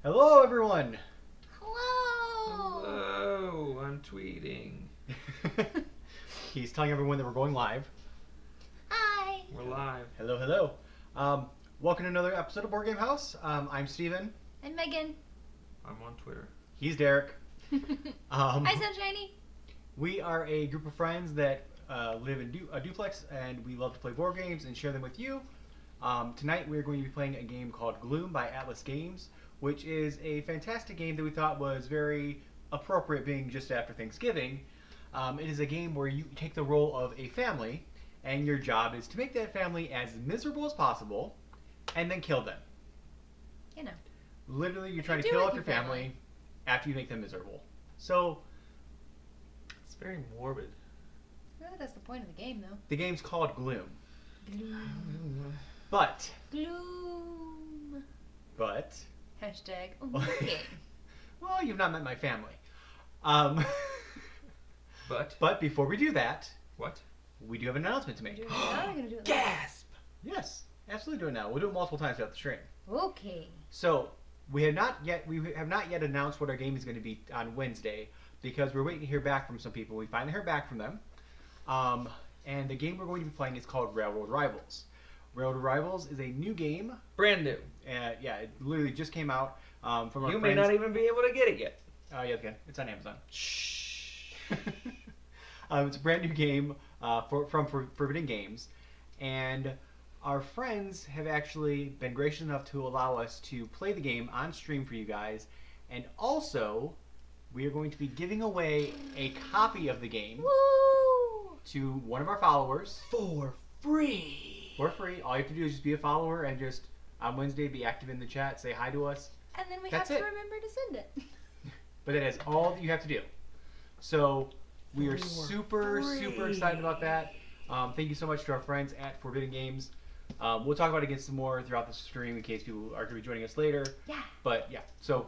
Hello, everyone. Hello! Hello, I'm tweeting. He's telling everyone that we're going live. Hi! We're live. Hello, hello. Welcome to another episode of Board Game House. I'm Steven. I'm Megan. I'm on Twitter. He's Derek. Hi, Sunshiny. We are a group of friends that live in a duplex, and we love to play board games and share them with you. Tonight we're going to be playing a game called Gloom by Atlas Games, which is a fantastic game that we thought was very appropriate being just after Thanksgiving. It is a game where you take the role of a family, and your job is to make that family as miserable as possible, and then kill them. You know. Literally, you're trying to do kill with off your your family after you make them miserable. So, It's very morbid. Really, that's the point of the game, though. the game's called Gloom. Gloom. But, Gloom. Hashtag, game. well, you've not met my family. But Before we do that, what? we do have an announcement to make. We're gonna do it. Gasp! Yes, absolutely do it now. We'll do it multiple times throughout the stream. Okay. So, we have not yet announced what our game is going to be on Wednesday because we're waiting to hear back from some people. We finally heard back from them. And the game we're going to be playing is called Railroad Rivals. Railroad Rivals is a new game. Brand new. Yeah, it literally just came out from our You friends. may not even be able to get it yet. Oh, yeah, okay. It's on Amazon. Shh. It's a brand new game from Forbidden Games. And our friends have actually been gracious enough to allow us to play the game on stream for you guys. And also, we are going to be giving away a copy of the game Woo! to one of our followers For free. for free. All you have to do is just be a follower and just on Wednesday be active in the chat, say hi to us. And then we That's have it. to remember to send it. But that is all that you have to do. So we are For super free. excited about that. Thank you so much to our friends at Forbidden Games. We'll talk about it again some more throughout the stream in case people are going to be joining us later. Yeah. But yeah, so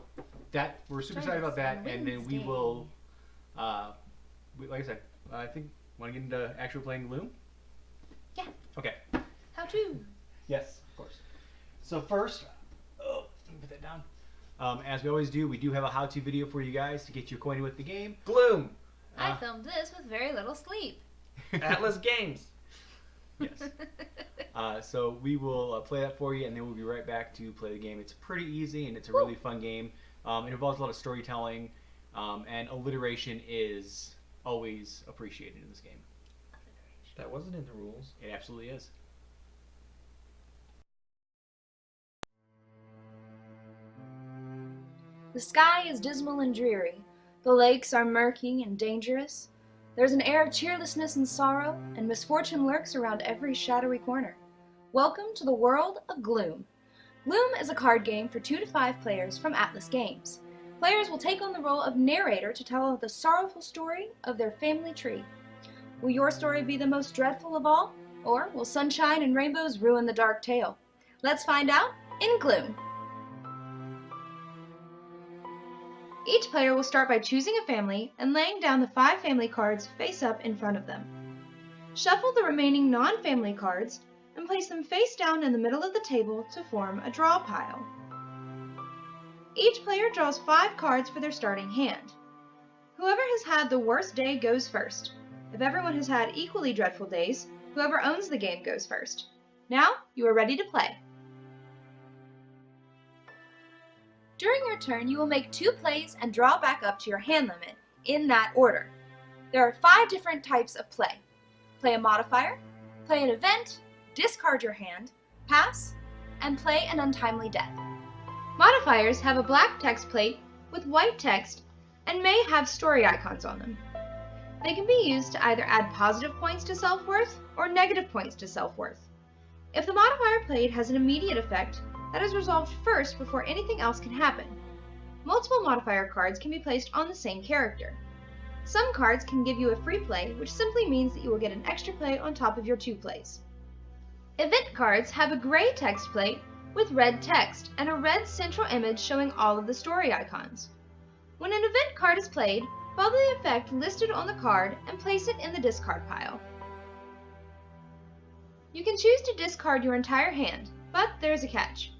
that we're super Join excited about us that, on and then we Wednesday. will, like I said, I think want to get into actually playing Gloom. Yeah. Okay. How to? Yes, of course. So first, let me put that down. As we always do, we do have a how-to video for you guys to get you acquainted with the game. Gloom. I filmed this with very little sleep. Atlas Games. Yes. So we will play that for you, and then we'll be right back to play the game. It's pretty easy, and it's a really fun game. It involves a lot of storytelling, and alliteration is always appreciated in this game. That wasn't in the rules. It absolutely is. The sky is dismal and dreary. The lakes are murky and dangerous. There's an air of cheerlessness and sorrow, and misfortune lurks around every shadowy corner. Welcome to the world of Gloom. Gloom is a card game for 2 to 5 players from Atlas Games. Players will take on the role of narrator to tell the sorrowful story of their family tree. Will your story be the most dreadful of all, or will sunshine and rainbows ruin the dark tale? Let's find out in Gloom. Each player will start by choosing a family and laying down the 5 family cards face up in front of them. Shuffle the remaining non-family cards and place them face down in the middle of the table to form a draw pile. Each player draws 5 cards for their starting hand. Whoever has had the worst day goes first. If everyone has had equally dreadful days, whoever owns the game goes first. Now you are ready to play. During your turn, you will make 2 plays and draw back up to your hand limit, in that order. There are 5 different types of play. Play a modifier, play an event, discard your hand, pass, and play an untimely death. Modifiers have a black text plate with white text and may have story icons on them. They can be used to either add positive points to self-worth or negative points to self-worth. If the modifier played has an immediate effect, that is resolved first before anything else can happen. Multiple modifier cards can be placed on the same character. Some cards can give you a free play, which simply means that you will get an extra play on top of your 2 plays. Event cards have a gray text plate with red text and a red central image showing all of the story icons. When an event card is played, follow the effect listed on the card and place it in the discard pile. You can choose to discard your entire hand, but there is a catch.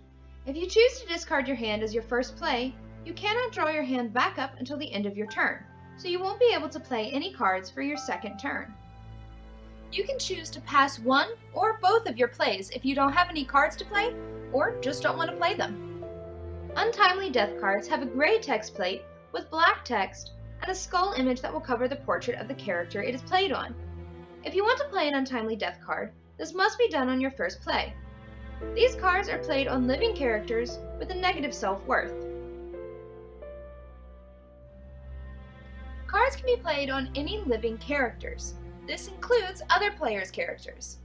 If you choose to discard your hand as your first play, you cannot draw your hand back up until the end of your turn, so you won't be able to play any cards for your second turn. You can choose to pass one or both of your plays if you don't have any cards to play, or just don't want to play them. Untimely death cards have a gray text plate with black text and a skull image that will cover the portrait of the character it is played on. If you want to play an untimely death card, this must be done on your first play. These cards are played on living characters with a negative self-worth. Cards can be played on any living characters. This includes other players' characters.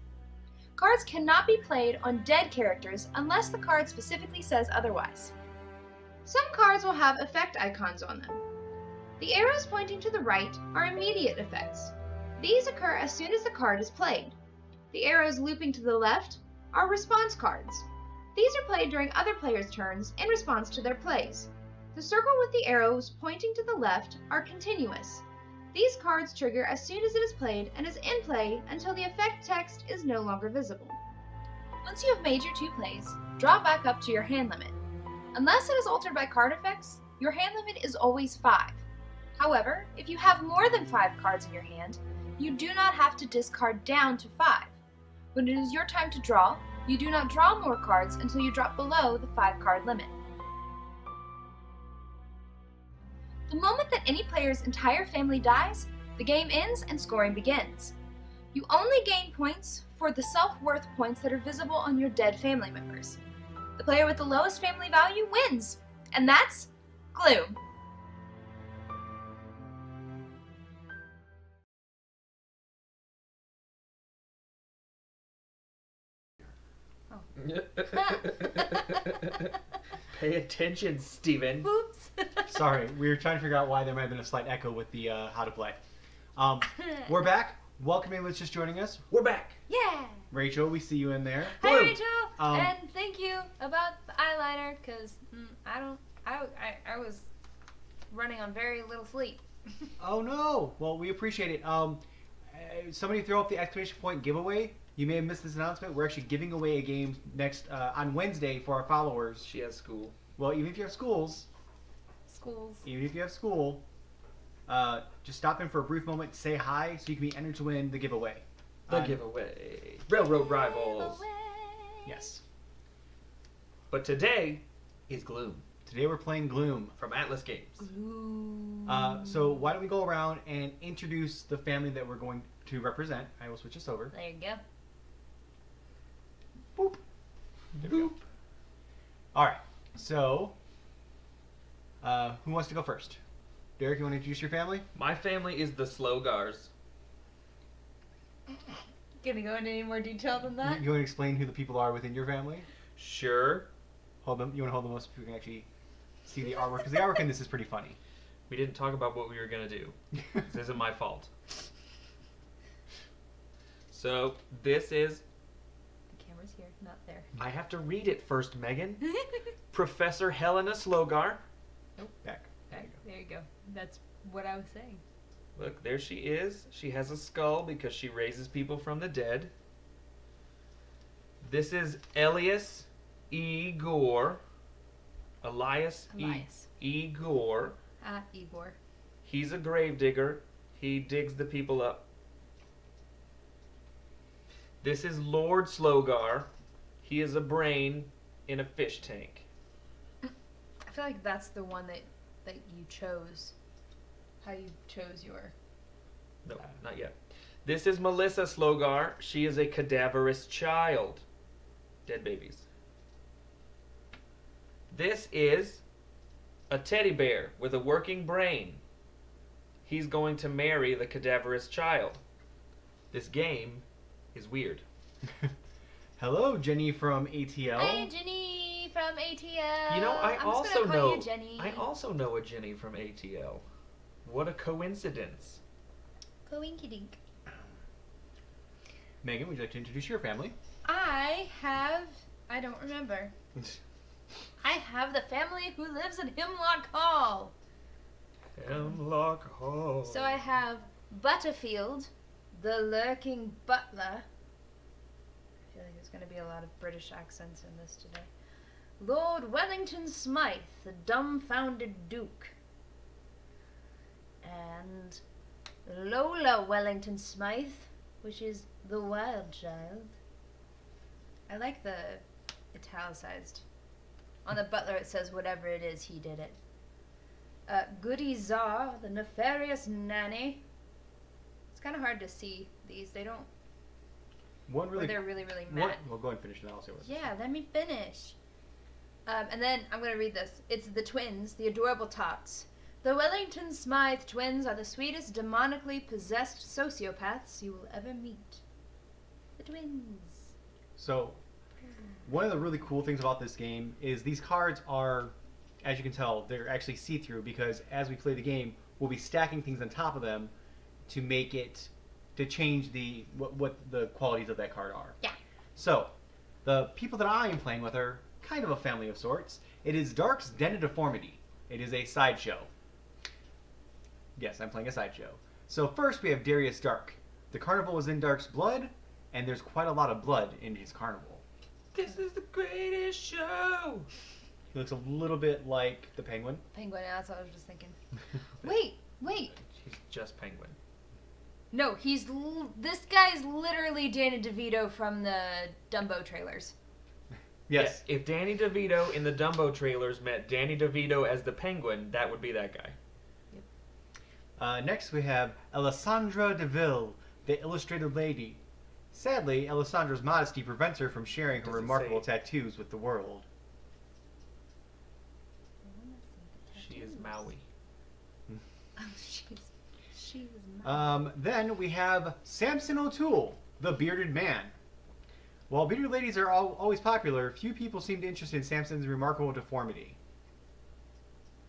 Cards cannot be played on dead characters unless the card specifically says otherwise. Some cards will have effect icons on them. The arrows pointing to the right are immediate effects. These occur as soon as the card is played. The arrows looping to the left are response cards. These are played during other players' turns in response to their plays. The circle with the arrows pointing to the left are continuous. These cards trigger as soon as it is played and is in play until the effect text is no longer visible. Once you have made your 2 plays, draw back up to your hand limit. Unless it is altered by card effects, your hand limit is always 5. However, if you have more than 5 cards in your hand, you do not have to discard down to 5. When it is your time to draw, you do not draw more cards until you drop below the 5-card limit. The moment that any player's entire family dies, the game ends and scoring begins. You only gain points for the self-worth points that are visible on your dead family members. The player with the lowest family value wins, and that's Gloom. Pay attention, Steven. Oops. Sorry, we were trying to figure out why there might have been a slight echo with the how to play. We're back. Welcome everyone that's just joining us. We're back. Yeah. Rachel, we see you in there. Hi, Gloom. Rachel. And thank you about the eyeliner, because I was running on very little sleep. Oh no! Well, we appreciate it. Somebody throw up the exclamation point giveaway. You may have missed this announcement. We're actually giving away a game next on Wednesday for our followers. She has school. Well, even if you have schools, even if you have school, just stop in for a brief moment, say hi, so you can be entered to win the giveaway. The giveaway. Railroad Rivals. Yes. But today is Gloom Today we're playing Gloom. from Atlas Games. So why don't we go around and introduce the family that we're going to represent. I will switch this over. There you go. Boop. There we go. All right. So, who wants to go first? Derek, you want to introduce your family? My family is the Slogars. Gonna go into any more detail than that? You want to explain who the people are within your family? Sure. Hold them. You want to hold them up so you can actually see the artwork? Because the artwork in this is pretty funny. We didn't talk about what we were going to do. This isn't my fault. So, this is... The camera's here, not there. I have to read it first, Megan. Professor Helena Slogar. Back. There you go. That's what I was saying. Look, there she is. She has a skull because she raises people from the dead. This is Elias E. Gore. Elias. E. Gore. Igor. He's a gravedigger. He digs the people up. This is Lord Slogar. He is a brain in a fish tank. I feel like that's the one that you chose. How you chose your... No, not yet. This is Melissa Slogar. She is a cadaverous child. Dead babies. This is a teddy bear with a working brain. He's going to marry the cadaverous child. This game is weird. Hello, Jenny from ATL. Hey, Jenny from ATL. You know, I I'm also just gonna call know. you Jenny. I also know a Jenny from ATL. What a coincidence. Coinky dink. Megan, would you like to introduce your family? I don't remember. I have the family who lives in Hemlock Hall. Hemlock Hall. So I have Butterfield, the lurking butler. I feel like there's going to be a lot of British accents in this today. Lord Wellington Smythe, the dumbfounded Duke. And Lola Wellington Smythe, which is the wild child. I like the italicized. On the butler it says whatever it is, he did it. Goody Czar, the nefarious nanny. It's kind of hard to see these. They don't. They're really, really mad. Well, go ahead and finish and then I'll say what it Yeah, let me finish. And then I'm going to read this. It's the twins, the adorable tots. The Wellington Smythe twins are the sweetest, demonically possessed sociopaths you will ever meet. The twins. So, one of the really cool things about this game is these cards are, as you can tell, they're actually see-through because as we play the game, we'll be stacking things on top of them to make it, to change the what the qualities of that card are. Yeah. So, the people that I am playing with are kind of a family of sorts. It is Dark's Den of Deformity. It is a sideshow. Yes, I'm playing a sideshow. So first we have Darius Dark. The carnival is in Dark's blood, and there's quite a lot of blood in his carnival. This is the greatest show. He looks a little bit like the Penguin. Penguin, that's what I was just thinking. Wait. He's just Penguin. No, this guy's literally Danny DeVito from the Dumbo trailers. Yes. Yeah, if Danny DeVito in the Dumbo trailers met Danny DeVito as the Penguin, that would be that guy. Next we have Alessandra DeVille, the illustrated lady. Sadly, Alessandra's modesty prevents her from sharing her Does it remarkable say? tattoos with the world. She is Maui. She is Then we have Samson O'Toole, the bearded man. While bearded ladies are always popular, few people seem interested in Samson's remarkable deformity.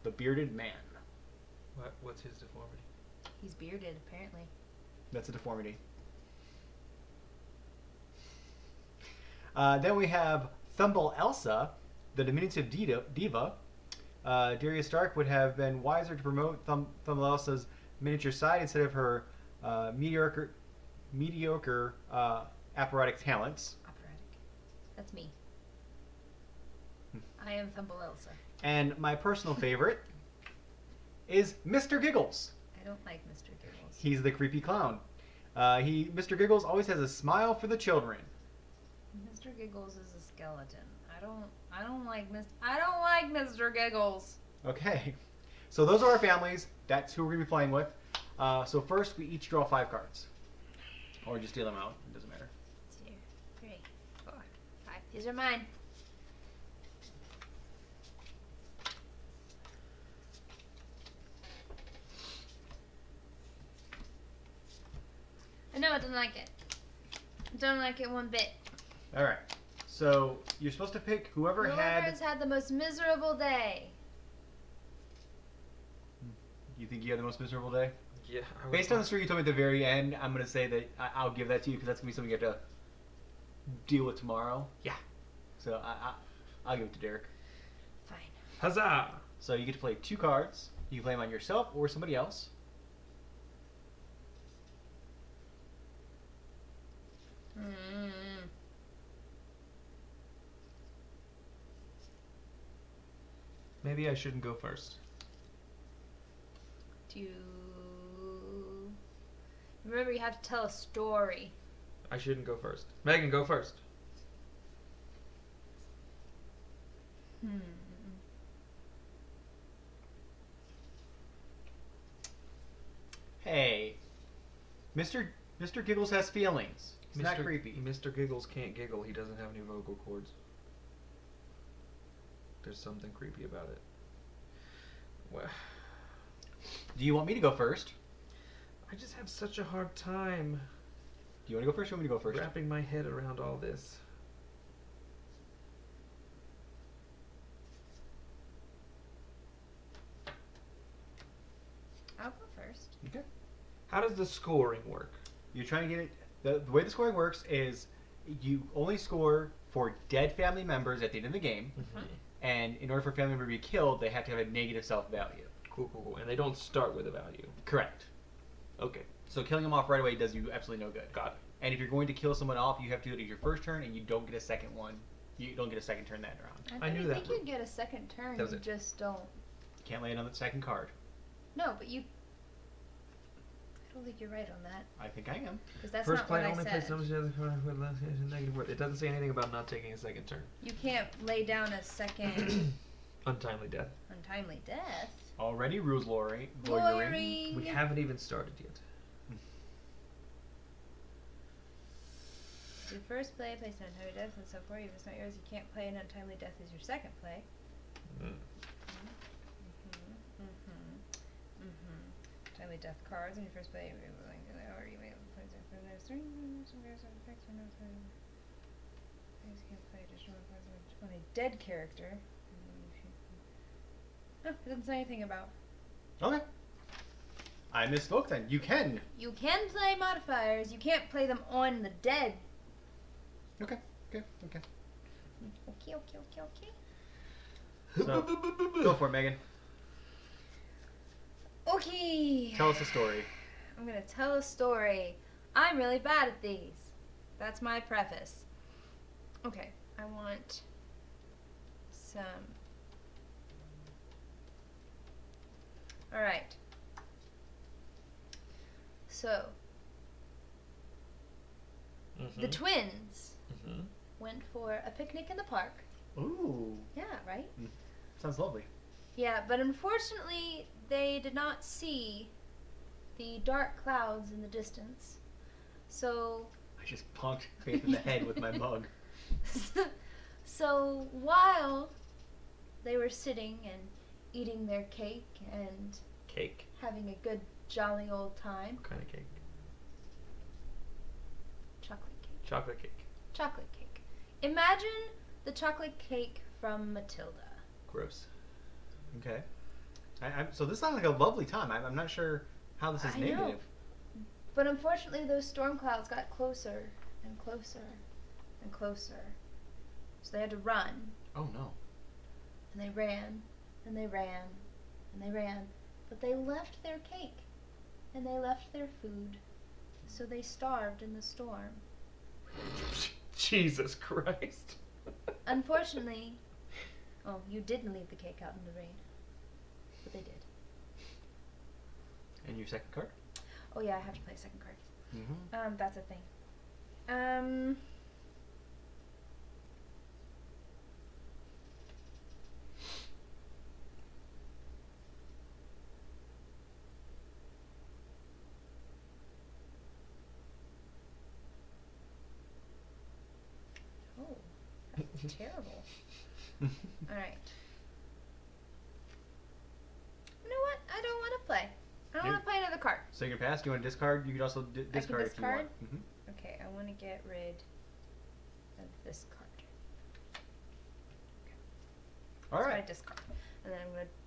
The bearded man. What's his deformity? He's bearded, apparently. That's a deformity. Then we have Thumble Elsa, the diminutive diva. Darius Stark would have been wiser to promote Thumble Elsa's miniature side instead of her mediocre operatic talents. Operatic. That's me. I am Thumble Elsa. And my personal favorite is Mr. Giggles. I don't like Mr. Giggles. He's the creepy clown. Mr. Giggles always has a smile for the children. Mr. Giggles is a skeleton. I don't like Mr. Giggles. Okay, so those are our families. That's who we're gonna be playing with. So first, we each draw 5 cards, or just deal them out. It doesn't matter. 2, 3, 4, 5. These are mine. I know I don't like it. I don't like it one bit. All right. So you're supposed to pick whoever Whoever's had the most miserable day. You think you had the most miserable day? Yeah. Based on the story you told me at the very end, I'm gonna say that I'll give that to you because that's gonna be something you have to deal with tomorrow. Yeah. So I'll give it to Derek. Fine. Huzzah! So you get to play 2 cards. You can play them on yourself or somebody else. Maybe I shouldn't go first. Remember, you have to tell a story. I shouldn't go first. Megan, go first. Hey, Mr. Giggles has feelings. He's not creepy. Mr. Giggles can't giggle. He doesn't have any vocal cords. There's something creepy about it. Well, Do you want me to go first? I just have such a hard time Do you want to go first or want me to go first? wrapping my head around all this. I'll go first. Okay. How does the scoring work? You're trying to get it. The way the scoring works is you only score for dead family members at the end of the game, and in order for a family member to be killed, they have to have a negative self-value. Cool. And they don't start with a value. Correct. Okay, So killing them off right away does you absolutely no good. got it. And if you're going to kill someone off, you have to do it as your first turn, and you don't get a second one. You don't get a second turn that round. I knew I that. think you get a second turn. That was You it. just don't. You can't lay it on the second card. No, but you. I don't think you're right on that. I think I am. Because that's First not player what I only said. plays so much with less negative word. It doesn't say anything about not taking a second turn. You can't lay down a second Untimely death. untimely death. Already rules lawyering. Lawyering. We haven't even started yet. Your first play, place an untimely death, and so forth. If it's not yours, you can't play an untimely death as your second play. Untimely death cards in your first play. Or you may play can't play additional on a dead character. No, it doesn't say anything about. Okay. I misspoke then. You can. You can play modifiers. You can't play them on the dead. Okay. Okay. So, go for it, Megan. Okay. Tell us a story. I'm gonna tell a story. I'm really bad at these. That's my preface. Okay, I want some. Alright. So, the twins went for a picnic in the park. Ooh. Yeah, right? Sounds lovely. Yeah, but unfortunately, they did not see the dark clouds in the distance. So, I just punked Faith in the head with my mug. so while they were sitting and eating their cake and Cake. having a good jolly old time, What kind of cake? chocolate cake. Chocolate cake. Chocolate cake. Imagine the chocolate cake from Matilda. Gross. Okay. So this sounds like a lovely time. I'm not sure how this is I know. negative. But unfortunately, those storm clouds got closer and closer and closer. So they had to run. Oh no. And they ran, and they ran, and they ran. But they left their cake, and they left their food. So they starved in the storm. Jesus Christ. Unfortunately, you didn't leave the cake out in the rain. But they did. And your second card? Oh yeah, I have to play a second card. Mm-hmm. That's a thing. Oh, that's terrible. Alright. You know what? I don't want to play. I don't want to play another card. So you're gonna pass. Do you want to discard? You can also discard if you want. discard? Mm-hmm. Okay, I want to get rid of this card. All So I right. discard. And then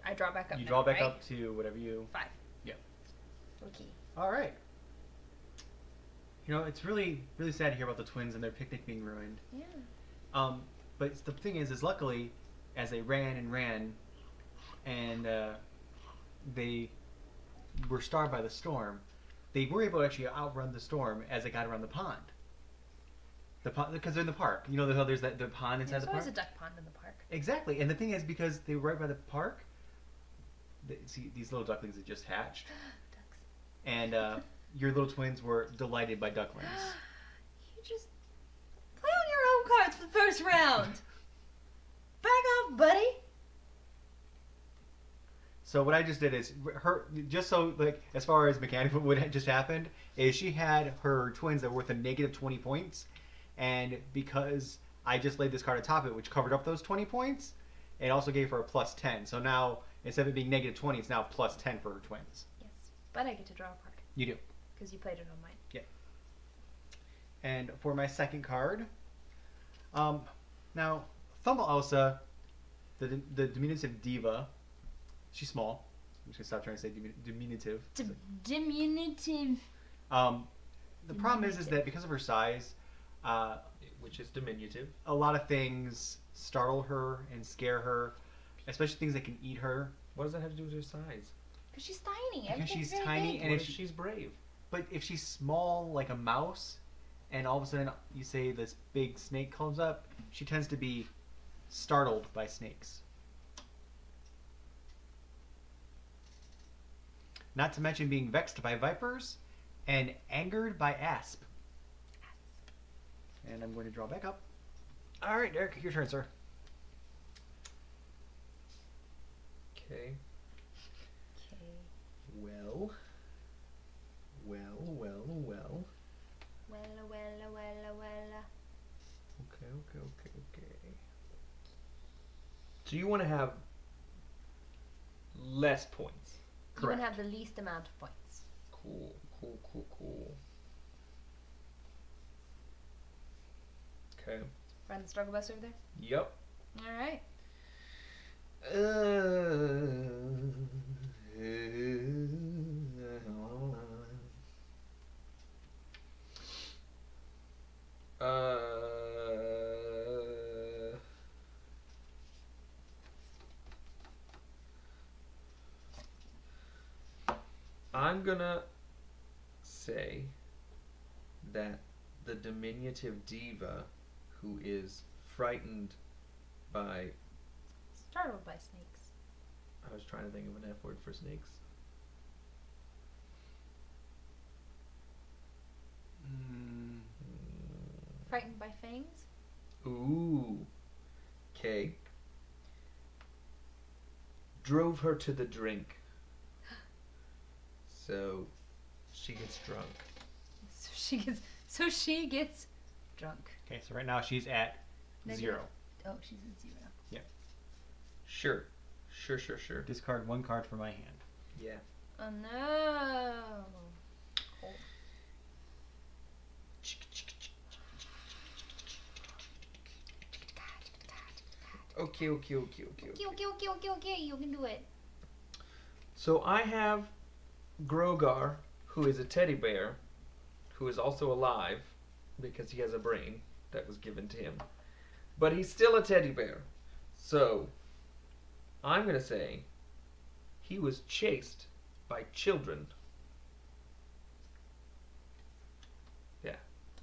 I draw back up. You now, draw back right? up to whatever you. 5. Yep. Okay. All right. You know, it's really, really sad to hear about the twins and their picnic being ruined. Yeah. But the thing is luckily, as they ran and ran, and they were starved by the storm, they were able to actually outrun the storm as they got around the pond. The pond, because they're in the park. You know how there's the pond inside There's the park. always a duck pond in the park. Exactly, and the thing is because they were right by the park. See these little ducklings that just hatched, Ducks. and your little twins were delighted by ducklings. You just play on your own cards for the first round. Back off, buddy. So what I just did is just so like as far as mechanical what had just happened is she had her twins that were worth a negative 20 points, and because I just laid this card atop it, which covered up those 20 points, it also gave her a plus 10. So now instead of it being negative 20, it's now plus 10 for her twins. Yes, but I get to draw a card You do. because you played it on mine. And for my second card, now Thumbel Elsa, the diminutive diva, she's small. I'm just gonna stop trying to say diminutive. Diminutive. The problem is that because of her size, Which is diminutive. a lot of things startle her and scare her, especially things that can eat her. What does that have to do with her size? Because she's tiny. Because Everything's she's very tiny big. and What if if she's brave? But if she's small like a mouse, and all of a sudden you say this big snake comes up, she tends to be startled by snakes. Not to mention being vexed by vipers and angered by asp. And I'm going to draw back up. All right, Derek, your turn, sir. Okay. Okay. Well. Wella. Okay. So you want to have less points. You want to have the least amount of points. Cool. Okay. Find the struggle bus over there? Yep. Alright. I'm gonna say that the diminutive diva who is frightened by... Startled by snakes. I was trying to think of an F word for snakes. Frightened by fangs? Ooh. Okay. Drove her to the drink. So she gets drunk. So she gets drunk. Okay, so right now she's at Negative. 0. Oh, she's at 0. Sure. Discard 1 card from my hand. Yeah. Oh no. Cool. Okay. Okay, you can do it. So I have Grogar, who is a teddy bear, who is also alive because he has a brain that was given to him. But he's still a teddy bear. So I'm going to say he was chased by children. Yeah.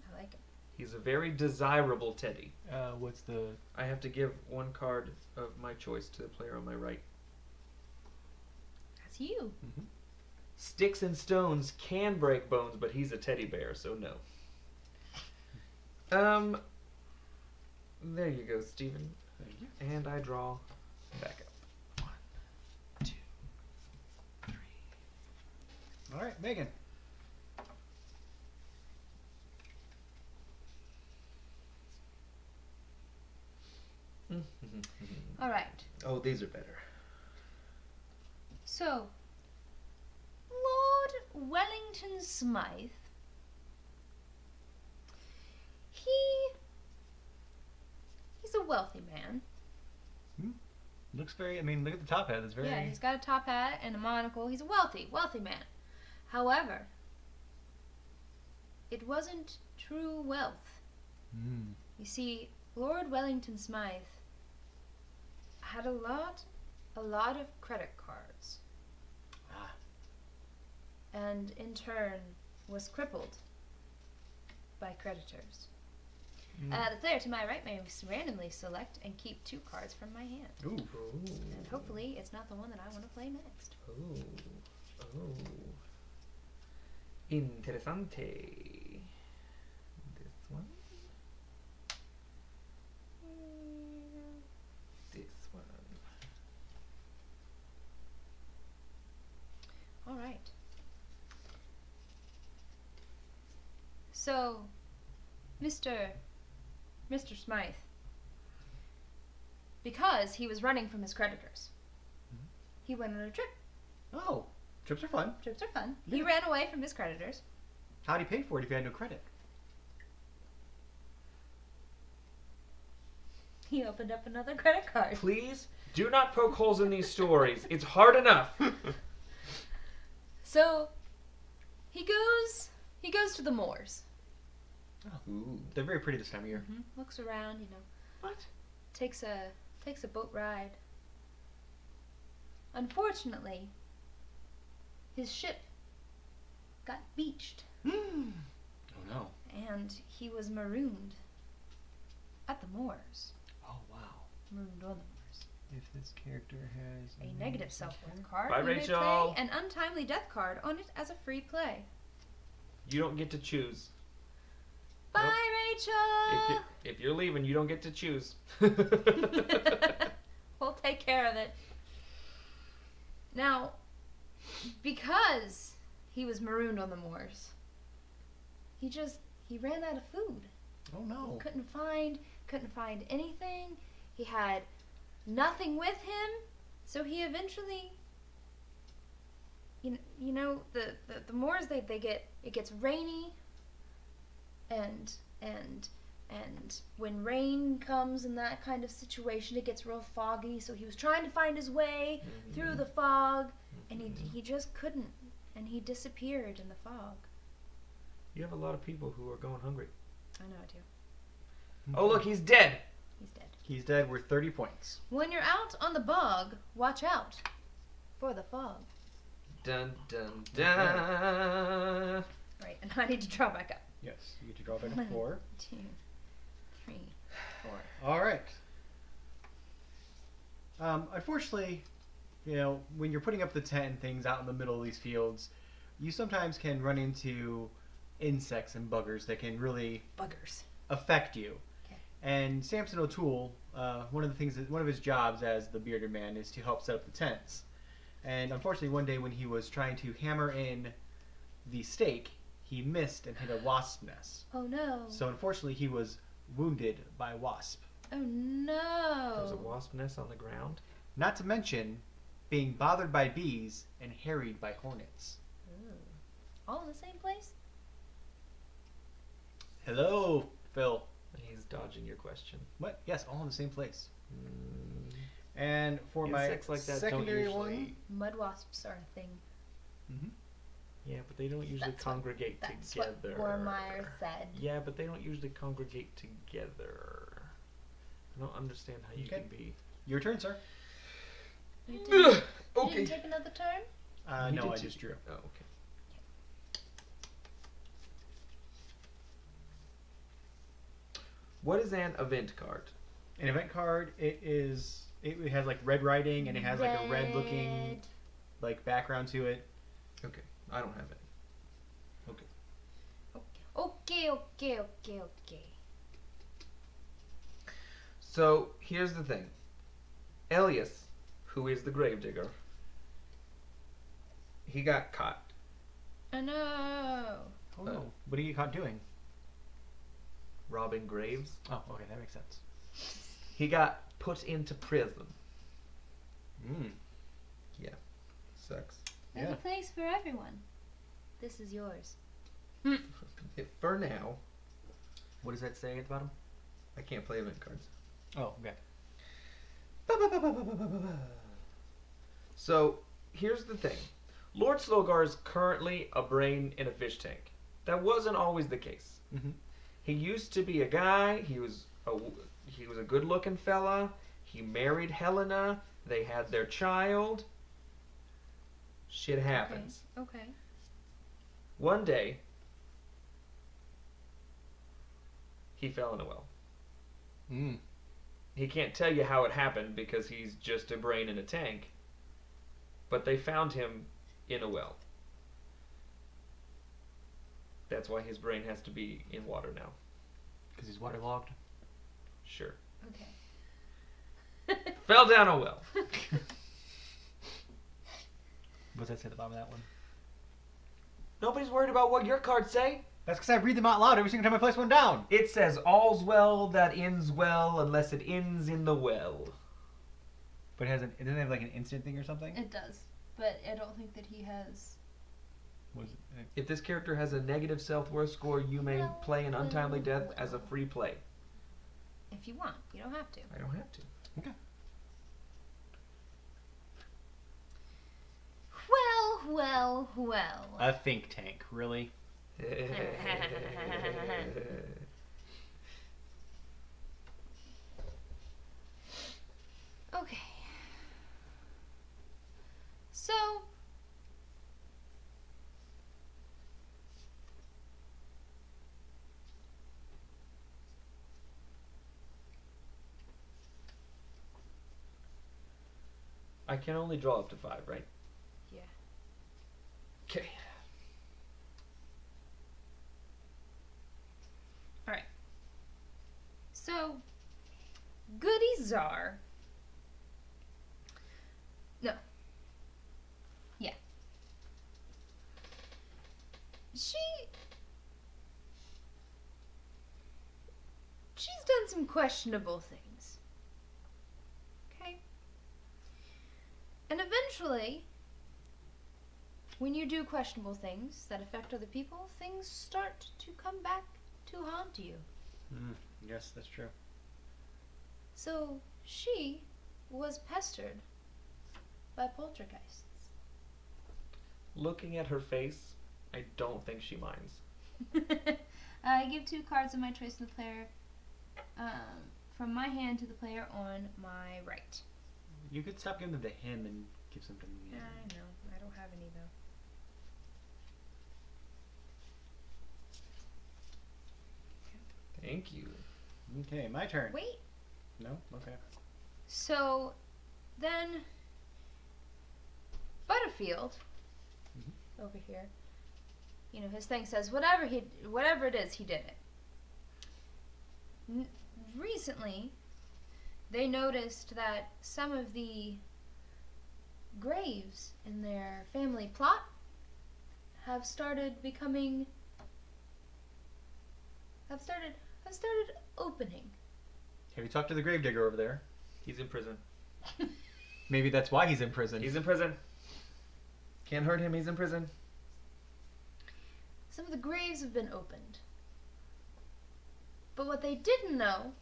I like it. He's a very desirable teddy. What's the... I have to give 1 card of my choice to the player on my right. That's you. Mm-hmm. Sticks and stones can break bones, but he's a teddy bear, so no. There you go, Steven. Thank you. And I draw back up. 1, 2, 3. All right, Megan. All right. Oh, these are better. So, Lord Wellington Smythe, he's a wealthy man. Looks very... I mean, look at the top hat. It's very... Yeah, he's got a top hat and a monocle. He's a wealthy man. However, it wasn't true wealth. You see, Lord Wellington Smythe had a lot of credit cards. And in turn was crippled by creditors. The player to my right may randomly select and keep 2 cards from my hand. Ooh. And hopefully it's not the one that I want to play next. Oh. Interessante. This one. This one. All right. So, Mr. Smythe, because he was running from his creditors, he went on a trip. Oh, trips are fun. Trips are fun. He ran away from his creditors. How'd he pay for it if he had no credit? He opened up another credit card. Please do not poke holes in these stories. It's hard enough. So, he goes to the moors. Ooh. They're very pretty this time of year. Looks around, What? takes a boat ride. Unfortunately, his ship got beached, Oh no. and he was marooned at the moors. Oh wow. Marooned on the moors. If this character has A negative self-worth card. Bye, You may Rachel. play an untimely death card on it as a free play. You don't get to choose. Bye, Nope. Rachel! If you're leaving, you don't get to choose. We'll take care of it. Now, because he was marooned on the moors, he ran out of food. Oh no. Couldn't find anything. He had nothing with him, so he eventually, you know the moors, it gets rainy, and when rain comes in that kind of situation, it gets real foggy. So he was trying to find his way through the fog, and he just couldn't, and he disappeared in the fog. You have a lot of people who are going hungry. I know I do. Oh, look, he's dead. He's dead. He's dead. We're 30 points. When you're out on the bog, watch out for the fog. Dun, dun, dun. Right, and I need to draw back up. Yes, you get to draw back a 4. 2, 3, 4. All right. Unfortunately, when you're putting up the tent and things out in the middle of these fields, you sometimes can run into insects and buggers that can really Buggers. affect you. Okay. And Samson O'Toole, one of his jobs as the bearded man is to help set up the tents. And unfortunately, one day when he was trying to hammer in the stake, he missed and hit a wasp nest. Oh no. So unfortunately, he was wounded by a wasp. Oh no. There's a wasp nest on the ground. Not to mention being bothered by bees and harried by hornets. Ooh. All in the same place? Hello, Phil. He's dodging your question. What? Yes, all in the same place. Mm, And for my Insects like that don't secondary usually- one, Mud wasps are a thing. yeah, but they don't usually congregate That's together. what Gormeyer said. Yeah, but they don't usually congregate together. I don't understand how you Okay. can be. your turn, sir. You didn't, you Okay. didn't take another turn? He No, did I too. just drew. Oh, okay. What is an event card? An event card, it has like red writing and it has like a red looking like background to it. Okay, I don't have it. Okay. So here's the thing. Elias, who is the gravedigger, he got caught. Oh no. Oh no. What do you get caught doing? Robbing graves. Oh, okay, that makes sense. He got put into prison. Sucks. There's Yeah. a place for everyone. This is yours. For now, What does that say at the bottom? I can't play event cards. Oh, okay. So here's the thing. Lord Slogar is currently a brain in a fish tank. That wasn't always the case. Mhm. He used to be a guy. He was a good-looking fella. He married Helena. They had their child. Shit happens. Okay. One day, he fell in a well. He can't tell you how it happened because he's just a brain in a tank. But they found him in a well. That's why his brain has to be in water now. Because he's waterlogged. Sure. Okay. Fell down a well. What's that say at the bottom of that one? Nobody's worried about what your cards say. That's because I read them out loud every single time I place one down. It says, all's well that ends well unless it ends in the well. But it doesn't have like an instant thing or something? It does, but I don't think that he has. What is it? If this character has a negative self-worth score, you may play an untimely death as a free play. If you want, you don't have to. I don't have to. Okay. Well. A think tank, really? Okay. So, I can only draw up to 5, right? Yeah. Okay. Alright. So, Goody Czar. No. Yeah. She's done some questionable things. Okay? And eventually, when you do questionable things that affect other people, things start to come back to haunt you. Yes, that's true. So she was pestered by poltergeists. Looking at her face, I don't think she minds. I give 2 cards of my choice to the player, from my hand to the player on my right. You could stop giving them to him and give some to me. I know. I don't have any though. Thank you. Okay, my turn. Wait. No? Okay. So then Butterfield over here, you know, his thing says whatever it is, he did it. Recently, they noticed that some of the graves in their family plot have started opening. Have you talked to the gravedigger over there? He's in prison. Maybe that's why he's in prison. He's in prison. Can't hurt him, he's in prison. Some of the graves have been opened. But what they didn't know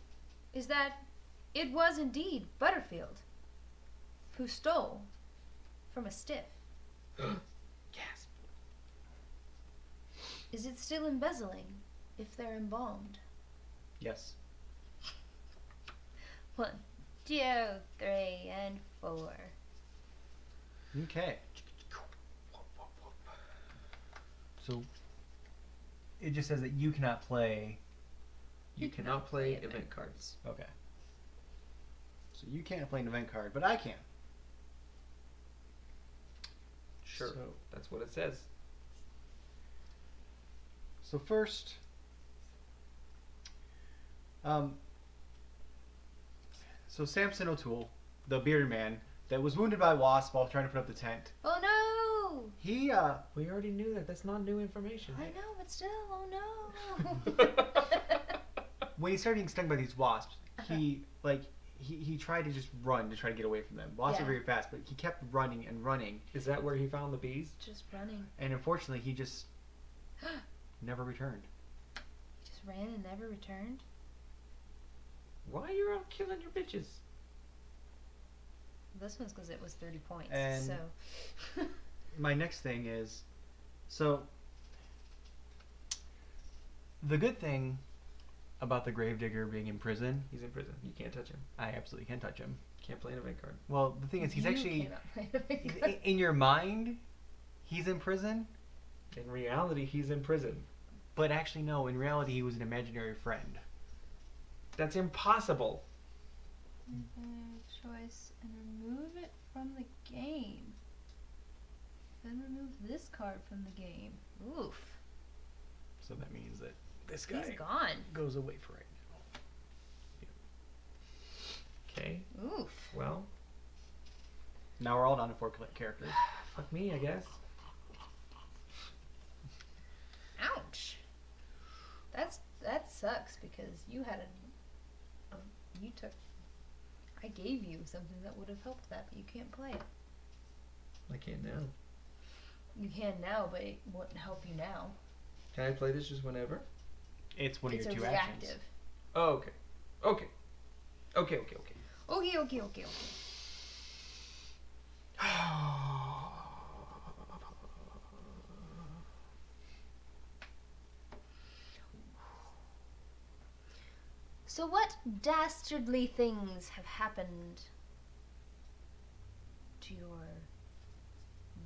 is that it was indeed Butterfield who stole from a stiff. Yes. Is it still embezzling if they're embalmed? Yes. 1, 2, 3, and 4. Okay. So it just says that you cannot play. You cannot play event cards. Okay. So you can't play an event card, but I can. Sure. So, That's what it says. so first, so Samson O'Toole, the bearded man that was wounded by a wasp while trying to put up the tent. Oh no! He We already knew that. That's not new information. I know, but still, oh no! when he started getting stung by these wasps, he tried to just run to try to get away from them. Wasps are very fast, but he kept running and running. Is that where he found the bees? Just running. And unfortunately, he just never returned. Just ran and never returned? Why you're out killing your bitches? This one's because it was 30 points, And- so... My next thing is, so the good thing about the gravedigger being in prison, He's in prison. You can't touch him. I absolutely can't touch him. Can't play an event card. Well, the thing is, he's You actually cannot play the big card. in your mind, he's in prison, In reality, he's in prison. but actually no, in reality, he was an imaginary friend. That's impossible. Choice and remove it from the game. Then remove this card from the game. Oof. So that means that this guy He's gone. goes away for right Okay. Oof. Well, now. Now we're all down to 4 characters. fuck me, I guess. Ouch. That sucks because you had I gave you something that would have helped that, but you can't play it. I can't now. You can now, but it wouldn't help you now. Can I play this just whenever? It's one It's of a your 2 actions. reactive. Oh, okay. Okay. Okay, okay, okay. Okay. So what dastardly things have happened to your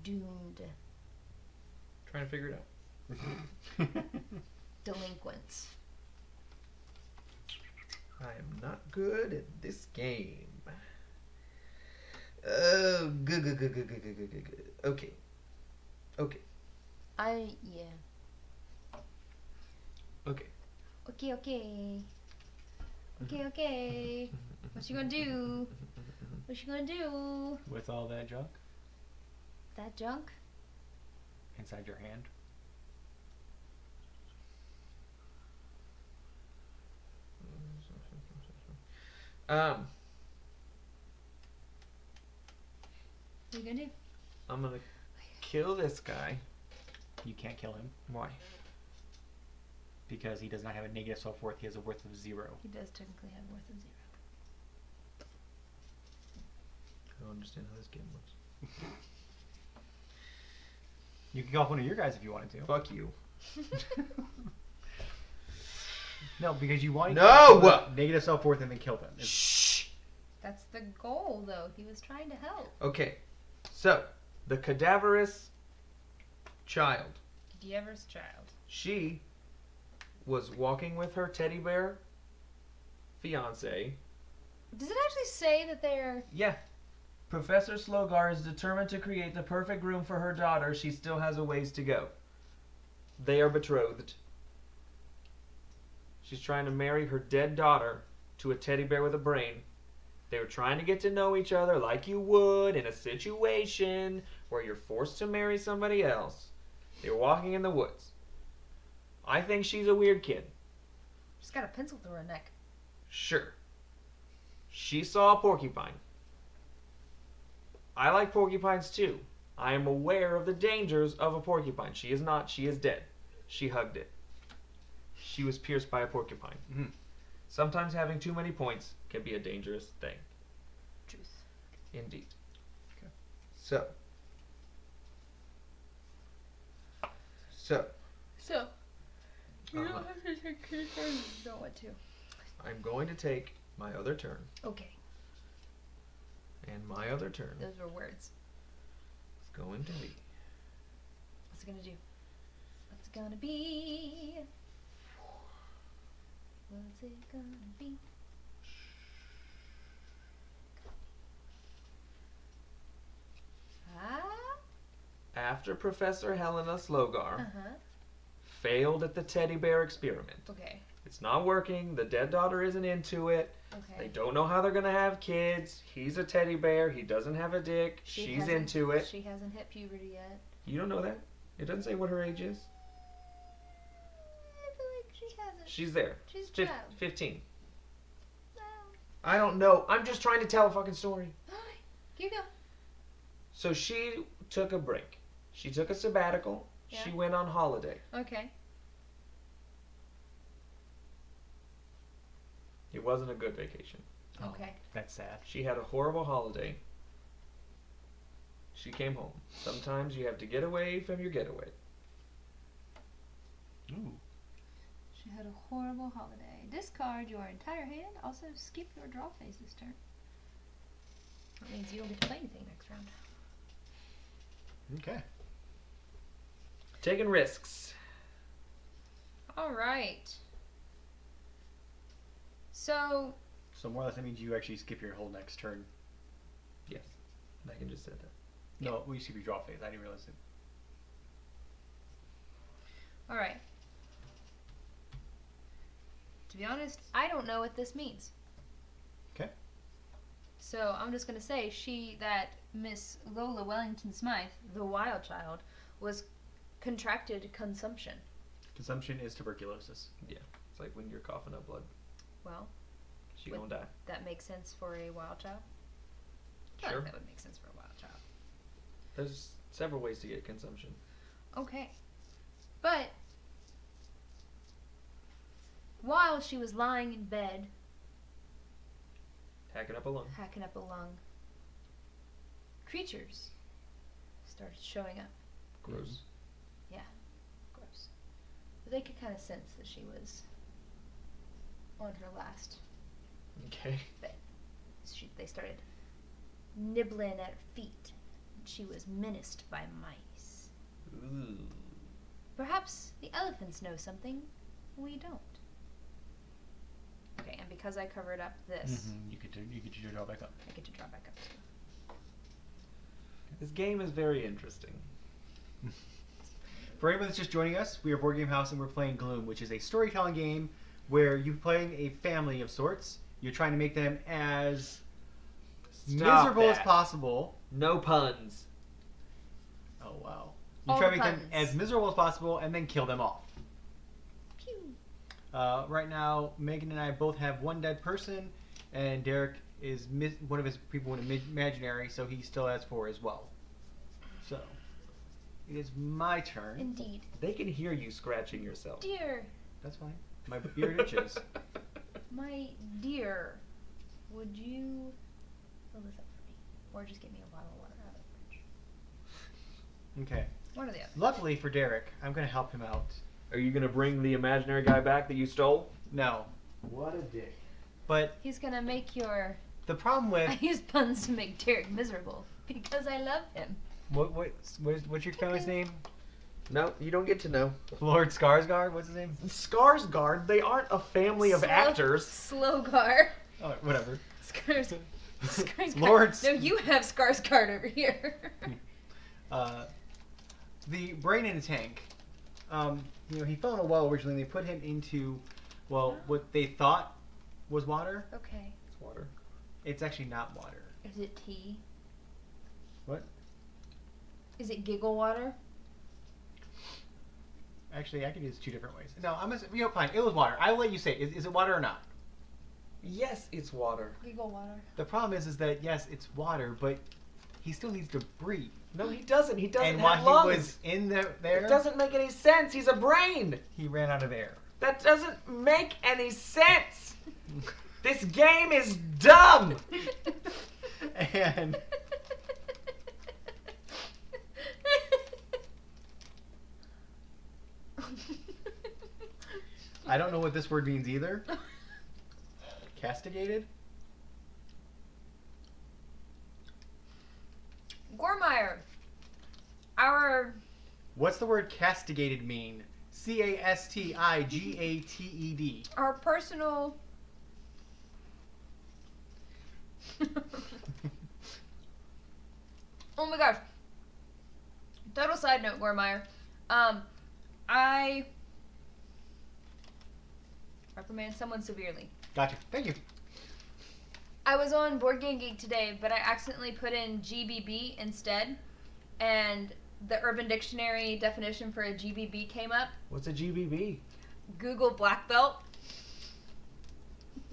doomed Trying to figure it out. delinquents? I am not good at this game. Oh, good. Okay. Yeah. Okay. Okay. What you gonna do? With all that junk That junk? inside your hand. What you gonna do? I'm gonna kill this guy. You can't kill him Why? because he does not have a negative self-worth. He has a worth of 0. He does technically have worth of 0. I don't understand how this game works. You can kill off one of your guys if you wanted to. Fuck you. No, because you wanted No! to negative self-worth and then kill them. Shh. That's the goal, though. He was trying to help. Okay. So, the cadaverous child. Cadaverous child. She was walking with her teddy bear fiance. Does it actually say that they're... Yeah. Professor Slogar is determined to create the perfect groom for her daughter. She still has a ways to go. They are betrothed. She's trying to marry her dead daughter to a teddy bear with a brain. They were trying to get to know each other like you would in a situation where you're forced to marry somebody else. They were walking in the woods. I think she's a weird kid. She's got a pencil through her neck. Sure. She saw a porcupine. I like porcupines too. I am aware of the dangers of a porcupine. She is not. She is dead. She hugged it. She was pierced by a porcupine. Mhm. Sometimes having too many points can be a dangerous thing. Truth. Indeed. Okay. So. You don't have to take your turn. You don't want to. I'm going to take my other turn. Okay. And my other turn Those were words. is going to be. What's it gonna do? What's it gonna be? What's it gonna be? Ah? After Professor Helena Slogar Uh-huh. failed at the teddy bear experiment. Okay. It's not working. The dead daughter isn't into it. They Okay. don't know how they're going to have kids. He's a teddy bear. He doesn't have a dick. She's hasn't- into it. She hasn't hit puberty yet. You don't know that? It doesn't say what her age is. I feel like she hasn't. She's there. She's a Fif- child. 15. Well, I don't know. I'm just trying to tell a fucking story. here you go. So she took a break. She took a sabbatical. Yeah. She went on holiday. Okay. It wasn't a good vacation. Oh, Okay. That's sad. She had a horrible holiday. She came home. Sometimes you have to get away from your getaway. Ooh. She had a horrible holiday. Discard your entire hand. Also skip your draw phase this turn. That means you don't get to play anything next round. Okay. Taking risks. Alright. So, So more or less that means you actually skip your whole next turn. Yes. Megan just said that. No, we skip your draw phase. I didn't realize it. alright. To be honest, I don't know what this means. Okay. So I'm just gonna say that Miss Lola Wellington Smythe, the wild child, was contracted consumption. Consumption is tuberculosis. It's like when you're coughing up blood. Well, She What- gonna die. that makes sense for a wild child. I Sure. think that would make sense for a wild child. There's several ways to get consumption. Okay. But while she was lying in bed, Hacking up a lung. hacking up a lung, creatures started showing up. Gross. Gross. But they could kind of sense that she was on her last. Okay. They started nibbling at her feet. And she was menaced by mice. Ooh. Perhaps the elephants know something we don't. Okay, and because I covered up this, You get to draw back up. I get to draw back up too. This game is very interesting. For anyone that's just joining us, we are Board Game House and we're playing Gloom, which is a storytelling game where you're playing a family of sorts. You're trying to make them as miserable as possible. No puns. Oh, wow. You All try to the make them puns. as miserable as possible and then kill them off. Pew. Right now, Megan and I both have one dead person, and Derek is one of his people in imaginary, so he still has 4 as well. So, it is my turn. Indeed. They can hear you scratching yourself. Dear, That's fine. My beard itches. my dear, would you fill this up for me? Or just get me a bottle of water out of the fridge? Okay. One or the other. Luckily for Derek, I'm going to help him out. Are you gonna bring the imaginary guy back that you stole? No. What a dick. But He's gonna make your... the problem with... I use puns to make Derek miserable. Because I love him. What's your family's name? No, you don't get to know. Lord Skarsgård? What's his name? Skarsgård, they aren't a family of actors. Slowgar. Oh, whatever. Skarsgård. Lord... No, you have Skarsgård over here. The brain in a tank. He fell in a well originally. They put him into, what they thought was water. Okay. It's water. It's actually not water. Is it tea? What? Is it giggle water? Actually, I could use 2 different ways. No, fine. It was water. I'll let you say. Is it water or not? Yes, it's water. Giggle water. The problem is that yes, it's water, but he still needs to breathe. No, he doesn't. He doesn't And have while lungs. he was in there, It doesn't make any sense. He's a brain. he ran out of air. That doesn't make any sense. This game is dumb. And I don't know what this word means either. Castigated? Gormeyer. Our... What's the word castigated mean? Castigated. Our personal... Oh my gosh. Total side note, Gormeyer. I reprimand someone severely. Gotcha. Thank you. I was on Board Game Geek today, but I accidentally put in GBB instead, and the Urban Dictionary definition for a GBB came up. What's a GBB? Google black belt.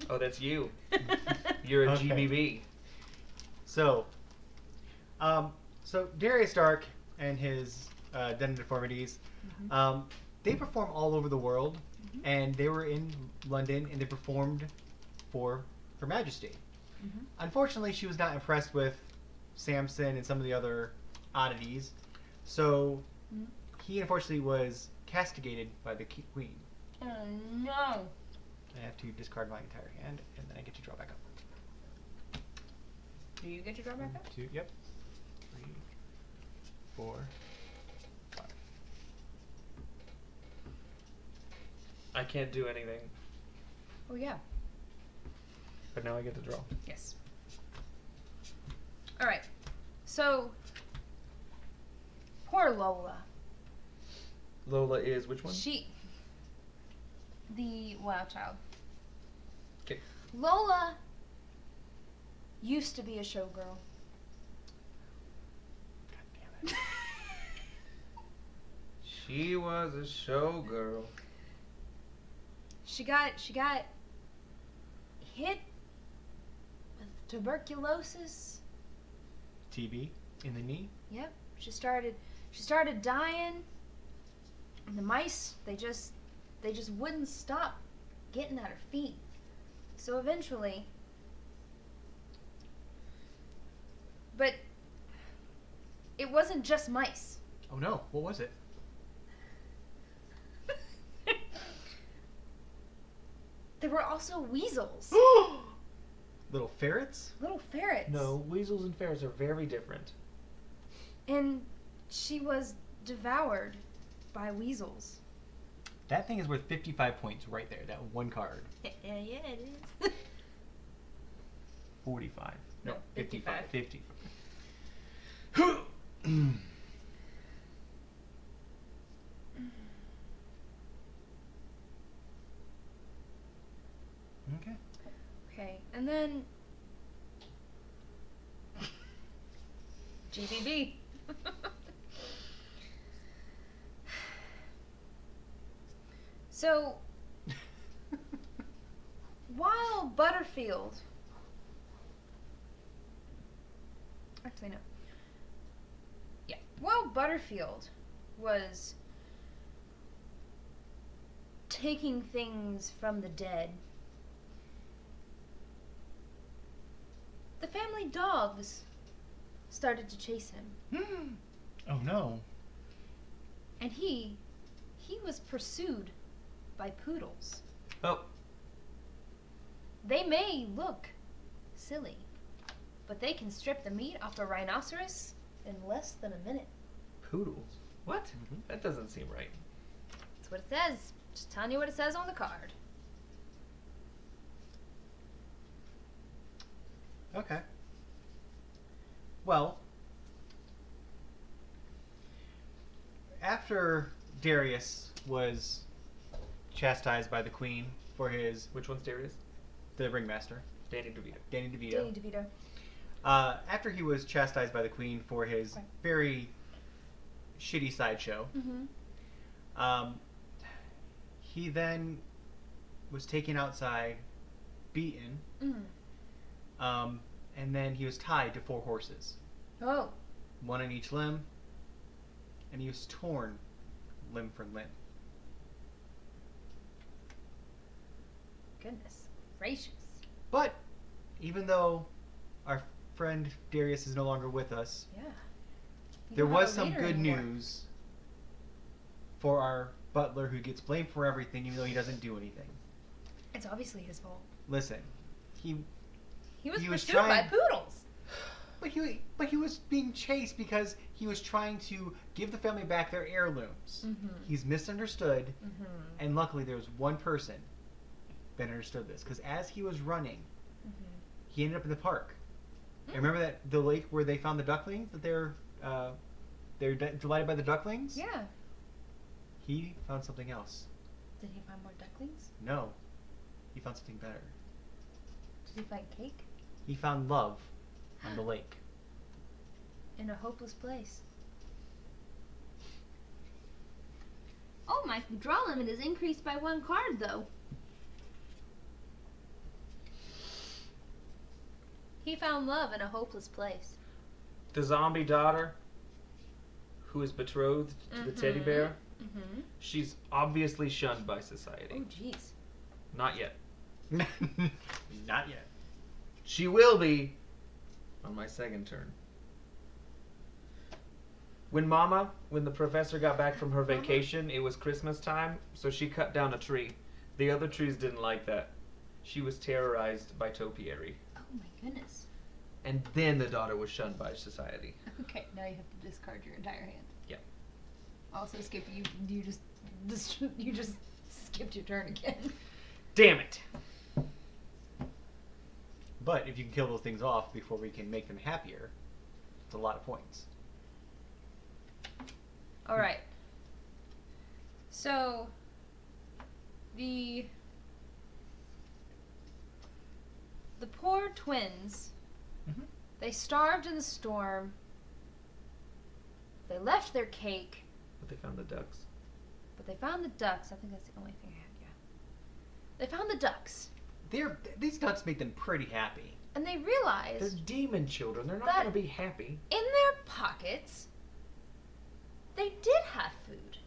Oh, that's you. You're a Okay. GBB. So Darius Stark and his Den of Deformities, they perform all over the world, and they were in London, and they performed for Her Majesty. Unfortunately, she was not impressed with Samson and some of the other oddities, so he unfortunately was castigated by the Queen. Oh no. I have to discard my entire hand, and then I get to draw back up. Do you get to draw back up? 2, yep. 3, 4, 5. I can't do anything, Oh yeah. but now I get to draw. Yes. All right. So, poor Lola. Lola is which one? The wild child. Okay. Lola used to be a showgirl. God damn it. She was a showgirl. She got hit with tuberculosis. TB in the knee. Yep. She started dying, and the mice they just wouldn't stop getting at her feet. So eventually, but it wasn't just mice. Oh no, what was it? There were also weasels. Little ferrets? Little ferrets. No, weasels and ferrets are very different. And she was devoured by weasels. That thing is worth 55 points right there, that one card. Yeah, it is. 45. No, No, 55. 55. 50. Okay. Okay, and then GBB. So, while Butterfield. Actually, no. Yeah. While Butterfield was taking things from the dead, the family dogs started to chase him. Oh no. And he was pursued by poodles. Oh, They may look silly, but they can strip the meat off a rhinoceros in less than a minute. poodles. What? Mhm. That doesn't seem right. That's what it says. Just telling you what it says on the card. Okay. Well, after Darius was chastised by the queen for his Which one's Darius? the ringmaster, Danny DeVito. Danny DeVito. Danny DeVito. After he was chastised by the queen for his Right. very shitty sideshow, Mm-hmm. he then was taken outside, beaten, Mm. and then he was tied to 4 horses, Oh. one on each limb, and he was torn limb for limb. Goodness gracious. But even though our friend Darius is no longer with us, Yeah. You there don't have was a some leader good anymore. news for our butler who gets blamed for everything even though he doesn't do anything. It's obviously his fault. Listen, He was He was pursued by trying- poodles. but he was being chased because he was trying to give the family back their heirlooms. Mm-hmm. He's misunderstood, Mm-hmm. and luckily there was one person that understood this because as he was running, Mm-hmm. he ended up in the park. Mm. And remember that the lake where they found the ducklings that they're delighted by the ducklings? Yeah. He found something else. Did he find more ducklings? No, he found something better. Did he find cake? He found love on the lake. In a hopeless place. Oh, my draw limit is increased by 1 card, though. He found love in a hopeless place. The zombie daughter, who is betrothed to the teddy bear, Mm-hmm. she's obviously shunned by Oh, society. jeez. Not yet. Not yet. She will be on my second turn. When the professor got back from her vacation, it was Christmas time, so she cut down a tree. The other trees didn't like that. She was terrorized by topiary. Oh, my goodness. And then the daughter was shunned by society. Okay, now you have to discard your entire hand. Yeah. Also, Skip, you just skipped your turn again. Damn it! But if you can kill those things off before we can make them happier, it's a lot of points. All right. So the poor twins, Mhm. they starved in the storm. They left their cake, But they found the ducks. but they found the ducks. I think that's the only thing I had. Yeah. They found the ducks, These ducks make them pretty happy. and they They're realized demon children. They're not That- going to be happy. in their pockets they did have food.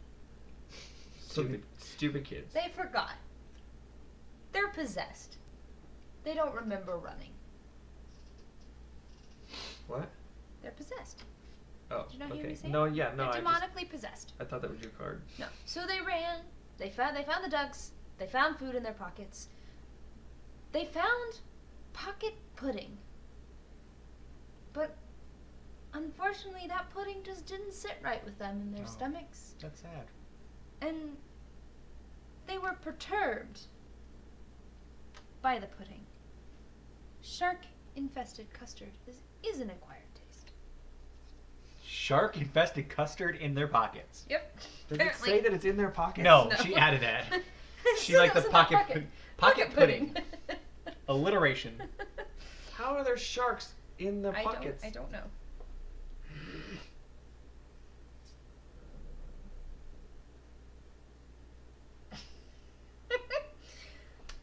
Stupid kids. They forgot. They're possessed. They don't remember running. What? They're possessed. Oh, Did you not hear okay. me say No, yeah, no. They're demonically possessed. I thought that was your card. No. So they ran. They found the ducks. They found food in their pockets. They found pocket pudding. But unfortunately that pudding just didn't sit right with them in their Oh. stomachs. That's sad. And they were perturbed by the pudding. Shark infested custard is an acquired taste. shark-infested custard in their pockets. Yep. Does Apparently. it say that it's in their pockets? No, No. she added that. She So liked that the was in my pocket pudding. Alliteration. How are there sharks in their pockets? I don't know.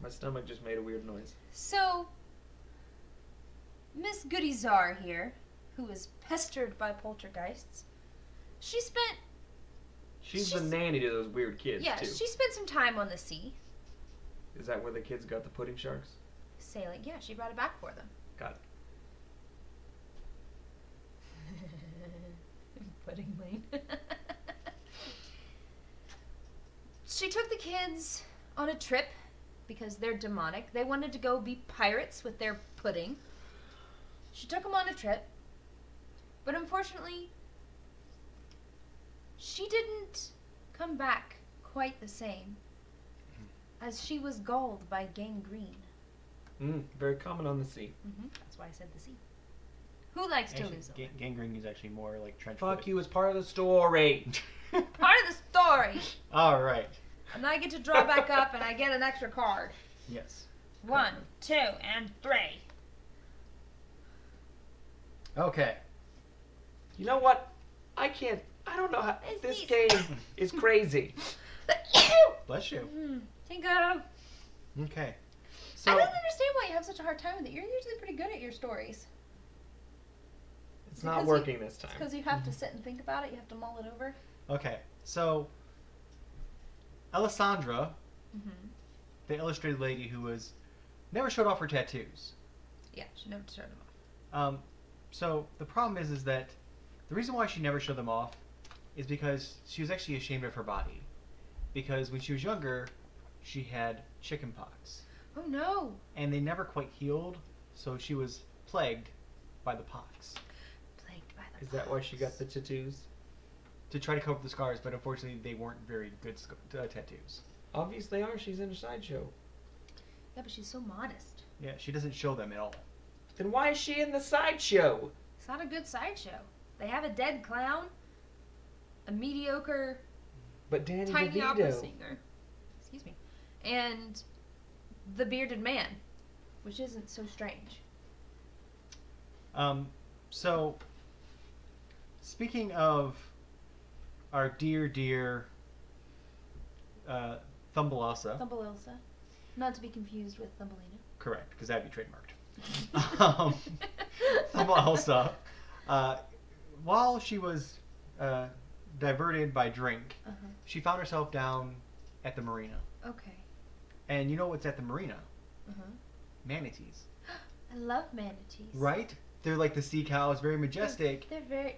My stomach just made a weird noise. So, Miss Goody Czar here, who is pestered by poltergeists, she's She's the nanny to those weird kids, too. she spent some time on the sea Is that where the kids got the pudding sharks? sailing. Yeah, she brought it back for them. Got it. Pudding lane. She took the kids on a trip because they're demonic. They wanted to go be pirates with their pudding. She took them on a trip, but unfortunately, she didn't come back quite the same, as she was galled by gangrene. Very common on the sea. That's why I said the sea. Who likes to Actually, lose? gangrene is actually more like trench Fuck foot. you, it's part of the story. Part of the story. All right. And I get to draw back up, and I get an extra card. Yes. 1, 2, and 3. Okay. You know what? I don't know how. This game is crazy. Bless you. Tinko. Okay. I So don't understand why you have such a hard time with it. You're usually pretty good at your stories. It's not working this It's time. because you have to sit and think about it. You have to mull it over. okay. So Alessandra, the illustrated lady who never showed off her tattoos. Yeah, she never showed them off. So the problem is that the reason why she never showed them off is because she was actually ashamed of her body. Because when she was younger, she had chicken pox. Oh no! And they never quite healed, so she was plagued by the pox. Plagued by the Is that why she got the tattoos? To try to cover up the scars, but unfortunately they weren't very good tattoos. Obviously are. She's in a sideshow. Yeah, but she's so modest. Yeah, she doesn't show them at all. Then why is she in the sideshow? It's not a good sideshow. They have a dead clown, a mediocre But Danny tiny opera DeVito. singer, excuse me, and the bearded man, which isn't so strange. So speaking of our dear Thumbelisa. Thumbelisa. Not to be confused with Thumbelina. Correct, because that'd be trademarked. Thumbelisa, while she was diverted by drink, she found herself down at the marina. Okay. And you know what's at the marina? Uh-huh. Manatees. I love manatees. Right? They're like the sea cows, very majestic. They're very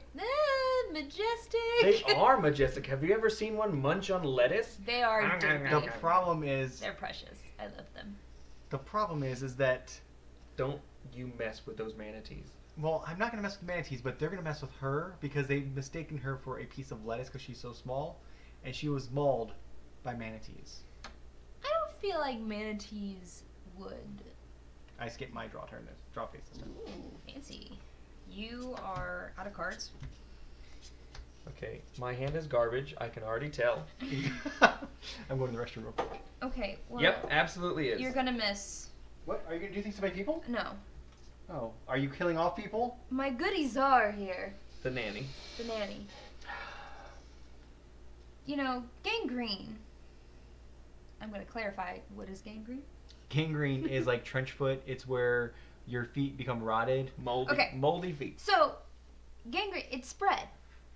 majestic. They are majestic. Have you ever seen one munch on lettuce? They are dirty. The problem is They're precious. I love them. that Don't you mess with those manatees. well, I'm not gonna mess with manatees, but they're gonna mess with her because they've mistaken her for a piece of lettuce because she's so small, and she was mauled by manatees. I don't feel like manatees would. I skipped my draw phase this time. Ooh, fancy. You are out of cards. Okay, my hand is garbage. I can already tell. I'm going to the restroom real quick. Okay, well. Yep, absolutely is. You're gonna miss. What? Are you gonna do things to my people? No. Oh, are you killing off people? My goodies are here. The nanny. The nanny. You know, gangrene. I'm gonna clarify. What is gangrene? Gangrene is like trench foot. It's where your feet become rotted. Moldy, Okay. moldy feet. So, gangrene, it spread.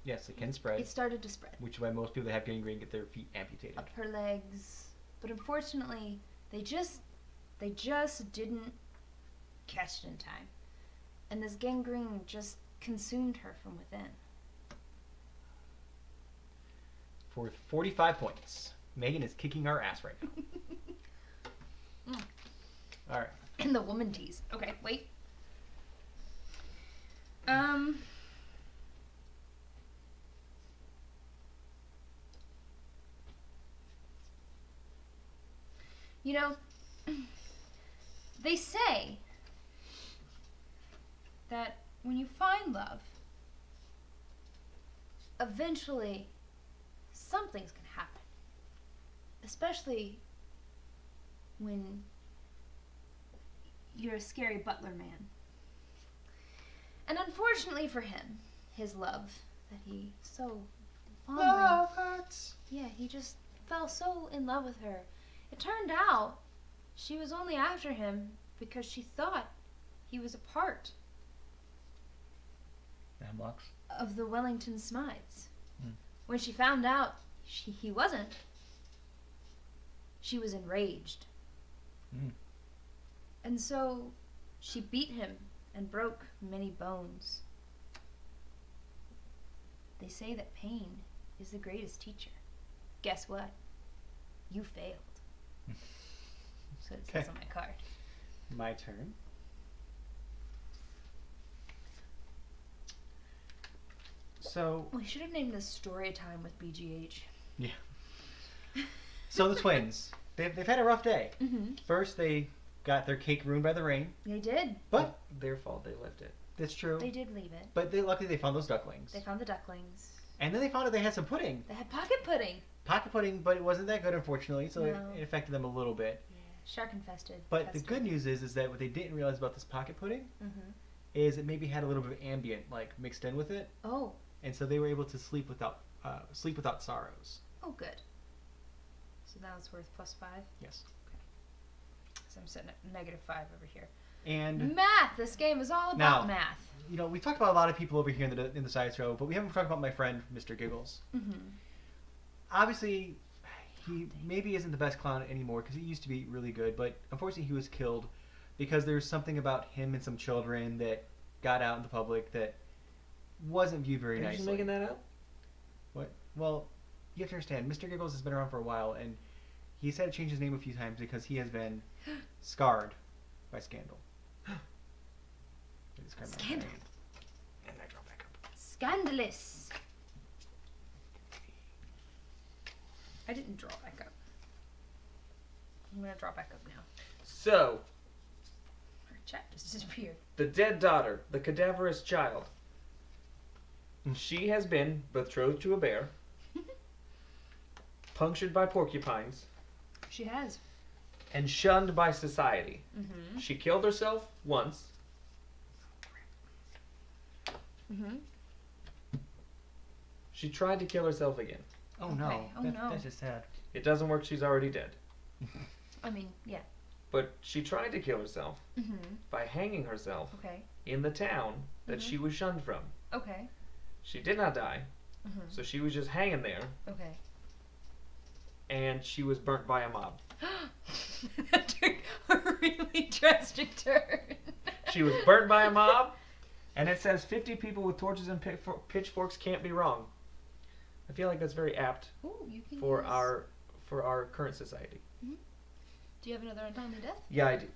Yes, it can spread. It started to spread. Which is why most people that have gangrene get their feet amputated. Up her legs. But unfortunately, they just didn't catch it in time. And this gangrene just consumed her from within. For 45 points. Megan is kicking our ass right now. All right. And the woman tease. Okay, wait. You know, they say that when you find love, eventually something's gonna happen. Especially when you're a scary butler man. And unfortunately for him, his love that he so fondly... Love hurts. Yeah, he just fell so in love with her. It turned out she was only after him because she thought he was a part Hemlocks. of the Wellington Smythes. Hmm. When she found out he wasn't, she was enraged. Hmm. And so she beat him and broke many bones. They say that pain is the greatest teacher. Guess what? You failed. So it says Okay. on my card. My turn. So, We should have named this Story Time with BGH. so the twins, they've had a rough day. Mm-hmm. First, they got their cake ruined by the rain. They did. But Their fault. They left it. that's true. They did leave it. But luckily they found those ducklings. They found the ducklings. And then they found out they had some pudding. They had pocket pudding. Pocket pudding, but it wasn't that good, unfortunately, so No. it affected them a little bit. Yeah. Shark infested. But the good news is that what they didn't realize about this pocket pudding Mm-hmm. is it maybe had a little bit of ambient, like, mixed in with it. Oh. And so they were able to sleep without sorrows. Oh, good. So now it's worth +5. Yes. So I'm sitting at -5 over here. And Math. This game is all Now- about math. you know, we talked about a lot of people over here in the side show, but we haven't talked about my friend Mr. Giggles. Mm-hmm. Obviously, he maybe isn't the best clown anymore because he used to be really good, but unfortunately he was killed because there's something about him and some children that got out in the public that wasn't viewed very Are you nicely. just making that up? What? Well, you have to understand, Mr. Giggles has been around for a while, and he's had to change his name a few times because he has been scarred by scandal. It is kind of Scandal. And I draw back up. Scandalous. I didn't draw back up. I'm gonna draw back up now. So, Our chat just disappeared. the dead daughter, the cadaverous child, she has been betrothed to a bear, punctured by porcupines, She has. and shunned by society. Mm-hmm. She killed herself once. Mm-hmm. She tried to kill herself again. Oh no. Okay. Oh, no. That's just sad. It doesn't work, she's already dead. I mean, yeah. But she tried to kill herself Mm-hmm. by hanging herself Okay. in the town that Mhm. she was shunned from. Okay. She did not die, Mm-hmm. so she was just hanging there, Okay. and she was burnt by a mob. That took a really drastic turn. She was burnt by a mob, and it says 50 people with torches and pitchforks can't be wrong. I feel like that's very apt Ooh, you can for use- our current society. Do you have another untimely death? Yeah, I do.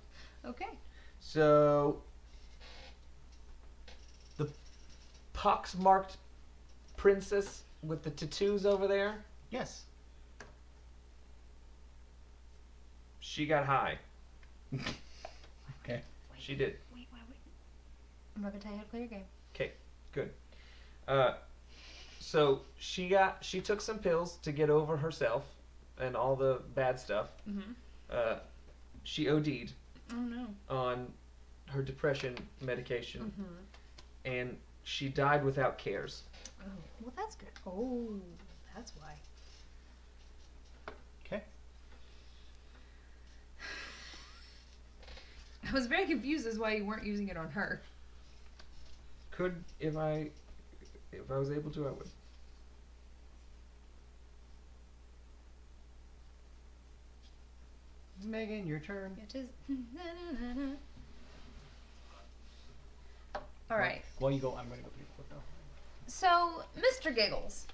Okay. So the pox-marked princess with the tattoos over there, Yes. she got high. Okay. She did. Wait. I'm not gonna tell you how to play your game. So she took some pills to get over herself and all the bad stuff. Mm-hmm. She OD'd Oh no. on her depression medication, Mm-hmm. and she died without cares. Oh, well that's good. Oh, that's why. Okay. I was very confused as why you weren't using it on her. Could if I was able to, I would. Megan, your turn. It is. All right. While you go, I'm going to go through the book now. So, Mr. Giggles.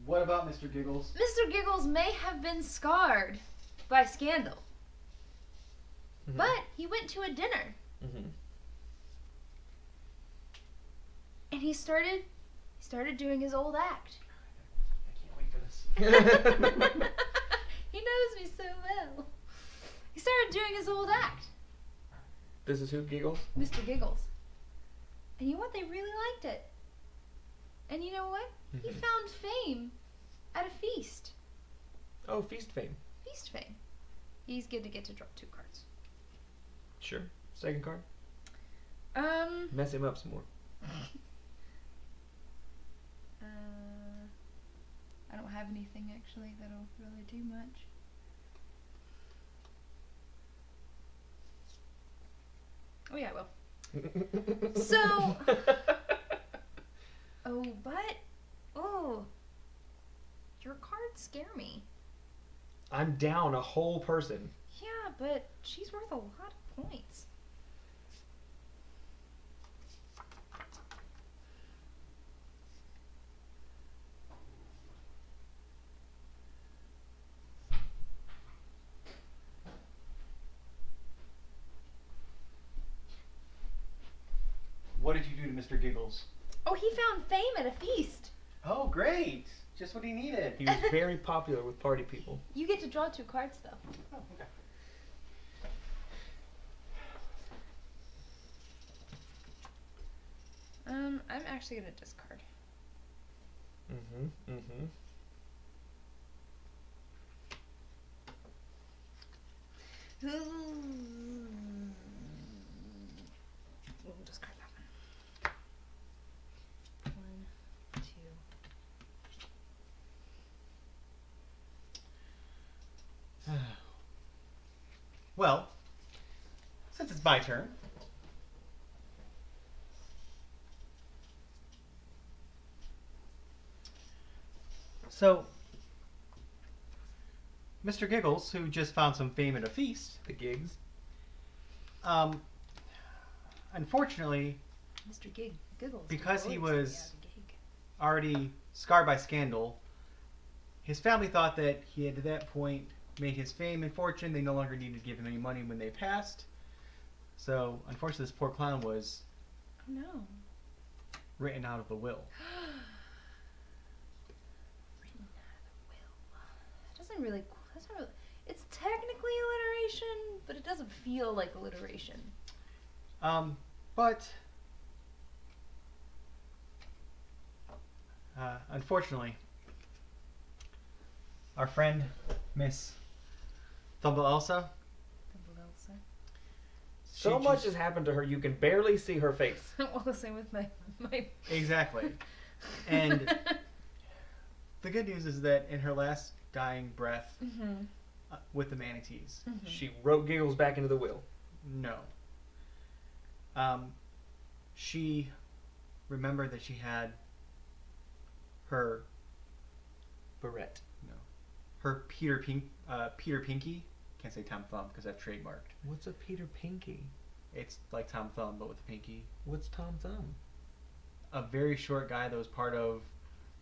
What about Mr. Giggles? Mr. Giggles may have been scarred by scandal, Mhm. but he went to a dinner Mhm. and he started doing his old act. I can't wait for this. He knows me so well. He started doing his old act, This is who giggles. Mr. Giggles. And you know what? They really liked it. And you know what? He Mhm. found fame at a feast. Oh, feast fame. Feast fame. He's good to get to draw 2 cards. Sure. Second card. Um. Mess him up some more. I don't have anything actually that'll really do much. Oh yeah, I will. So. Oh, but. Oh. Your cards scare me. I'm down a whole person. Yeah, but she's worth a lot of points. What did you do to Mr. Giggles? Oh, he found fame at a feast. Oh, great! Just what he needed. He was very popular with party people. You get to draw 2 cards though. Oh, okay. I'm actually gonna discard. Mm-hmm. Mm-hmm. We'll discard that one. 1, 2. Well, since it's my turn, so Mr. Giggles, who just found some fame at a feast, The gigs. Mr. Unfortunately, Giggles. Because he always was- stay out of gig. already scarred by scandal, his family thought that he had at that point made his fame and fortune. They no longer needed to give him any money when they passed. So, unfortunately, this poor clown was Oh no. written out of the will. Written out of the will. That doesn't really. That's not really. It's technically alliteration, but it doesn't feel like alliteration. But unfortunately, our friend Miss Thumble Elsa. So she much just- has happened to her, you can barely see her face. Well, the same with my. Exactly. And the good news is that in her last dying breath Mm-hmm. with the manatees, Mm-hmm. She wrote Giggles back into the will. no. She remembered that she had her Barrette. her Peter Pinky. Can't say Tom Thumb because that's trademarked. What's a Peter Pinky? It's like Tom Thumb but with a pinky. What's Tom Thumb? A very short guy that was part of.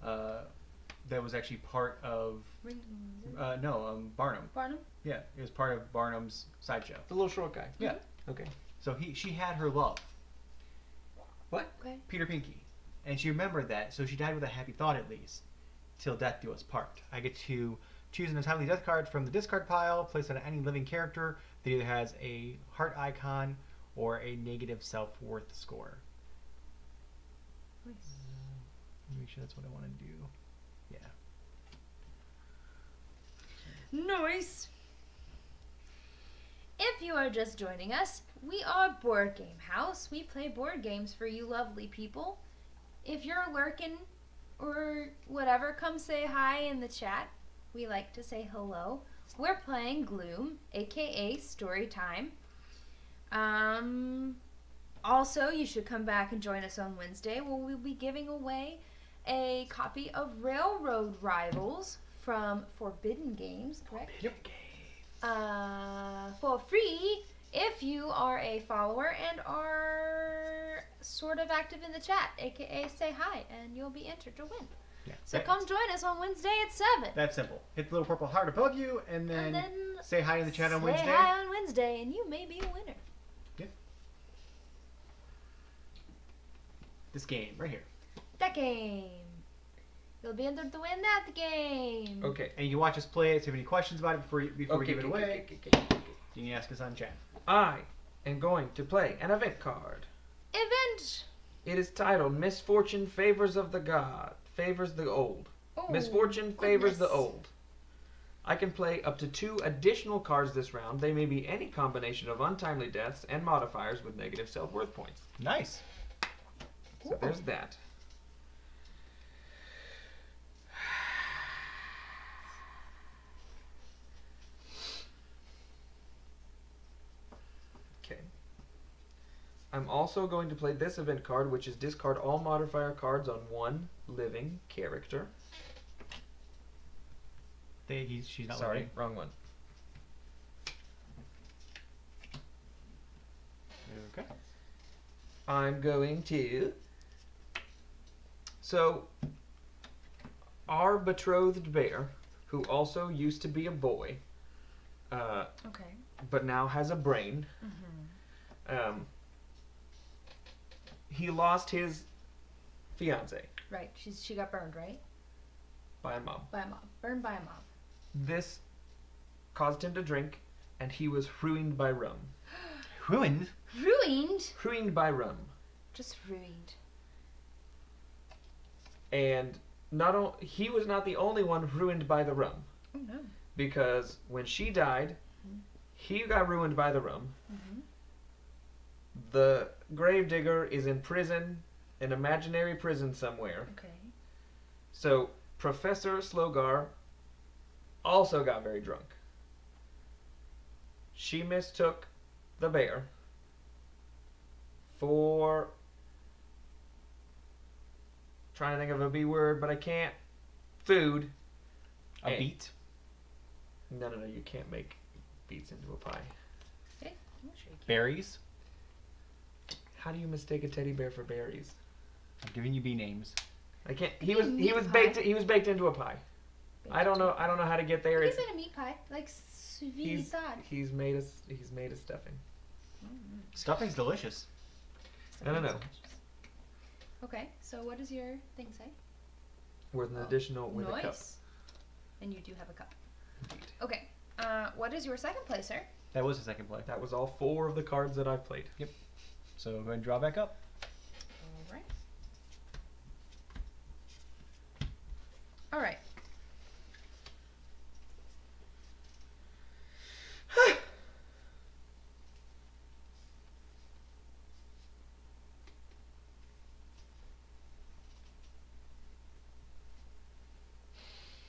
That was actually part of. Barnum. Barnum. Yeah, it was part of Barnum's sideshow. The little short guy. Yeah. Okay. So she had her love, Okay. Peter Pinky, and she remembered that. So she died with a happy thought at least, till death do us part. I get to choose an untimely death card from the discard pile, place it on any living character that either has a heart icon or a negative self-worth score. Nice. Make sure that's what I want to do. Yeah. Nice. If you are just joining us, we are Board Game House. We play board games for you lovely people. If you're lurking or whatever, come say hi in the chat. We like to say hello. We're playing Gloom, aka Story Time. Also, you should come back and join us on Wednesday where we'll be giving away a copy of Railroad Rivals from Forbidden Games, correct? For free if you are a follower and are sort of active in the chat, aka say hi, and you'll be entered to win. Yeah. So come join us on Wednesday at 7. That's simple. Hit the little purple heart above you, and then say hi in the chat on say Wednesday. hi on Wednesday, and you may be a winner. This game right here. That game. You'll be entered to win that game. Okay. And you can watch us play it. So if you have any questions about it before we give it away, okay. you can ask us on chat. I am going to play an event card. Event. It is titled Misfortune Favors of the God. Favors the Old. Oh, Misfortune favors the goodness. old. I can play up to 2 additional cards this round. They may be any combination of untimely deaths and modifiers with negative self-worth points. Nice. So there's that. Okay. I'm also going to play this event card, which is discard all modifier cards on 1 living character. She's not Sorry, living. wrong one. Okay. I'm going to. So, our betrothed bear, who also used to be a boy, Okay. but now has a brain, Mm-hmm. he lost his fiance Right. She got burned, right? by a mob. By a mob. Burned by a mob. This caused him to drink, and he was ruined by rum. Ruined? Ruined? Ruined by rum. Just ruined. And he was not the only one ruined by the rum, Oh no. because when she died, he got ruined by the rum. Mm-hmm. The gravedigger is in prison, an imaginary prison somewhere. Okay. So Professor Slogar also got very drunk. She mistook the bear for, trying to think of a B word, but I can't. Food. A And- beet? No, you can't make beets into a pie. Okay. I'm sure you can. Berries? How do you mistake a teddy bear for berries? I'm giving you bee names. I can't. Could He be was meat baked. pie. He was baked into a pie. I don't know how to get there. He's It's, in a meat pie, like he's sweet. he's made a stuffing. Stuffing's delicious. I don't know. Okay, so what does your thing say? With an Oh, additional with a cup. Nice. And you do have a cup. Indeed. Okay. What is your second placer? That was the second play. That was all 4 of the cards that I've played. So go ahead and draw back up. All right. All right.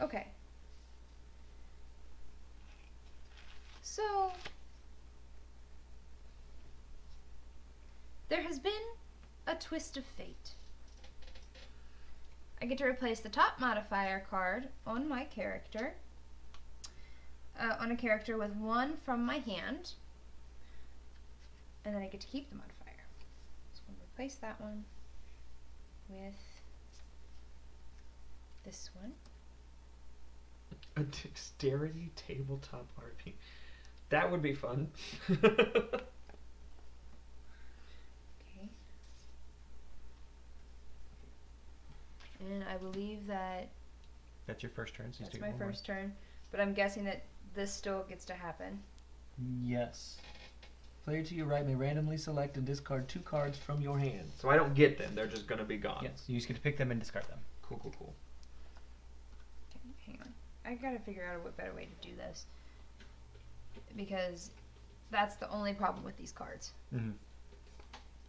Okay. So there has been a twist of fate. I get to replace the top modifier card on my character, on a character with 1 from my hand, and then I get to keep the modifier. So I'm going to replace that one with this one. A dexterity tabletop RP. That would be fun. Okay. And I believe that That's your first turn. So you that's take my one more. first turn, but I'm guessing that this still gets to happen. Yes. Player to your right may randomly select and discard 2 cards from your hand. So I don't get them. They're just gonna be gone. Yes. You just get to pick them and discard them. Cool. Okay, hang on. I gotta figure out a better way to do this. Because that's the only problem with these cards. Mm-hmm.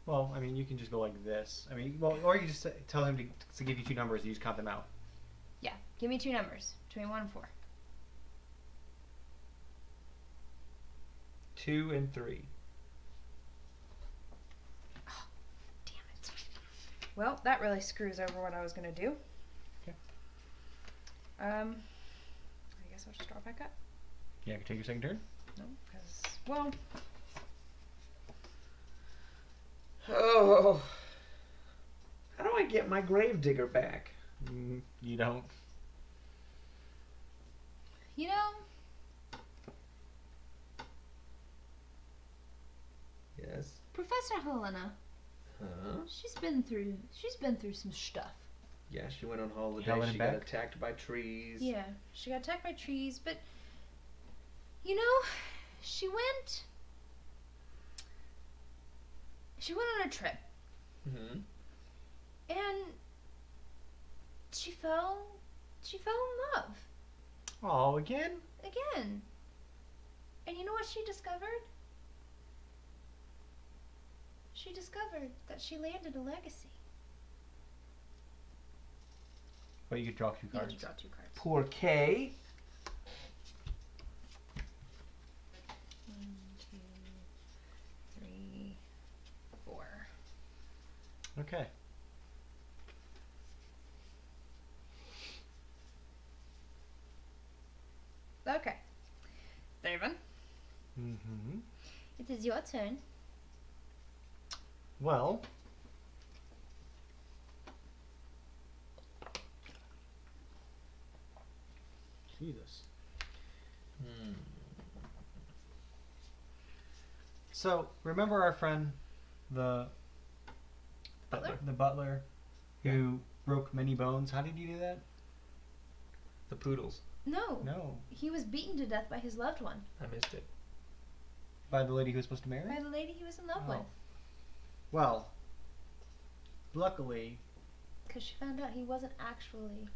Well, I mean, you can just go like this. I mean, well, or you just tell him to give you 2 numbers and you just count them out. Yeah, give me 2 numbers between 1 and 4. 2 and 3. Damn it. Well, that really screws over what I was gonna do. Okay. I guess I'll just draw back up. Yeah, you can take your second turn. No, because, well, Oh. How do I get my gravedigger back? You don't. you know, Yes. Professor Helena, Huh? she's been through some stuff. Yeah, she went on holiday. Held it She got back? attacked by trees. Yeah, she got attacked by trees, but you know, she went on a trip, Mm-hmm. And she fell in love. Oh, again? Again. And you know what she discovered? She discovered that she landed a legacy. But you could draw 2 You cards. get to draw 2 cards. Poor Kay. 1, 2, 3, 4. Okay. Okay. David, Mm-hmm. it is your turn. Well, Jesus. So, remember our friend, the Butler? the butler, who broke many bones? How did he do that? The poodles. No. No, He was beaten to death by his loved one. I missed it. by the lady he was supposed to marry. By the lady he was in love Oh. with. Well, luckily, Because she found out he wasn't actually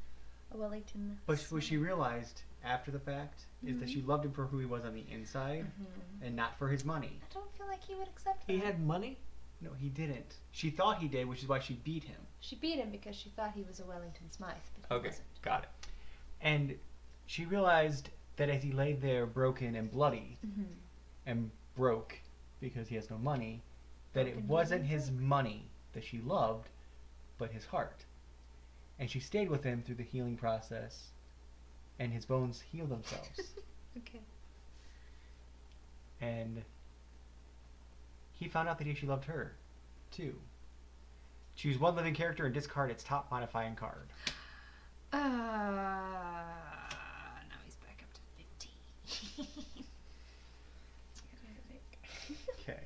a Wellington. but what she realized after the fact is that she loved him for who he was on the inside and not for his money. I don't feel like he would accept that. He had money? No, he didn't. She thought he did, which is why she beat him. She beat him because she thought he was a Wellington Smythe, but he Okay, wasn't. got it. And she realized that as he lay there broken and bloody and broke because he has no money, that it Broken, wasn't bleeding, his money that she loved, but his heart. And she stayed with him through the healing process, and his bones healed themselves. Okay. And he found out that he actually loved her, too. Choose one living character and discard its top modifying card. Now he's back up to 15. Okay.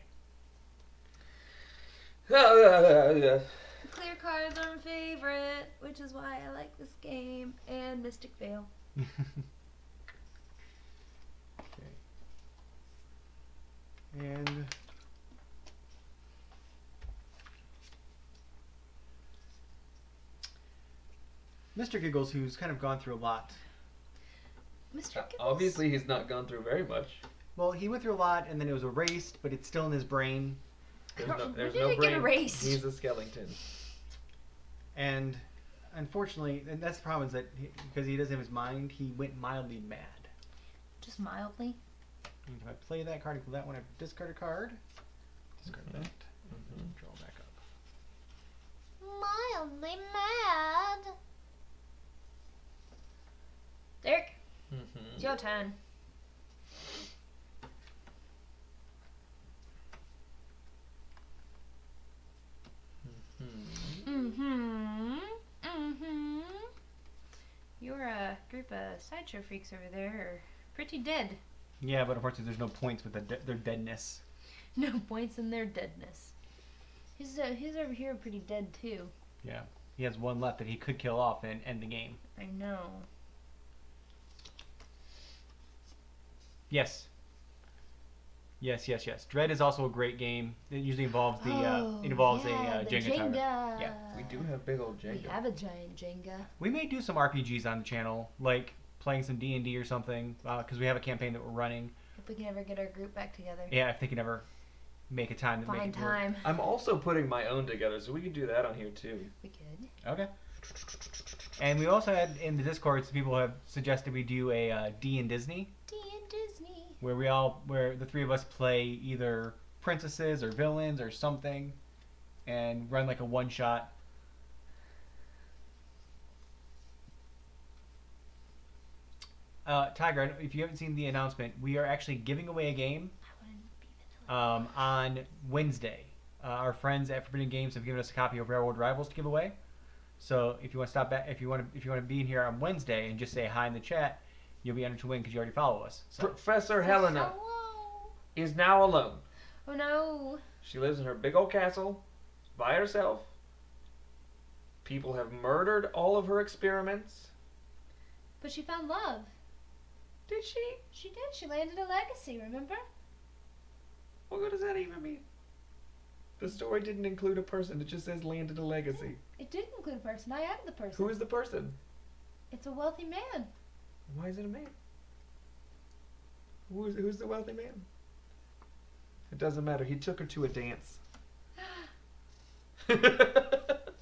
Clear cards are my favorite, which is why I like this game, and Mystic Veil. Okay. And Mr. Giggles, who's kind of gone through a lot. Mr. Giggles? Obviously, he's not gone through very much. Well, he went through a lot, and then it was erased, but it's still in his brain. There's When no, there's did no it get brain. erased? He's a skeleton. And unfortunately, and that's the problem is that because he doesn't have his mind, he went mildly mad. Just mildly. And if I play that card, equal that one, I discard a card. Discard that. Draw back up. Mildly mad. Derek, it's your turn. Your group of sideshow freaks over there are pretty dead. Yeah, but unfortunately, there's no points with their deadness. No points in their deadness. He's over here pretty dead too. Yeah. He has one left that he could kill off and end the game. I know. Yes. Yes. Dread is also a great game. It usually involves the Oh, it involves yeah, a the Jenga tower. Jenga. Yeah. We do have big old We Jenga. have a giant Jenga. We may do some RPGs on the channel, like playing some D&D or something, because we have a campaign that we're running. If we can ever get our group back together. Yeah, if they can ever make a time to Find make it work. time. I'm also putting my own together, so we can do that on here too. We could. Okay. And we also had in the Discord, some people have suggested we do a D and Disney, D and Disney. where the three of us play either princesses or villains or something, and run like a one shot. Tiger, if you haven't seen the announcement, we are actually giving away a game I wouldn't be vanilla. on Wednesday. Our friends at Forbidden Games have given us a copy of Railroad Rivals to give away. So if you want to stop back, if you want to be in here on Wednesday and just say hi in the chat, you'll be entered to win because you already follow us. So Professor Helena Hello. is now alone. Oh no. She lives in her big old castle by herself. People have murdered all of her experiments. But she found love. Did she? She did. She landed a legacy, remember? What does that even mean? The story didn't include a person. It just says landed a legacy. It did include a person. I am the person. Who is the person? It's a wealthy man. Why is it a man? Who's the wealthy man? It doesn't matter. He took her to a dance.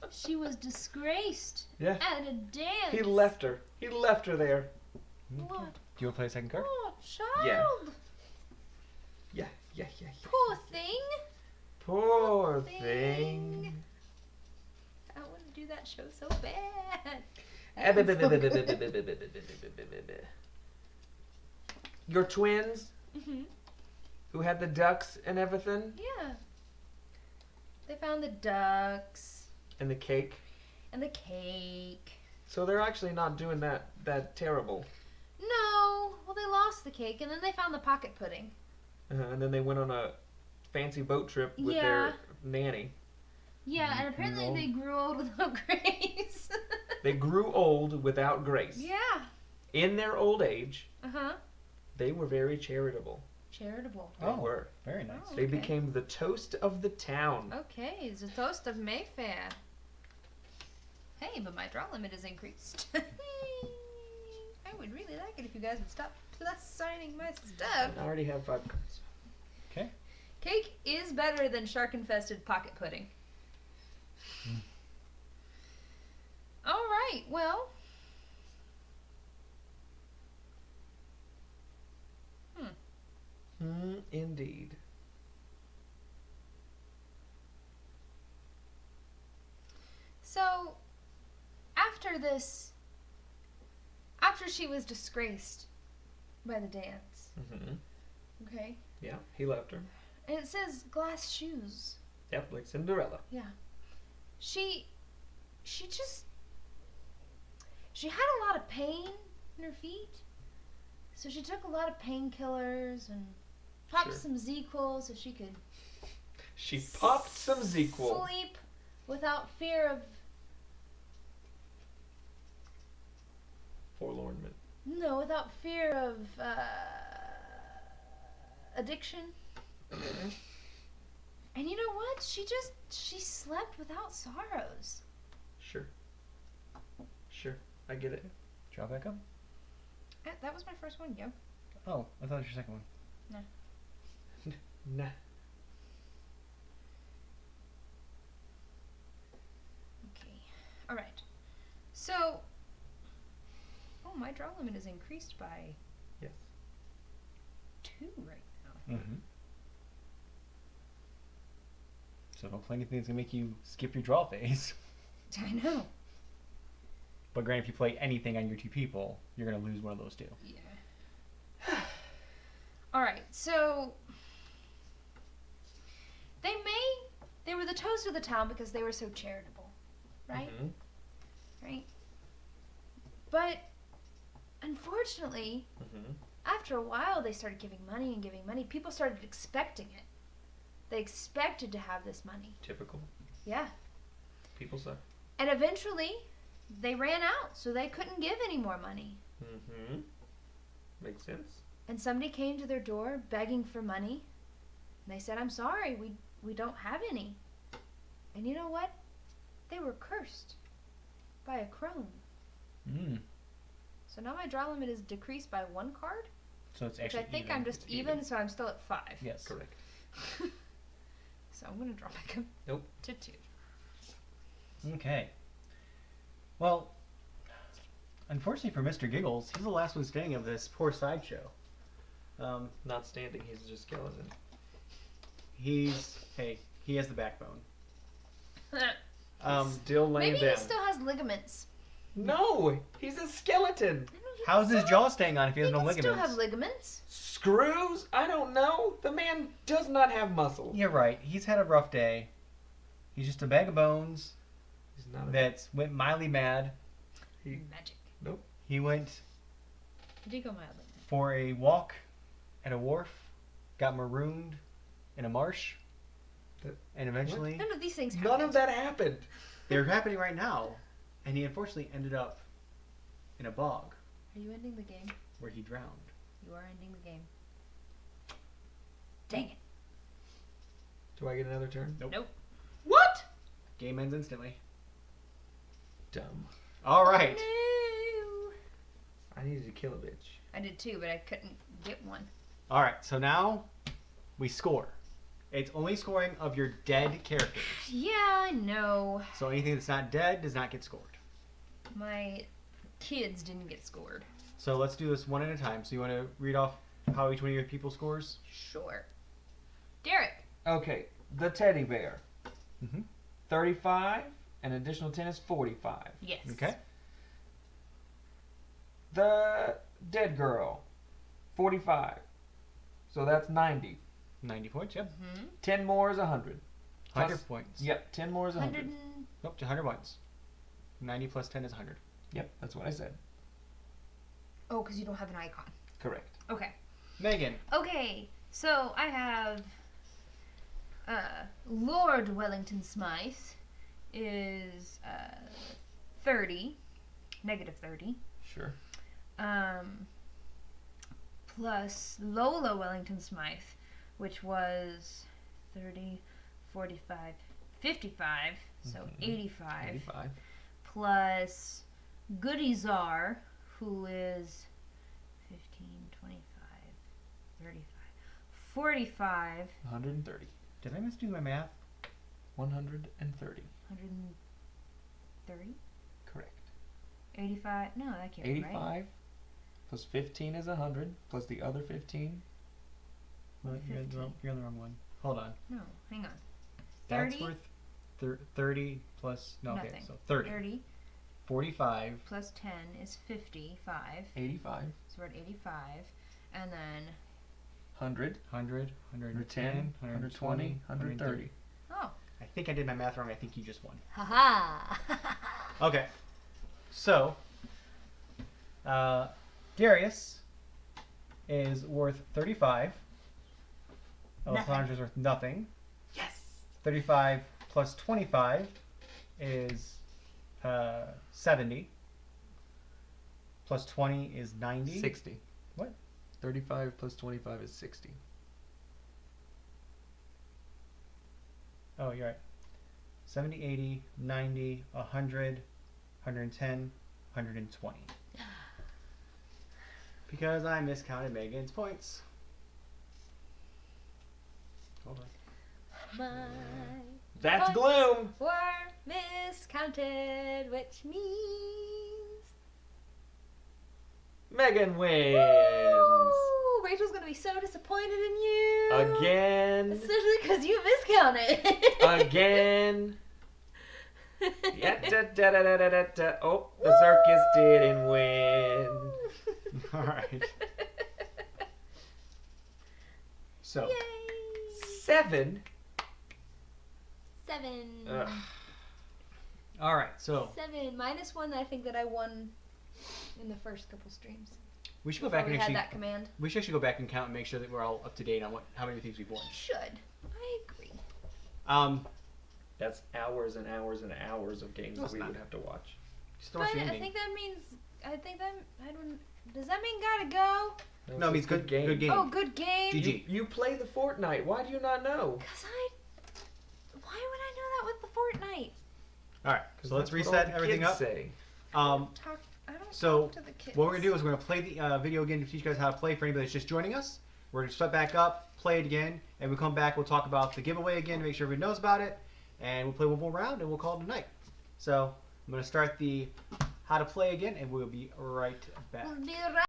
She was disgraced Yeah. at a dance. He left her. He left her there. What? Do you want to play a second card? Oh, child. Yeah. Poor thing. Poor thing. I want to do that show so bad. Your twins, Mhm. who had the ducks and everything, Yeah. They found the ducks and the cake. and the cake. So they're actually not doing that terrible. No. Well, they lost the cake and then they found the pocket pudding. And then they went on a fancy boat trip with Yeah. their nanny. Yeah, and apparently old. they grew old without grace. They grew old without grace. Yeah. In their old age, Uh-huh. they were very charitable. Charitable. They were. Very nice. Oh. They Okay. became the toast of the town. Okay, the toast of Mayfair. Hey, but my draw limit is increased. I would really like it if you guys would stop plus signing my stuff. I already have 5 cards. Okay. Cake is better than shark-infested pocket pudding. All right, well. Indeed. So, after this, after she was disgraced by the dance, okay, Yeah, he left her. and it says glass shoes. Yep, like Cinderella. She had a lot of pain in her feet, so she took a lot of painkillers and popped Sure. some Z-Quil so she could She popped some ZQL. sleep without fear of Forlornment. without fear of addiction. And you know what? She slept without sorrows. Sure. I get it. Draw back up. That was my first one, yo. Oh, I thought it was your second one. Nah. Okay. All right. So, my draw limit is increased by Yes. 2 right now. Mm-hmm. So don't play anything that's gonna make you skip your draw phase. I know. But granted, if you play anything on your 2 people, you're gonna lose one of those 2. Yeah. All right. So they were the toast of the town because they were so charitable, right? Mhm. Right. But unfortunately, after a while, they started giving money and giving money. People started expecting it. They expected to have this money. Typical. Yeah. People say. And eventually, they ran out, so they couldn't give any more money. Makes sense. And somebody came to their door begging for money. And they said, "I'm sorry, we don't have any." And you know what? They were cursed by a crone. So now my draw limit is decreased by 1 card, So it's which actually I think even. I'm just It's even, even. so I'm still at 5. Yes. Correct. So I'm going to draw back up Nope. to 2. Okay. Well, unfortunately for Mr. Giggles, he's the last one standing of this poor sideshow. Not standing. He's just skeleton. He has the backbone. Still laying Maybe down. he still has ligaments. No, he's a skeleton. I know he How's can his still jaw staying on if he has no can still ligaments? have ligaments. Screws? I don't know. The man does not have muscle. You're right. He's had a rough day. He's just a bag of bones He's not. that went mildly mad. Magic. He went He did go mildly. for a walk at a wharf, got marooned in a marsh, and eventually None of these things None happened. of that happened. they're happening right now, and he unfortunately ended up in a bog Are you ending the game? where he drowned. You are ending the game. Dang it. Do I get another turn? Nope. What? Game ends instantly. Dumb. All right. No. I needed to kill a bitch. I did too, but I couldn't get one. All right. So now we score. It's only scoring of your dead characters. Yeah, I know. So anything that's not dead does not get scored. My kids didn't get scored. So let's do this one at a time. So you want to read off how each one of your people scores? Sure. Derek. Okay, the teddy bear. Mm-hmm. 35, an additional 10 is 45. Yes. Okay. The dead girl. 45. So that's 90. 90 points, yep. 10 more is 100. 100 Plus- points. Yep, 10 more is 100. 100. Nope, 100 points. 90 plus 10 is 100. Yep, that's what I said. Oh, because you don't have an icon. Correct. Okay. Megan. Okay, so I have Lord Wellington Smythe is 30, negative 30. Sure. Plus Lola Wellington Smythe, which was 30, 45, 55, so 85. 85. Plus Goody Czar, who is 15, 25, 35, 45, 130. Did I misdo my math? 130. 130, Correct. 85. No, that can't be 85 right. plus 15 is 100. Plus the other 15. Well, you're on the wrong one. Hold on. No, hang on. That's 30? worth 30 plus... No, okay, Nothing. so 30. 30 45. plus 10 is 55. 85. So we're at 85. And then, 100. 100, 110. 110, 120. 130. oh, I think I did my math wrong. I think you just won. haha. Okay. So, Darius is worth 35. Alessandra is worth nothing. Yes! 35 plus 25 is 70. Plus 20 is 90. 60. What? 35 plus 25 is 60. Oh, you're right. 70, 80, 90, 100, 110, 120. Because I miscounted Megan's points. Hold on. My That's points Gloom! were miscounted, which means Megan wins! Woo! Rachel's gonna be so disappointed in you. Again. Especially because you miscounted. Again. Yeah, Oh, the circus didn't win. All right. So, Yay! 7. 7. Ugh. all right. So 7 minus 1. I think that I won in the first couple streams. we should go Before back we and had actually that command. we should actually go back and count and make sure that we're all up to date on how many things we've won. Should. I agree. That's hours and hours and hours of games No, that it's we not. would have to watch. Just throw But us your I ending. think that means. I don't. Does that mean gotta go? No, it means good game. Good game. Oh, good game. GG. You play the Fortnite. Why do you not know? Cause why would I know that with the Fortnite? All right. 'Cause So let's that's what all reset the everything kids up. Say. I don't So talk to the kids. what we're gonna do is we're gonna play the video again to teach you guys how to play. For anybody that's just joining us, we're gonna start back up, play it again, and we come back. We'll talk about the giveaway again to make sure everybody knows about it, and we'll play one more round and we'll call it a night. So I'm gonna start the how to play again, and we'll be right back. We'll be right.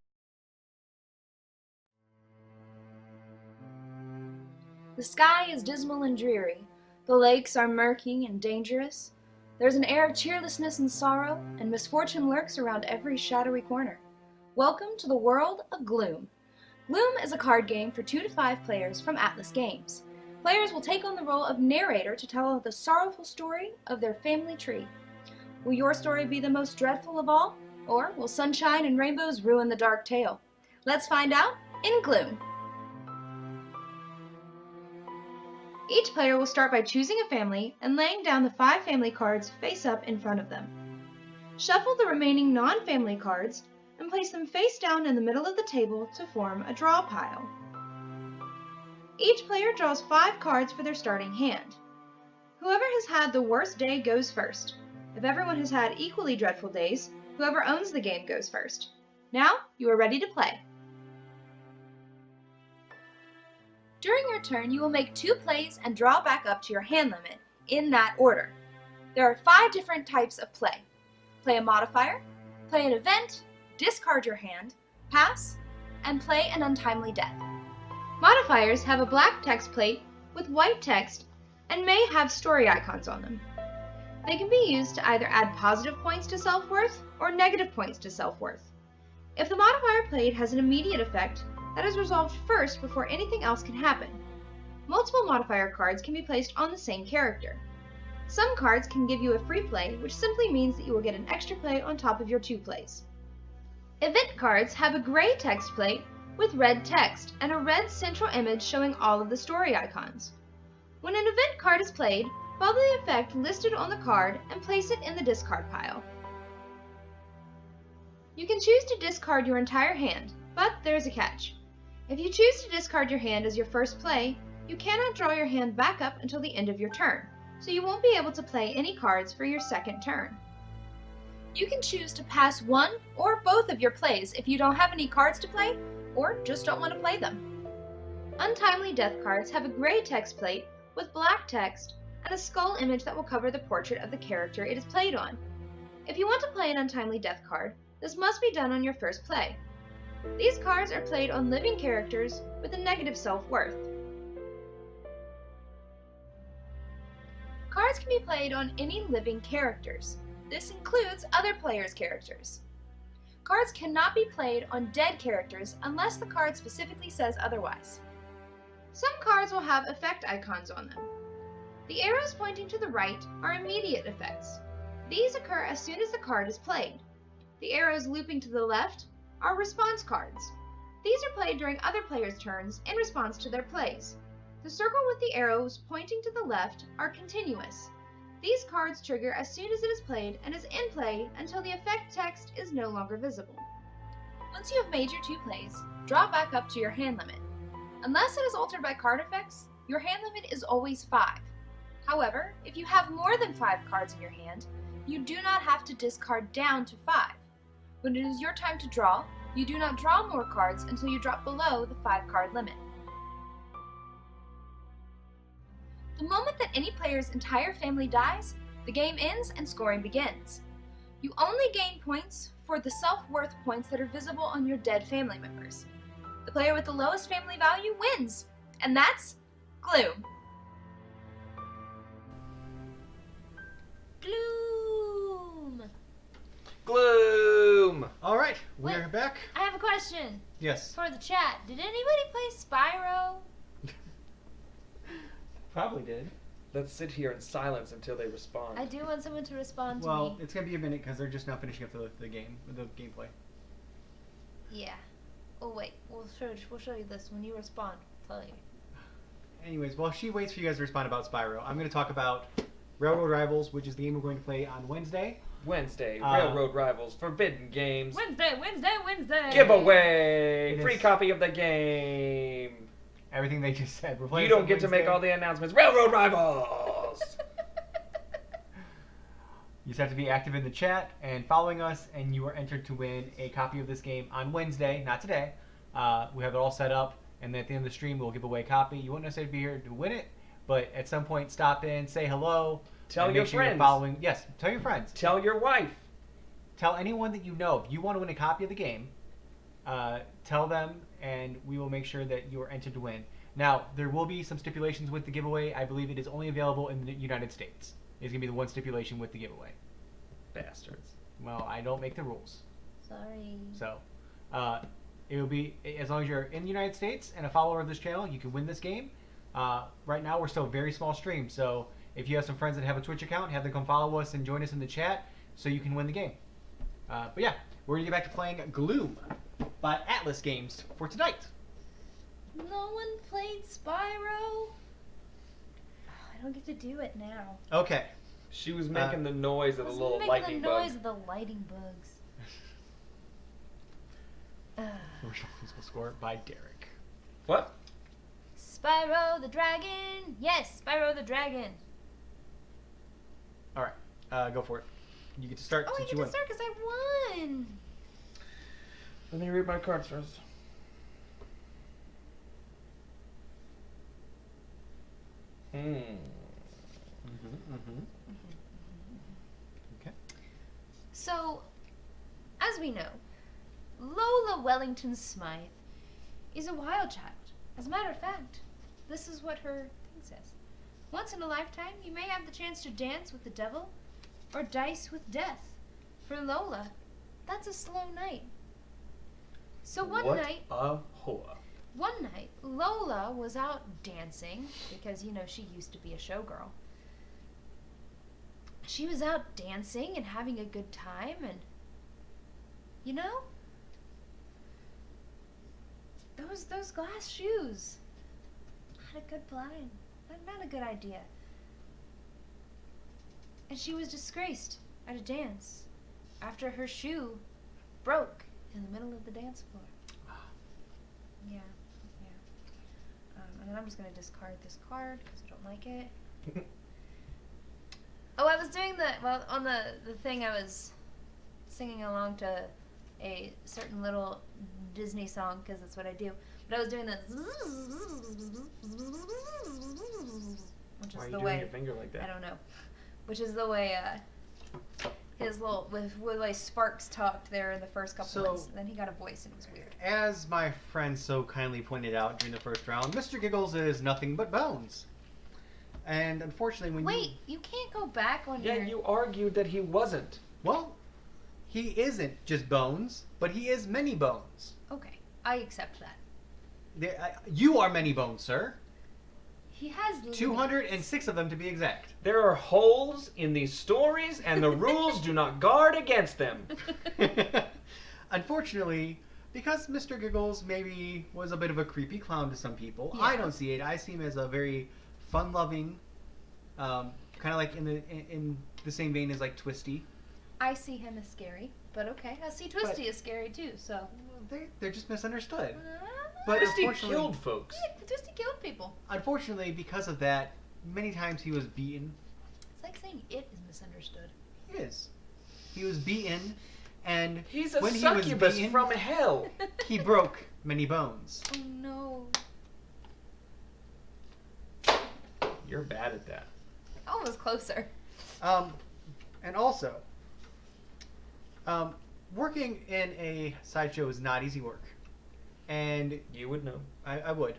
The sky is dismal and dreary. The lakes are murky and dangerous. There's an air of cheerlessness and sorrow, and misfortune lurks around every shadowy corner. Welcome to the world of Gloom. Gloom is a card game for 2 to 5 players from Atlas Games. Players will take on the role of narrator to tell the sorrowful story of their family tree. Will your story be the most dreadful of all, or will sunshine and rainbows ruin the dark tale? Let's find out in Gloom. Each player will start by choosing a family and laying down the 5 family cards face up in front of them. Shuffle the remaining non-family cards and place them face down in the middle of the table to form a draw pile. Each player draws 5 cards for their starting hand. Whoever has had the worst day goes first. If everyone has had equally dreadful days, whoever owns the game goes first. Now, you are ready to play. During your turn, you will make 2 plays and draw back up to your hand limit, in that order. There are 5 different types of play. Play a modifier, play an event, discard your hand, pass, and play an untimely death. Modifiers have a black text plate with white text and may have story icons on them. They can be used to either add positive points to self-worth or negative points to self-worth. If the modifier played has an immediate effect, that is resolved first before anything else can happen. Multiple modifier cards can be placed on the same character. Some cards can give you a free play, which simply means that you will get an extra play on top of your 2 plays. Event cards have a gray text plate with red text and a red central image showing all of the story icons. When an event card is played, follow the effect listed on the card and place it in the discard pile. You can choose to discard your entire hand, but there is a catch. If you choose to discard your hand as your first play, you cannot draw your hand back up until the end of your turn, so you won't be able to play any cards for your second turn. You can choose to pass one or both of your plays if you don't have any cards to play, or just don't want to play them. Untimely death cards have a gray text plate with black text and a skull image that will cover the portrait of the character it is played on. If you want to play an untimely death card, this must be done on your first play. These cards are played on living characters with a negative self-worth. Cards can be played on any living characters. This includes other players' characters. Cards cannot be played on dead characters unless the card specifically says otherwise. Some cards will have effect icons on them. The arrows pointing to the right are immediate effects. These occur as soon as the card is played. The arrows looping to the left are response cards. These are played during other players' turns in response to their plays. The circle with the arrows pointing to the left are continuous. These cards trigger as soon as it is played and is in play until the effect text is no longer visible. Once you have made your 2 plays, draw back up to your hand limit. Unless it is altered by card effects, your hand limit is always 5. However, if you have more than 5 cards in your hand, you do not have to discard down to 5. When it is your time to draw, you do not draw more cards until you drop below the 5-card limit. The moment that any player's entire family dies, the game ends and scoring begins. You only gain points for the self-worth points that are visible on your dead family members. The player with the lowest family value wins, and that's Gloom. Gloom! Gloom! All right, we're Wait. back. I have a question Yes. for the chat. Did anybody play Spyro? Probably did. Let's sit here in silence until they respond. I do want someone to respond to Well, me. it's gonna be a minute because they're just now finishing up the gameplay. Yeah. Oh wait, we'll show you this when you respond. I'll tell you. Anyways, while she waits for you guys to respond about Spyro, I'm going to talk about Railroad Rivals, which is the game we're going to play on Wednesday. Wednesday, Uh, Railroad Rivals, Forbidden Games, Wednesday. giveaway, It free is- copy of the game. Everything they just said. We're You playing don't on get to make Wednesday. all the announcements. Railroad Rivals! You just have to be active in the chat and following us, and you are entered to win a copy of this game on Wednesday, not today. We have it all set up, and then at the end of the stream, we'll give away a copy. You won't necessarily be here to win it, but at some point, stop in, say hello. Tell and your make sure you're friends. following. Yes, tell your friends. Tell your wife. Tell anyone that you know. If you want to win a copy of the game, tell them, and we will make sure that you are entered to win. Now, there will be some stipulations with the giveaway. I believe it is only available in the United States. It's going to be the one stipulation with the giveaway. Bastards. Well, I don't make the rules. Sorry. So, it will be, as long as you're in the United States and a follower of this channel, you can win this game. Right now, we're still a very small stream, so if you have some friends that have a Twitch account, have them come follow us and join us in the chat so you can win the game. But yeah, we're going to get back to playing Gloom by Atlas Games for tonight. No one played Spyro? Oh, I don't get to do it now. Okay. She was making the noise of the I was little making lightning the bug. noise of the lighting bugs. Original musical score by Derek. What? Spyro the dragon. Yes, Spyro the dragon. All right, go for it. You get to start Oh, I since get you to win. start because I won. Let me read my cards first. Okay. So, as we know, Lola Wellington Smythe is a wild child. As a matter of fact, this is what her thing says. Once in a lifetime, you may have the chance to dance with the devil or dice with death. For Lola, that's a slow night. So one night, Lola was out dancing because, you know, she used to be a showgirl. She was out dancing and having a good time, and, you know, those glass shoes had a good blind. Not a good idea. And she was disgraced at a dance after her shoe broke in the middle of the dance floor. Yeah. And then I'm just going to discard this card because I don't like it. Oh, I was doing on the thing I was singing along to a certain little Disney song because that's what I do. But I was doing the which Why are is you the doing way your finger like that? I don't know. Which is the way his little with like Sparks talked there in the first couple ones. Then he got a voice and it was weird. As my friend so kindly pointed out during the first round, Mr. Giggles is nothing but bones. And unfortunately, when you can't go back on Yeah, your... you argued that he wasn't. Well, he isn't just bones, but he is many bones. Okay, I accept that. You are many bones, sir. He has 206 of them to be exact. There are holes in these stories, and the rules do not guard against them. Unfortunately, because Mr. Giggles maybe was a bit of a creepy clown to some people, Yeah. I don't see it. I see him as a very fun-loving, kind of like in the same vein as like Twisty. I see him as scary, but okay. I see Twisty as scary too, so... They're just misunderstood. But Twisty unfortunately, killed folks. Yeah, Twisty killed people. Unfortunately, because of that, many times he was beaten. It's like saying it is misunderstood. He is. He was beaten, and He's a when he was succubus beaten, from hell. he broke many bones. Oh no. You're bad at that. Almost closer. And also, working in a sideshow is not easy work. And You would know. I would.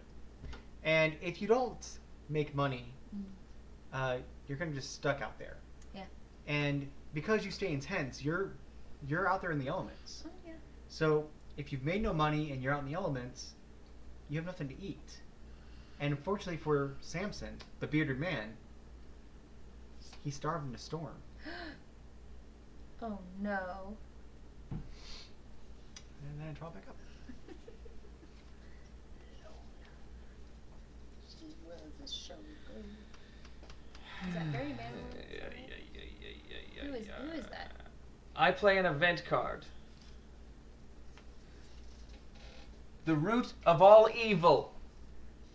And if you don't make money, you're kind of just stuck out there. Yeah. And because you stay intense, you're out there in the elements. Oh yeah. So if you've made no money and you're out in the elements, you have nothing to eat. And unfortunately for Samson, the bearded man, he starved in a storm. Oh no. And then I draw back up. She was a showgirl. Is that very man? Who is that? I play an event card. The root of all evil.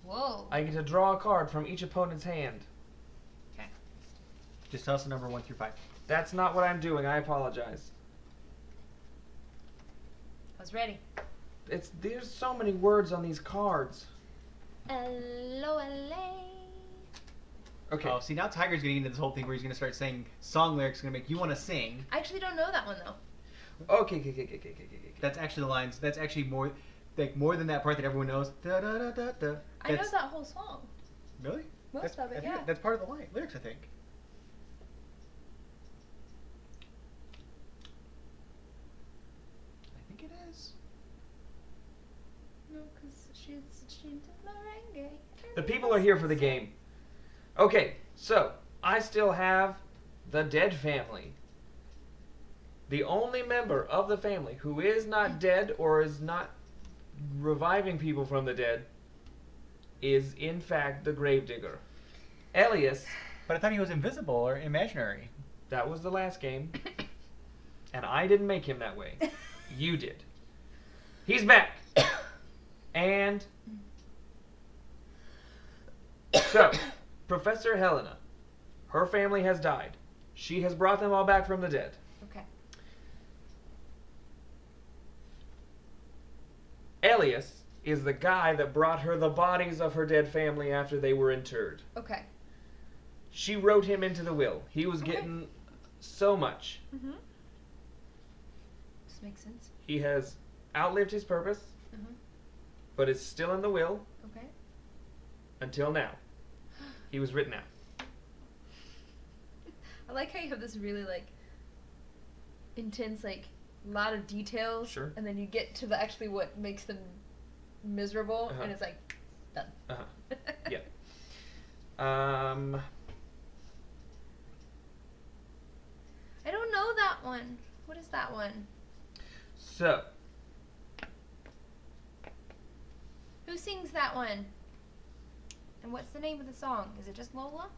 Whoa. I get to draw a card from each opponent's hand. Just tell us the number 1 through 5. That's not what I'm doing. I apologize. I was ready. There's so many words on these cards. L-O-L-A. Okay. Oh, see, now Tiger's getting into this whole thing where he's going to start saying song lyrics going to make you want to sing. I actually don't know that one though. Okay. That's actually the lines. That's actually more than that part that everyone knows. Da, da, da, da, da. I know that whole song. Really? Most of it, I think yeah. That's part of the lyrics, I think. I think it is. No, because she's a merengue. The people are here for the game. Okay, so I still have the dead family. The only member of the family who is not dead or is not reviving people from the dead is, in fact, the gravedigger. Elias, But I thought he was invisible or imaginary. that was the last game, and I didn't make him that way. You did. He's back. And So, Professor Helena, her family has died. She has brought them all back from the dead. Okay. Elias is the guy that brought her the bodies of her dead family after they were interred. Okay. She wrote him into the will. He was Okay. getting so much. Mm-hmm. This makes sense. He has outlived his purpose, but is still in the will Okay. until now. He was written out. I like how you have this really like intense, like lot of details. Sure. And then you get to the actually what makes them miserable, Uh-huh. and it's like done. Uh-huh. Yeah. I don't know that one. What is that one? So, Who sings that one? And what's the name of the song? Is it just Lola?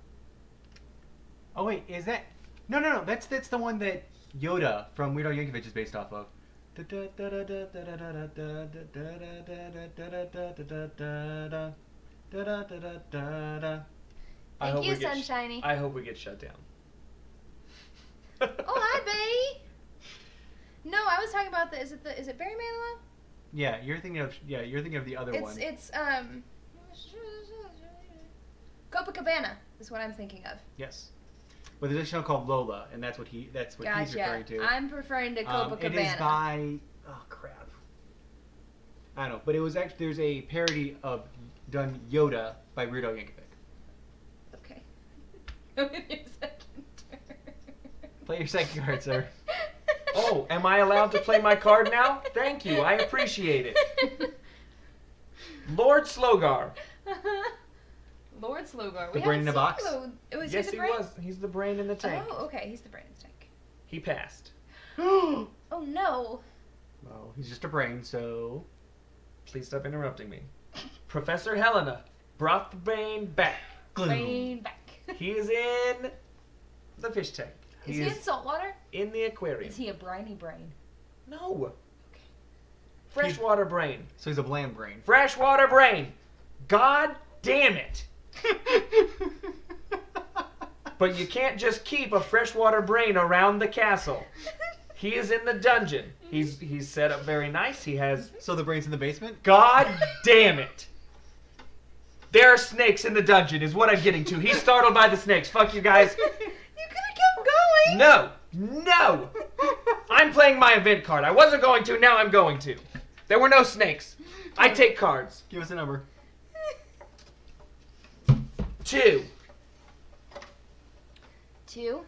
Oh wait, is that? No. That's the one that Yoda from Weird Al Yankovic is based off of. Thank you, Sunshiny. I hope we get shut down. Oh, hi, Bay. No, I was talking about is it Barry Manilow? Yeah, you're thinking of the other one. It's Copacabana is what I'm thinking of. Yes, but there's a show called Lola, and that's what he's referring to. I'm referring to Copacabana. It is by crap. I don't know, but it was actually there's a parody of done Yoda by Weird Al Yankovic. Okay. Go with your second turn. Play your second card, sir. Oh, am I allowed to play my card now? Thank you, I appreciate it. Lord Slogar. Lord Slogar. The brain in the box? Yes, he was. He's the brain in the tank. Oh, okay. He's the brain in the tank. He passed. Oh no. Well, he's just a brain, so Please stop interrupting me. Professor Helena brought the brain back. Gloom. Brain back. He is in the fish tank. Is he in saltwater? in the aquarium. Is he a briny brain? No. Freshwater brain. So he's a bland brain. Freshwater brain. God damn it. But you can't just keep a freshwater brain around the castle. He is in the dungeon. He's set up very nice. He has... So the brain's in the basement? God damn it. There are snakes in the dungeon is what I'm getting to. He's startled by the snakes. Fuck you guys. You could have kept going. No. No. I'm playing my event card. I wasn't going to. Now I'm going to. There were no snakes. I take cards. Give us a number. 2. 2.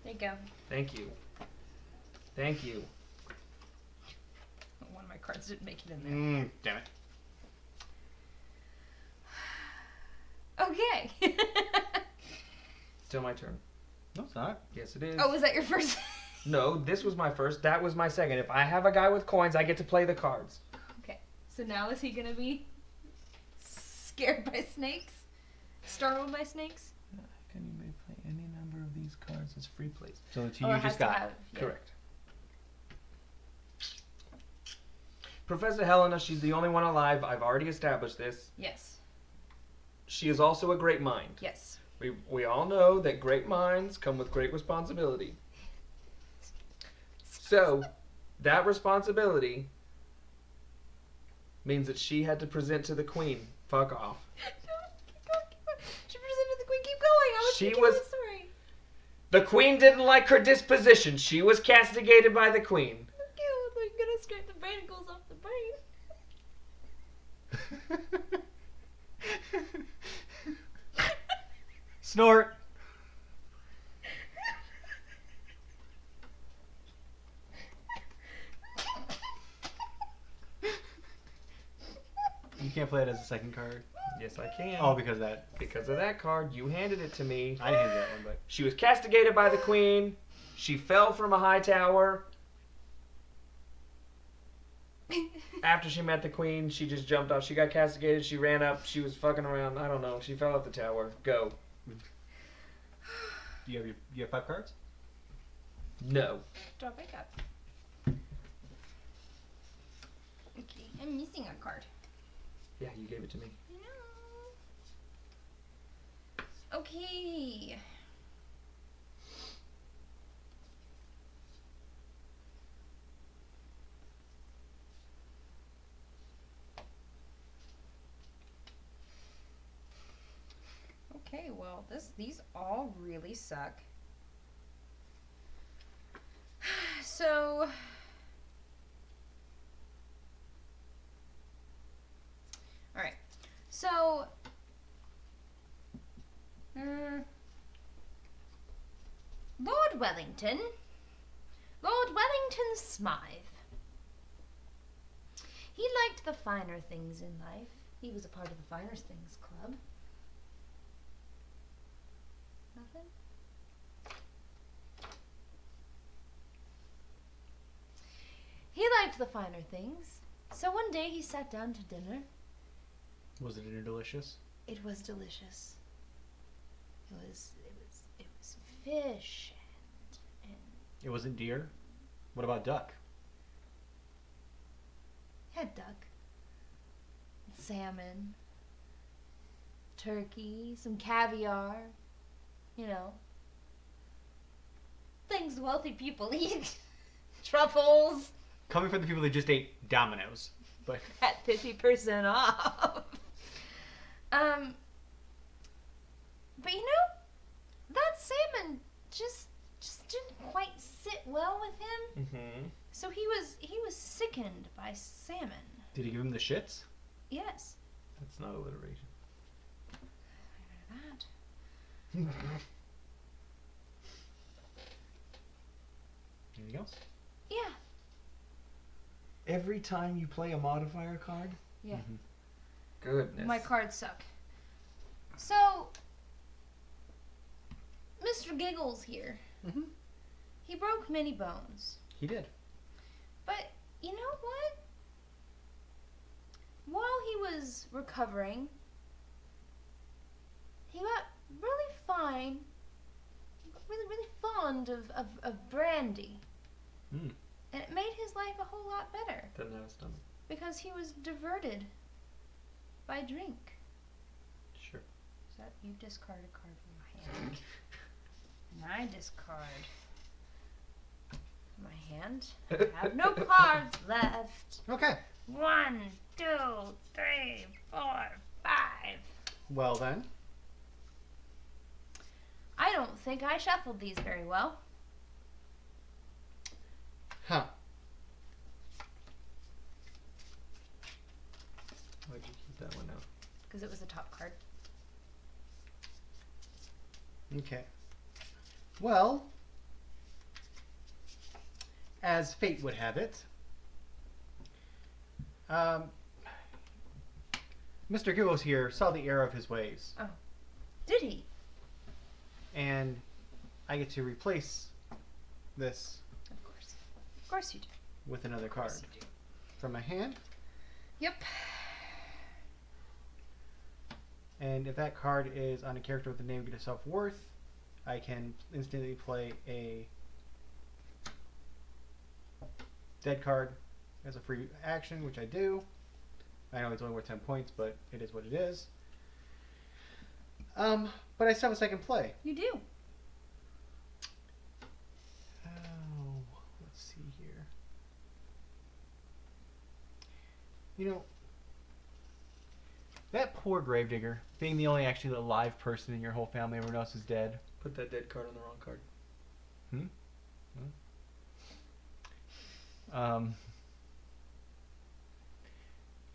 There you go. Thank you. Thank you. One of my cards didn't make it in there. Damn it. Okay. Still my turn. No, it's not. Yes, it is. Oh, was that your first? No, this was my first. That was my second. If I have a guy with coins, I get to play the cards. Okay. So now is he gonna be scared by snakes? Startled by snakes? Can you may play any number of these cards as free plays? So the two Or you has just to got. have- yeah. Correct. Professor Helena, she's the only one alive. I've already established this. Yes. She is also a great mind. Yes. We all know that great minds come with great responsibility. So, that responsibility means that she had to present to the queen. Fuck off. No, keep going, keep going. She presented the queen. Keep going. I was She thinking was- of the story. The queen didn't like her disposition. She was castigated by the queen. Okay, well, they're gonna scrape the barnacles off the brain. Snort. You can't play it as a second card. Yes, I can. Oh, because of that. Because of that card, you handed it to me. I didn't have that one, but She was castigated by the queen. She fell from a high tower. After she met the queen, she just jumped off. She got castigated. She ran up. She was fucking around. I don't know. She fell off the tower. Go. you have 5 cards? No. Draw back up. I'm missing a card. Yeah, you gave it to me. No. Okay. Okay, well, these all really suck. So, all right. So, Lord Wellington Smythe. He liked the finer things in life. He was a part of the Finer Things Club. Nothing? He liked the finer things. So one day he sat down to dinner. Was the dinner delicious? It was delicious. It was fish and It wasn't deer? What about duck? had duck, salmon, turkey, some caviar, you know, things wealthy people eat. Truffles Coming from the people that just ate Domino's. But at 50% off. But you know, that salmon just didn't quite sit well with him. Mm-hmm. So he was sickened by salmon. did he give him the shits? Yes. That's not alliteration. That. Anything else? Yeah. Every time you play a modifier card, Yeah. Mhm. Goodness. My cards suck. So, Mr. Giggles here, Mhm. he broke many bones. He did. But you know what? While he was recovering, he got really really fond of brandy. Mm. And it made his life a whole lot better Doesn't have a stomach. because he was diverted by drink. Sure. So you discard a card from my hand. And I discard my hand. I have no cards left. Okay. 1, 2, 3, 4, 5. Well then. I don't think I shuffled these very well. Huh. Why'd you keep that one out? Because it was the top card. Okay. Well, as fate would have it, Mr. Giggles here saw the error of his ways, Did he? and I get to replace this Of course. Of course you do. with another Of card course you do. from my hand. Yep. And if that card is on a character with a negative self-worth, I can instantly play a dead card as a free action, which I do. I know it's only worth 10 points, but it is what it is. But I still have a second play. You do. Oh, let's see here. You know, that poor gravedigger, being the only actually alive person in your whole family, everyone else is dead. Put that dead card on the wrong card.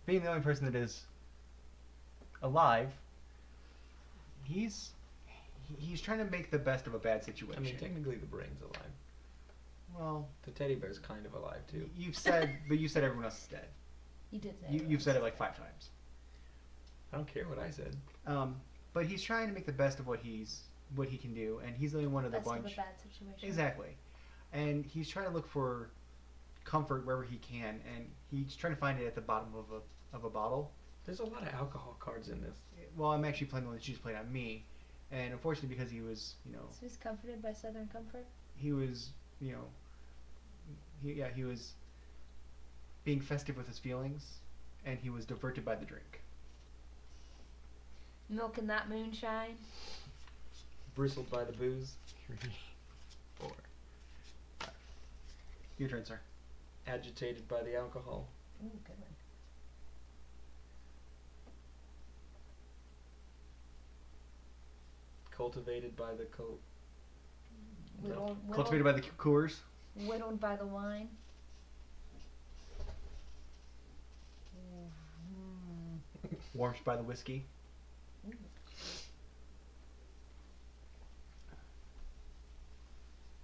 Being the only person that is alive, he's trying to make the best of a bad situation. I mean, technically the brain's alive. Well, The teddy bear's kind of alive too. you've said, but you said everyone else is dead. You did say You've said it like 5 times. I don't care what I said. But he's trying to make the best of what he can do, and he's the only one of the Best of bunch. a bad situation. Exactly, and he's trying to look for comfort wherever he can, and he's trying to find it at the bottom of a bottle. There's a lot of alcohol cards in this. Well, I'm actually playing the one that she's played on me, and unfortunately, because he was, So he's comforted by Southern comfort. he was, he was being festive with his feelings, and he was diverted by the drink. Milking that moonshine. Bristled by the booze. 3, 4, 5. Your turn, sir. Agitated by the alcohol. Ooh, good one. Cultivated by the Whittled Cultivated by the Coors. by the wine. Warmed by the whiskey.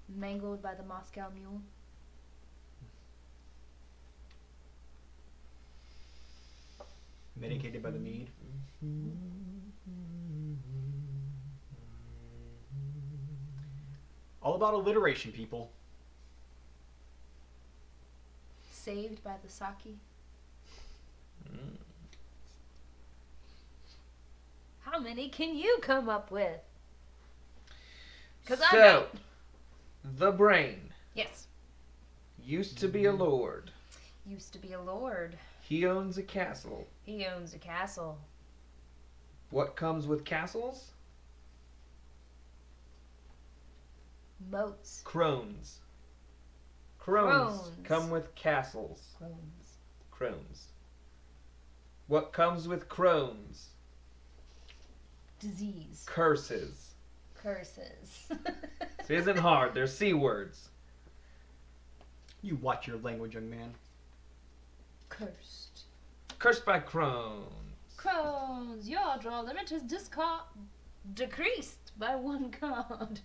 Mangled by the Moscow Mule. Medicated by the mead. All about alliteration, people. Saved by the sake. How many can you come up with? Because I know. The brain Yes. used to be a lord. Used to be a lord. He owns a castle. He owns a castle. What comes with castles? Moats. Crones. Crones Crones. come with castles. Crones. Crones. What comes with crones? Disease. Curses. Curses. It isn't hard. They're C words. You watch your language, young man. Cursed. Cursed by crones. Crones, your draw limit is decreased by 1 card.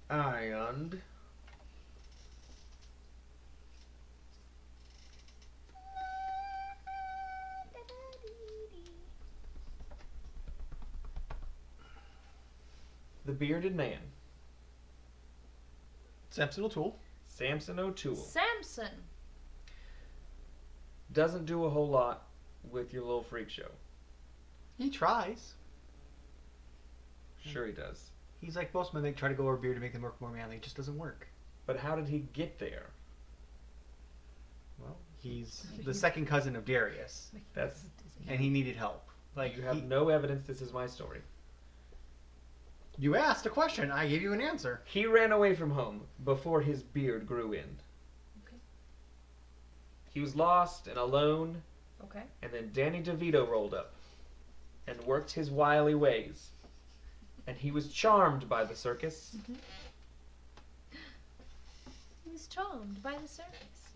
Ironed. The bearded man. Samson O'Toole. Samson O'Toole. Samson. Doesn't do a whole lot with your little freak show. He tries. Sure he does. He's like most men, they try to go over beer to make them work more manly. It just doesn't work. But how did he get there? Well, he's the second cousin of Darius, That's and he needed help. Like you have no evidence this is my story. You asked a question, I gave you an answer. He ran away from home before his beard grew in. Okay. He was lost and alone, Okay. and then Danny DeVito rolled up and worked his wily ways. And he was charmed by the circus. He was charmed by the circus.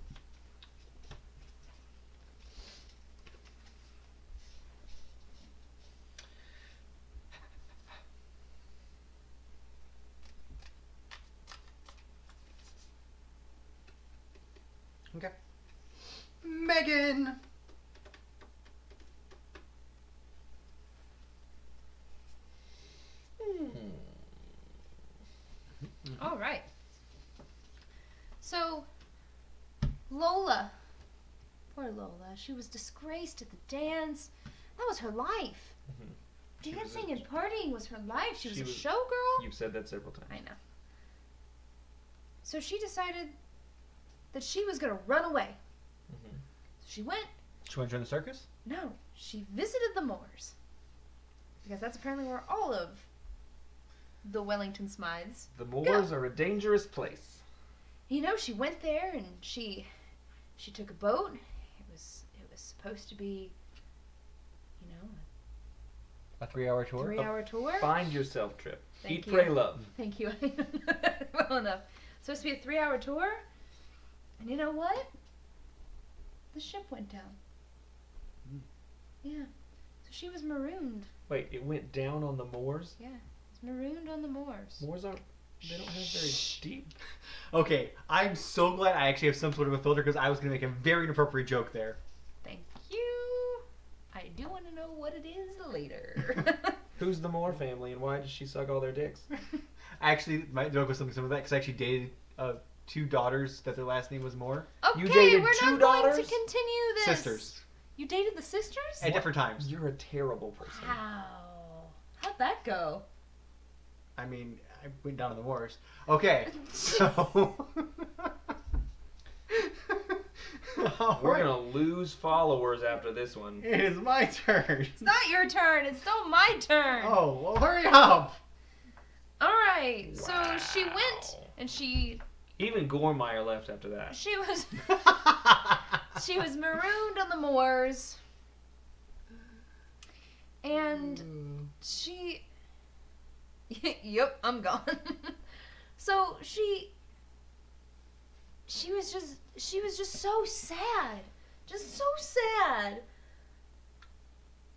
Okay. Megan! All right. So, Lola. Poor Lola. She was disgraced at the dance. That was her life. She was Dancing a- and partying was her life. She was she a was- showgirl. You've said that several times. I know. So she decided that she was going to run away. Mhm. So she went. She want to join the circus? No, she visited the moors. Because that's apparently where all of the Wellington Smythes. The moors are a dangerous place. You know, she went there and she took a boat. It was supposed to be, you know, A 3-hour a tour? 3-hour tour. Find yourself trip. Thank Eat, you. pray, love. Thank you. Well enough. Supposed to be a 3-hour tour. And you know what? The ship went down. Yeah. So she was marooned. Wait, it went down on the moors? Yeah. It's marooned on the moors. Moors aren't, they don't have very deep. Okay, I'm so glad I actually have some sort of a filter because I was going to make a very inappropriate joke there. Thank you. I do want to know what it is later. Who's the Moore family and why does she suck all their dicks? Actually, my joke was something similar to that because I actually dated 2 daughters that their last name was Moore. Okay, You dated we're 2 not going to daughters? continue this. Sisters. You dated the sisters? At different times. You're a terrible person. Wow. How'd that go? I mean, I went down in the wars. Okay, so... We're gonna lose followers after this one. It is my turn. It's not your turn. It's still my turn. Oh, well, hurry up. All right. So she went Wow. and she Even Gormeyer left after that. she was she was marooned on the moors, and she. Yep, I'm gone. So she was just so sad,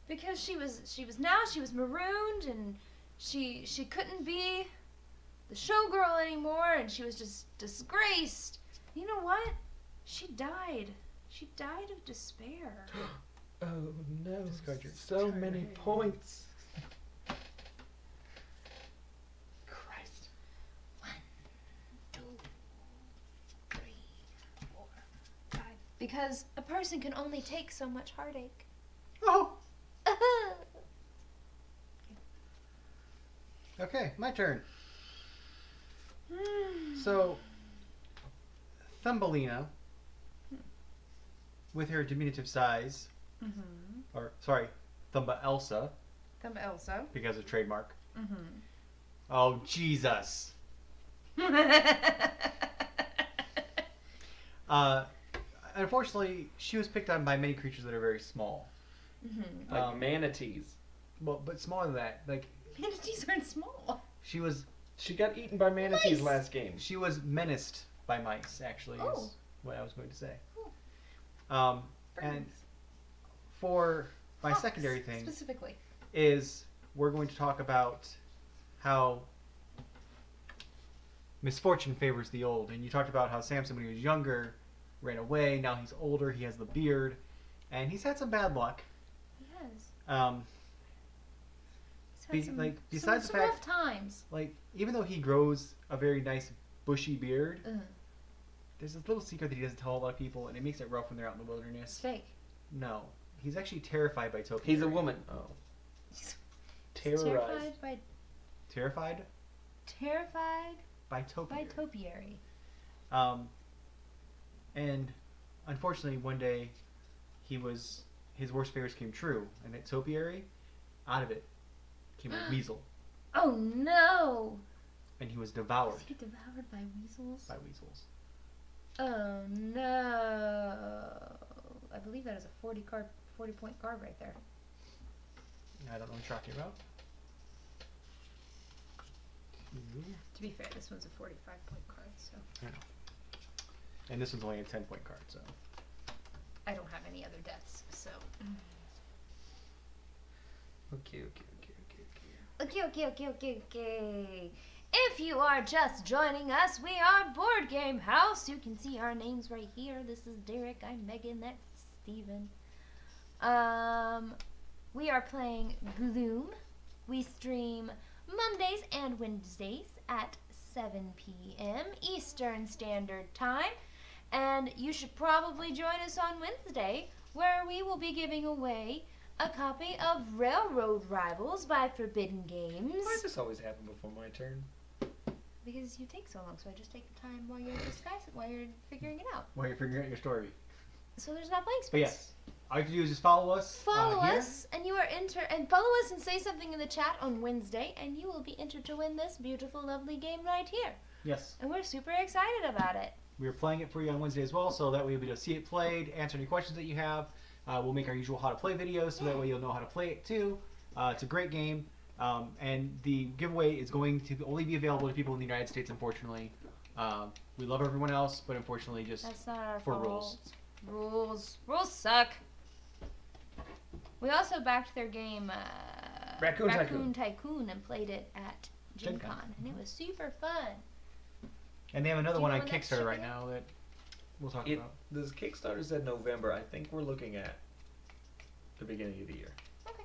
because she was marooned, and she couldn't be the showgirl anymore, and she was just disgraced. You know what? She died of despair. Oh no! Discard your So turn. many points. Christ. 1, 2, 3, 4, 5. Because a person can only take so much heartache. Oh. Okay, my turn. So, Thumbelina, with her diminutive size, or sorry, Thumba Elsa, Thumba Elsa. because of trademark. Oh, Jesus. Unfortunately, she was picked on by many creatures that are very small. Like manatees. Well, but smaller than that. Like, Manatees aren't small. she was got eaten by manatees Mice. last game. She was menaced by mice, actually, Oh. is what I was going to say. Oh. And for my Fox, secondary thing specifically. is we're going to talk about how misfortune favors the old. And you talked about how Samson, when he was younger, ran away. Now he's older, he has the beard, and he's had some bad luck. Yes. Be- Some, like, besides some the fact- rough times. Like, even though he grows a very nice bushy beard, Ugh. there's this little secret that he doesn't tell a lot of people, and it makes it rough when they're out in the It's wilderness. fake. No, he's actually terrified by topiaries. He's a woman. Oh. Terrorized. Terrified by by topiaries. topiary. And unfortunately, one day, his worst fears came true, and that topiary, out of it, came a weasel, Oh no! and he was devoured Was he devoured by weasels? by weasels. Oh no! I believe that is a 40 point card right there. I don't know what you're talking about. To be fair, this one's a 45 point card, so And this one's only a 10-point card, so. I don't have any other deaths. So Okay. okay. If you are just joining us, we are Board Game House. You can see our names right here. This is Derek. I'm Megan. That's Steven. We are playing Gloom. We stream Mondays and Wednesdays at 7 p.m. Eastern Standard Time. And you should probably join us on Wednesday, where we will be giving away a copy of Railroad Rivals by Forbidden Games. Why does this always happen before my turn? Because you take so long, so I just take the time while you're disguising, while you're figuring it out. While you're figuring out your story. So there's not blank space. But yes, all you have to do is just follow us. Follow here. us, and you are follow us and say something in the chat on Wednesday, and you will be entered to win this beautiful, lovely game right here. Yes. And we're super excited about it. We're playing it for you on Wednesday as well, so that way you'll be able to see it played, answer any questions that you have. We'll make our usual how to play videos, so that way you'll know how to play it too. It's a great game, and the giveaway is going to only be available to people in the United States, unfortunately. We love everyone else, but unfortunately just That's not our for fault. rules. Rules suck. We also backed their game Raccoon Tycoon and played it at Gen Gen Con. Con, and it was super fun. And they have another Do you one know on when that's Kickstarter right shipping? now that we'll talk It about. this Kickstarter said November. I think we're looking at the beginning of the year. Okay.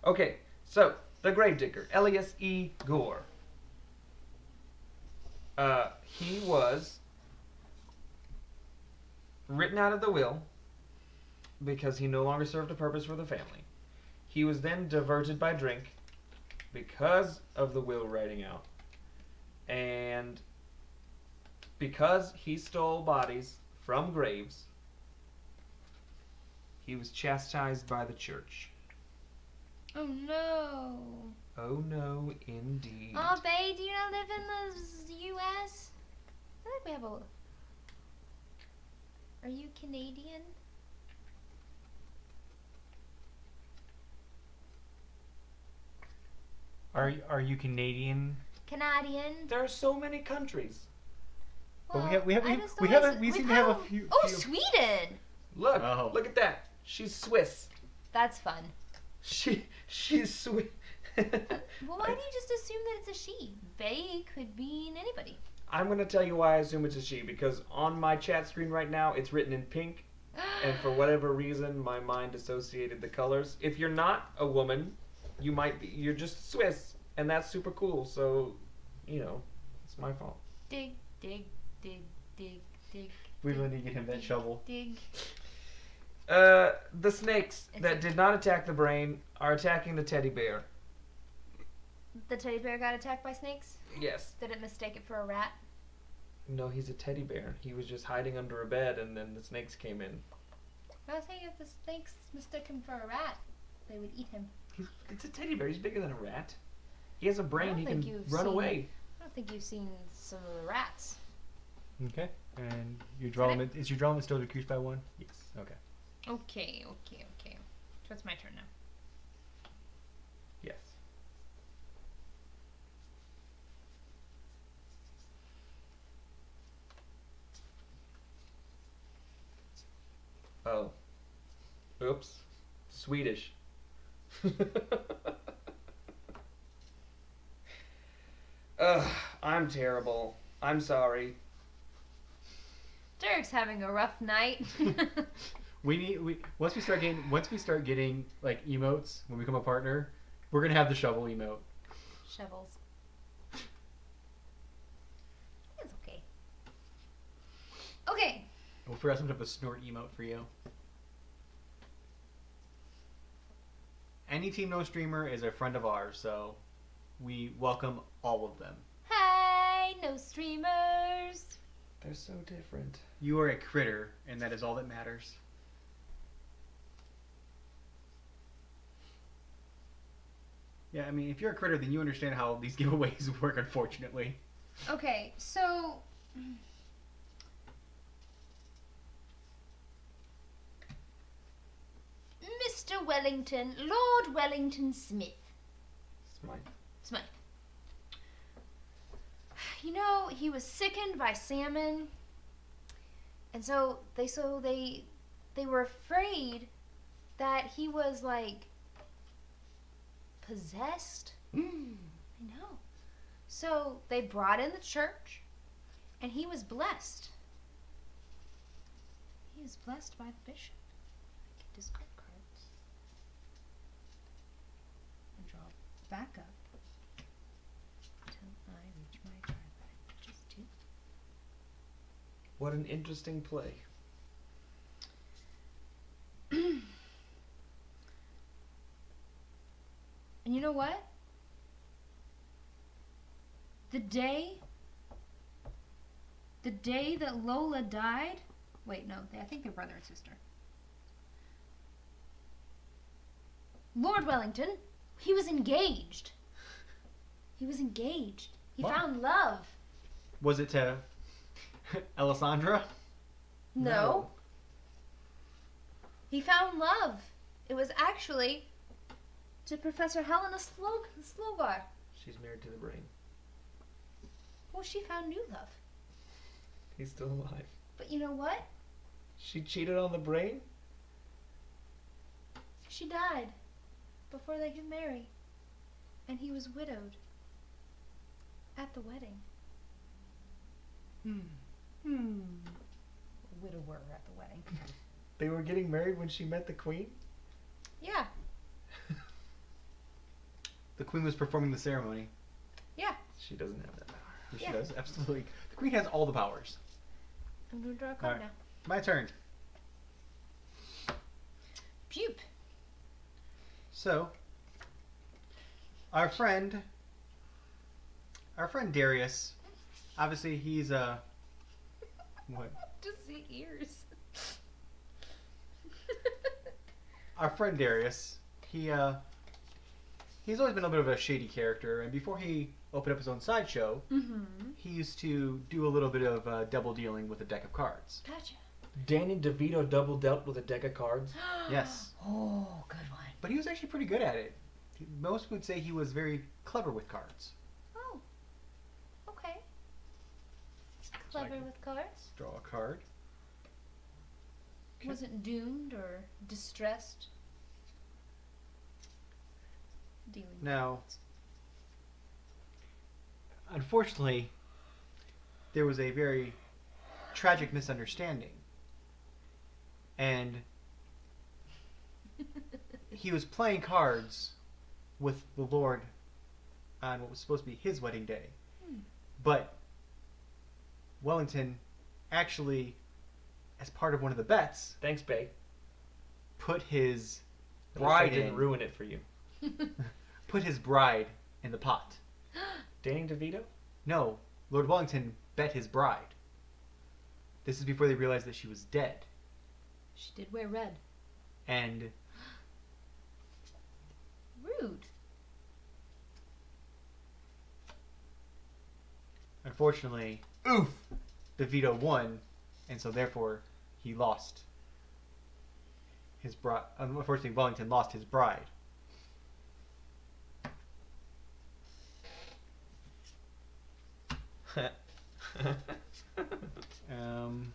Okay, so the Gravedigger, Elias E. Gore. He was written out of the will because he no longer served a purpose for the family. He was then diverted by drink because of the will writing out. And because he stole bodies from graves He was chastised by the church. Oh no. Oh no, indeed. Oh, babe, do you not live in the U.S.? I feel like we have a... Are you Canadian? Are you Canadian? Canadian. There are so many countries. But Well, we I just we always- haven't we we've seem to had have a few. Oh, few- Sweden! Look, Oh. look at that. She's Swiss. That's fun. She's Swiss. Well, why do you just assume that it's a she? They could mean anybody. I'm gonna tell you why I assume it's a she, because on my chat screen right now it's written in pink, and for whatever reason my mind associated the colors. If you're not a woman, you're just Swiss, and that's super cool. So, it's my fault. Dig, dig, dig, dig, dig. We really need to get him that shovel. Dig. The snakes It's that a- did not attack the brain are attacking the teddy bear. The teddy bear got attacked by snakes? Yes. Did it mistake it for a rat? No, he's a teddy bear. He was just hiding under a bed, and then the snakes came in. I was saying if the snakes mistook him for a rat, they would eat him. It's a teddy bear. He's bigger than a rat. He has a brain. don't He think can you've run seen- away. I don't think you've seen some of the rats. Okay. And your development is your development still decreased by 1? Yes. Okay. Okay. So it's my turn now. Yes. Oh. Oops. Swedish. Ugh, I'm terrible. I'm sorry. Derek's having a rough night. Once we start getting like emotes when we become a partner, we're gonna have the shovel emote. Shovels. It's okay. Okay. We'll figure out some type of snort emote for you. Any Team No Streamer is a friend of ours, so we welcome all of them. Hi, no streamers. They're so different. You are a critter, and that is all that matters. Yeah, I mean, if you're a critter, then you understand how these giveaways work, unfortunately. Okay, so Mr. Wellington, Lord Wellington Smith. Smite. You know, he was sickened by salmon, and so they were afraid that he was like possessed. I know. So they brought in the church, and he was blessed. He was blessed by the bishop. I can discard cards and draw back up until I reach my card limit, which is 2. What an interesting play. And you know what? The day that Lola died, wait, no, I think they're brother and sister. Lord Wellington, he was engaged. He What? found love. Was it to Alessandra? No. He found love. It was actually to Professor Helena Slogar. She's married to the brain. Well, she found new love. He's still alive. But you know what? She cheated on the brain? She died before they could marry. And he was widowed at the wedding. Widower at the wedding. They were getting married when she met the queen? Yeah. The queen was performing the ceremony. Yeah. She doesn't have that power. Yes, Yeah. She does, absolutely. The queen has all the powers. I'm gonna draw a card Alright. now. My turn. Pupe. So, our friend Darius, obviously he's what? Just see ears. our friend Darius, he's always been a bit of a shady character, and before he opened up his own sideshow, he used to do a little bit of double dealing with a deck of cards. Gotcha. Danny DeVito double dealt with a deck of cards. Yes. Oh, good one. But he was actually pretty good at it. Most would say he was very clever with cards. Oh. Okay. So I Clever can with cards. Draw a card. Okay. Wasn't doomed or distressed. Dealing. Now, unfortunately, there was a very tragic misunderstanding. And he was playing cards with the Lord on what was supposed to be his wedding day. But Wellington actually, as part of one of the bets, Thanks, Bae. put his At least I bride didn't in. ruin it for you. Put his bride in the pot. Danny DeVito? No, Lord Wellington bet his bride. This is before they realized that she was dead. She did wear red. And Rude. unfortunately, DeVito won, and so therefore he lost his bride. Unfortunately, Wellington lost his bride. Let's see. 1,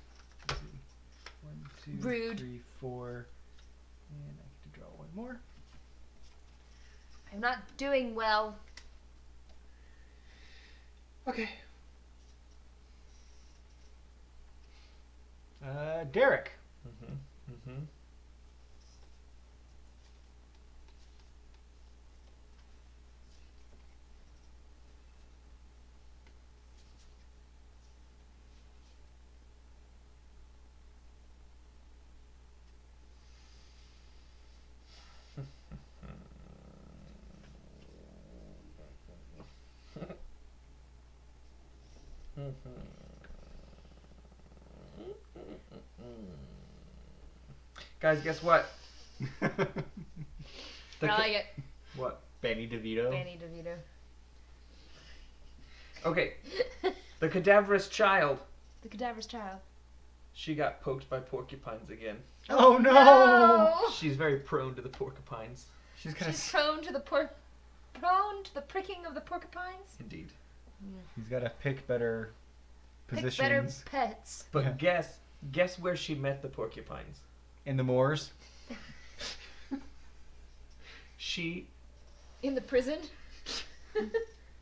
2, Rude. 3, 4, and I get to draw one more. I'm not doing well. Okay. Derek. Guys, guess what? I like it. What? Benny DeVito. Danny DeVito. Okay. The cadaverous child. The cadaver's child. She got poked by porcupines again. Oh no! She's very prone to the porcupines. She's gonna. She's prone to the pricking of the porcupines. Indeed. He's got to pick better Pick positions better pets. But guess where she met the porcupines? in the moors. She In the prison.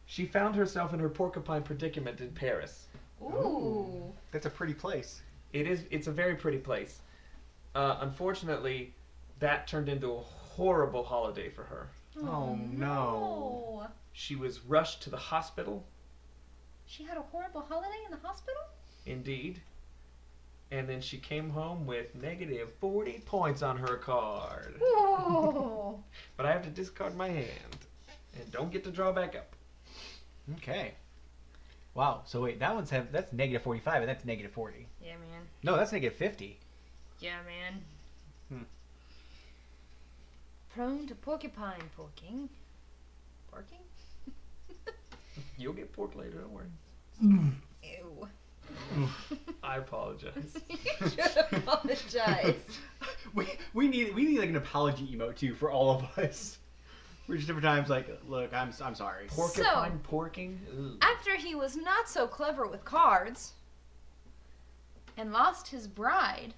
she found herself in her porcupine predicament in Paris. Ooh. That's a pretty place. It's a very pretty place. Unfortunately, that turned into a horrible holiday for her. Oh no. She was rushed to the hospital, She had a horrible holiday in the hospital? indeed. And then she came home with negative 40 points on her card. Whoa. But I have to discard my hand. And don't get to draw back up. Okay. Wow. So wait, that's negative 45, and that's negative 40. Yeah, man. No, that's negative 50. Yeah, man. Prone to porcupine porking. Porking? You'll get pork later, don't worry. Ew. I apologize. You should apologize. we need like an apology emote too for all of us. We're just different times like, look, I'm sorry. Porcupine porking? Ugh. After he was not so clever with cards and lost his bride,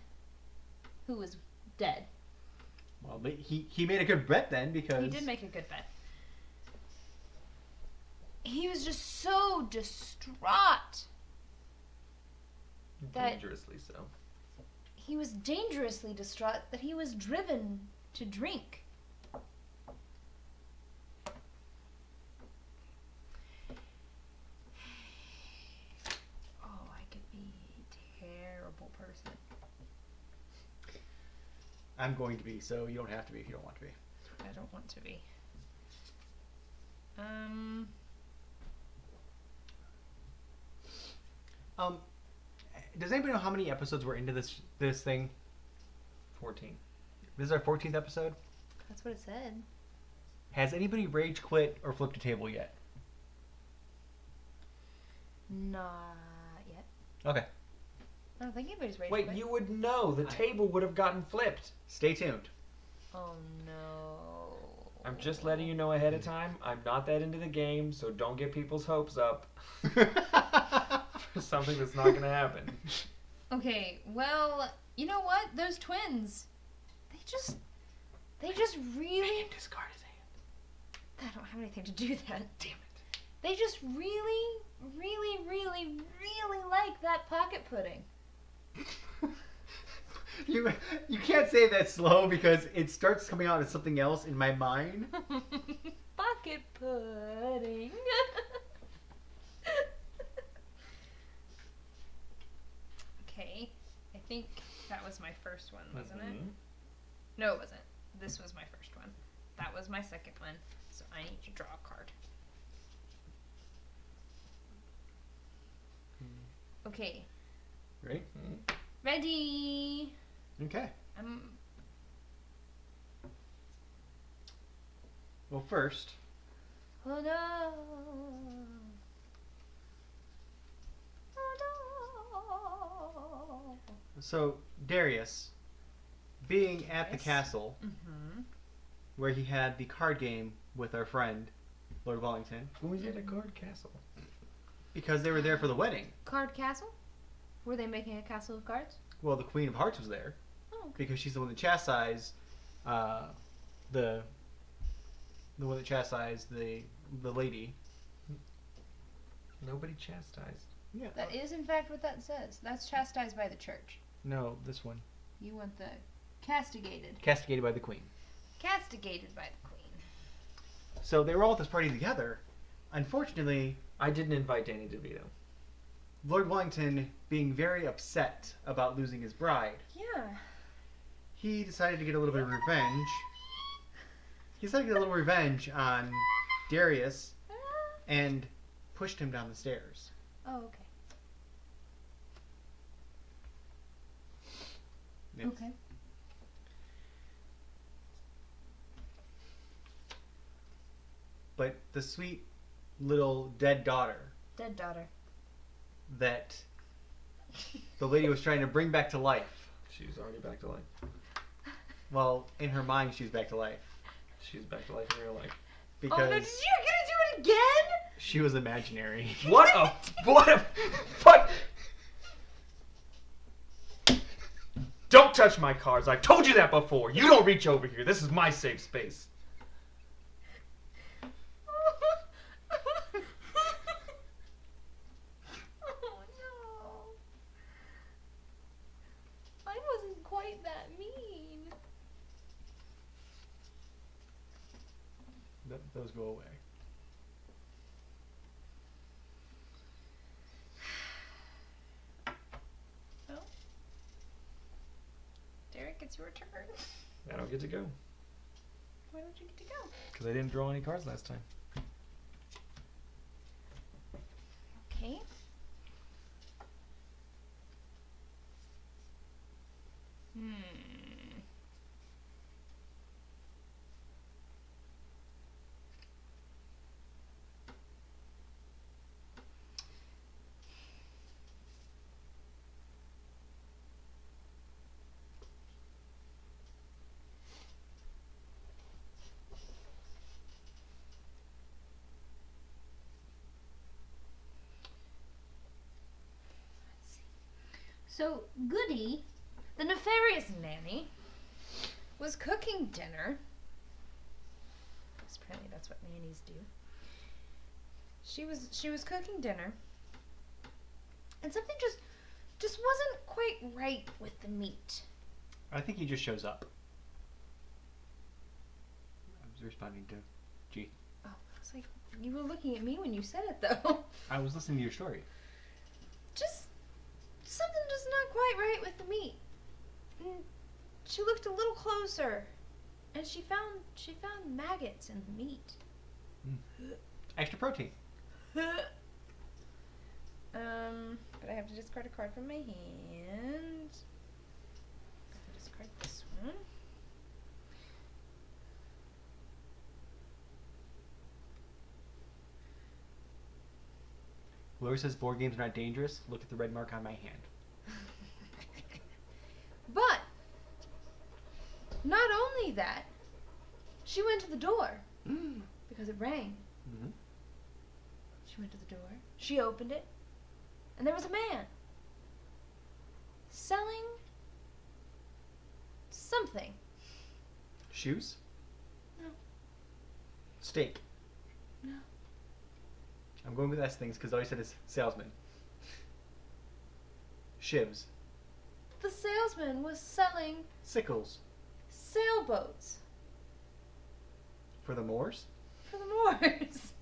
who was dead. Well, but he made a good bet then because He did make a good bet. He was just so distraught. That- Dangerously so. He was dangerously distraught that he was driven to drink. Oh, I could be a terrible person. I'm going to be, so you don't have to be if you don't want to be. I don't want to be. Does anybody know how many episodes we're into this thing? 14. This is our 14th episode. That's what it said. Has anybody rage quit or flipped a table yet? Not yet. Okay. I don't think anybody's ready. Wait, you would know. The table would have gotten flipped. Stay tuned. Oh no. I'm just letting you know ahead of time. I'm not that into the game, so don't get people's hopes up for something that's not going to happen. Okay, well, you know what? Those twins, they just really. Discard his hand. I don't have anything to do with that. Damn it. They just really, really, really, really like that pocket pudding. You can't say that slow because it starts coming out as something else in my mind. Pocket pudding. Okay, I think that was my first one, wasn't it? No, it wasn't. This was my first one. That was my second one. So I need to draw a card. Okay. Ready? Ready. Okay. Well, first, Oh no. Oh no. so Darius, being at the Yes. castle Mm-hmm. where he had the card game with our friend, Lord Wellington, When was at a guard castle? because they were there for the wedding. Card castle? Were they making a castle of cards? Well, the Queen of Hearts was there Oh, okay. because she's the one that chastised the one that chastised the lady. Nobody chastised. Yeah. That is, in fact, what that says. That's chastised by the church. No, this one. You want the castigated. Castigated by the Queen. Castigated by the queen. So they were all at this party together. Unfortunately, I didn't invite Danny DeVito. Lord Wellington, being very upset about losing his bride, Yeah. he decided to get a little bit of revenge. He decided to get a little revenge on Darius and pushed him down the stairs. Oh, okay. Yes. Okay. But the sweet little dead daughter Dead daughter. that the lady was trying to bring back to life, She's already back to life. well, in her mind, she was back to life. She's back to life in real life. Because Oh no, did you gonna do it again? she was imaginary. What what? Don't touch my cards. I've told you that before. You don't reach over here. This is my safe space. Oh no. I wasn't quite that mean. Those go away. Well, Derek, it's your turn. I don't get to go. Why don't you get to go? Because I didn't draw any cards last time. Okay. So, Goody, the nefarious nanny, was cooking dinner. Apparently that's what nannies do. She was cooking dinner, and something just wasn't quite right with the meat. I think he just shows up. I was responding to G. Oh, I was like, you were looking at me when you said it, though. I was listening to your story. Just something just not quite right with the meat. And she looked a little closer, and she found maggots in the meat. Extra protein. But I have to discard a card from my hand. I'll discard this one. Whoever says board games are not dangerous, look at the red mark on my hand. But not only that, she went to the door because it rang. Mm-hmm. She went to the door. She opened it, and there was a man selling something. Shoes? No. Steak? No. I'm going with S things because all you said is salesman. Shivs. The salesman was selling Sickles. sailboats For the Moors? for the Moors.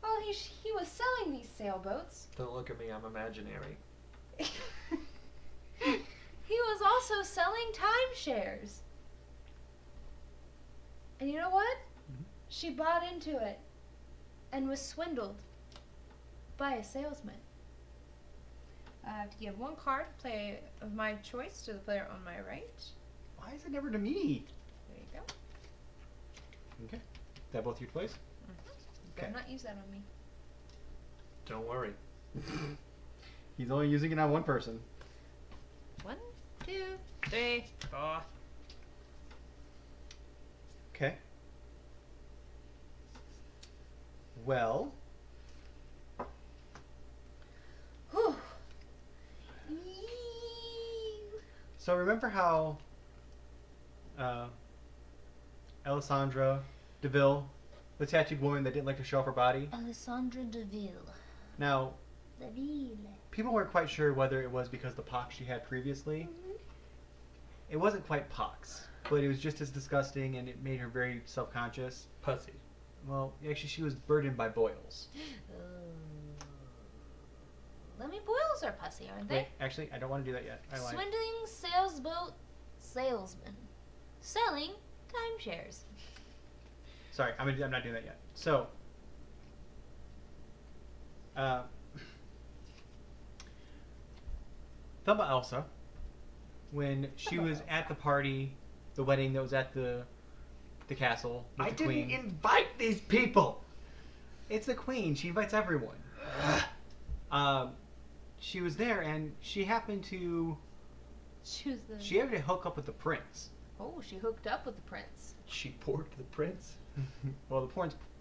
Well, he was selling these sailboats. Don't look at me, I'm imaginary. He was also selling timeshares. And you know what? Mhm. She bought into it and was swindled by a salesman. I have to give one card, play of my choice, to the player on my right. Why is it never to me? There you go. Okay. Is that both your plays? You better Okay. not use that on me. Don't worry. He's only using it on one person. 1, 2, 3, 4. Okay. Well, Whew. so remember how Alessandra DeVille, the tattooed woman that didn't like to show off her body? Alessandra DeVille. Now, DeVille. people weren't quite sure whether it was because of the pox she had previously. It wasn't quite pox, but it was just as disgusting and it made her very self-conscious. Pussy. Well, actually, she was burdened by boils. Lemmy boils are pussy, aren't they? Wait, actually, I don't want to do that yet. I lied. Swindling salesman selling timeshares. Sorry, I'm not doing that yet. So, Thumba Elsa, when she was at the party, the wedding that was at the castle with I the didn't queen. invite these people! It's the queen. She invites everyone. She was there, and she happened to. She was the. She happened to hook up with the prince. Oh, she hooked up with the prince. She porked the prince? Well,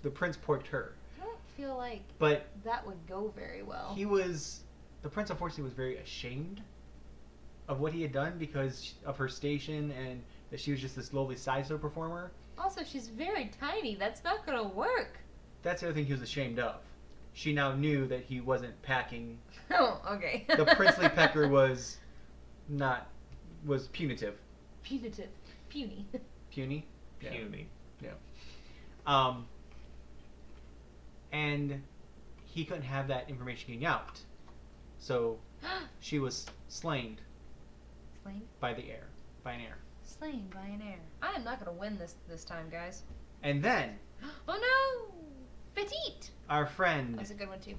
the prince porked her, I don't feel like but that would go very well. the prince unfortunately was very ashamed of what he had done because of her station and that she was just this lowly sideshow performer. Also, she's very tiny. That's not gonna work. That's the other thing he was ashamed of. She now knew that he wasn't packing. Oh, okay. The princely pecker was punitive. Punitive. Puny. Puny? Yeah. Puny. And he couldn't have that information getting out. So she was slain Slain? by an air. Slain by an air. I am not gonna win this time, guys. And then Oh no! Petite! our friend That's a good one too.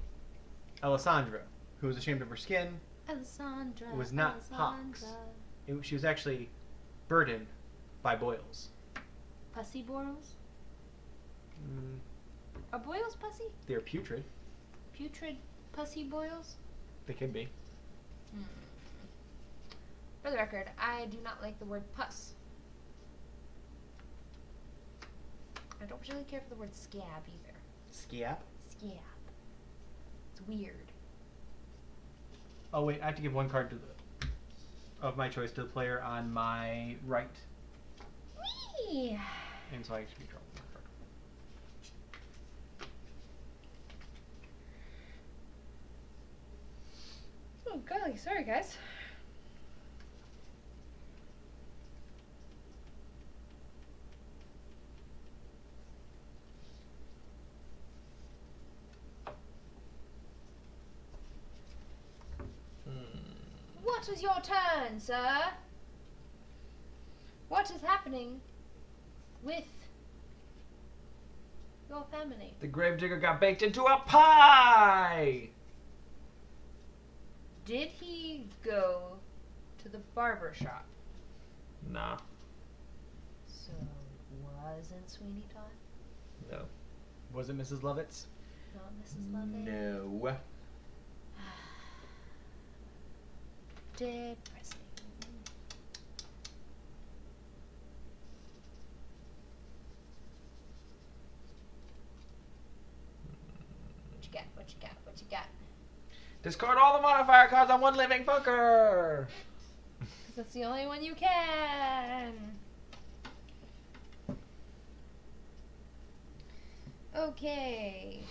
Alessandra, who was ashamed of her skin, Alessandra. was not pox. She was actually burdened by boils. Pussy boils? Mm, Are boils pussy? they're putrid. Putrid pussy boils? They could be. For the record, I do not like the word pus. I don't really care for the word scab either. Scab. Scab. It's weird. Oh wait, I have to give one card of my choice to the player on my right, Whee! and so I should be trouble with my card. Oh golly, sorry guys. What is your turn, sir? What is happening with your family? The gravedigger got baked into a pie! Did he go to the barber shop? Nah. So wasn't Sweeney Todd? No. Was it Mrs. Lovitz? Oh, this is lovely. No. Depressing. What you got? What you got? What you got? Discard all the modifier cards on one living fucker. Because that's the only one you can. Okay.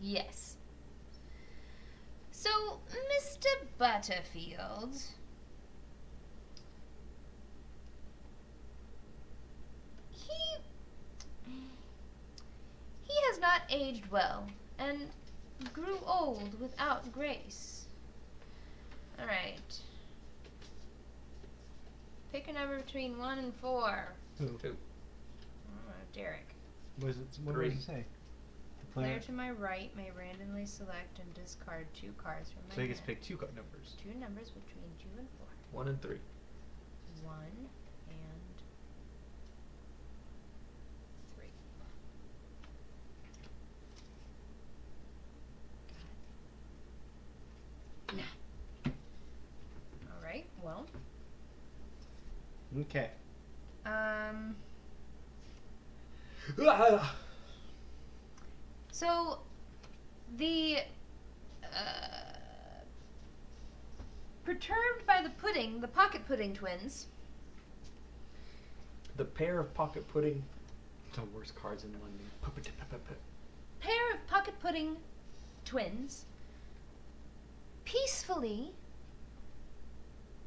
Yes. So, Mr. Butterfield, he has not aged well and grew old without grace. All right. Pick a number between 1 and 4. Who? 2. Derek. What Three. does it say? The Player to my right may randomly select and discard 2 cards from my So he gets to hand. pick 2 numbers. 2 numbers between 2 and 4. 1 and 3. 1 and 3. All right. Well. Okay. So the perturbed by the pudding, the pocket pudding twins. The pair of pocket pudding. The worst cards in London. Pair of pocket pudding twins peacefully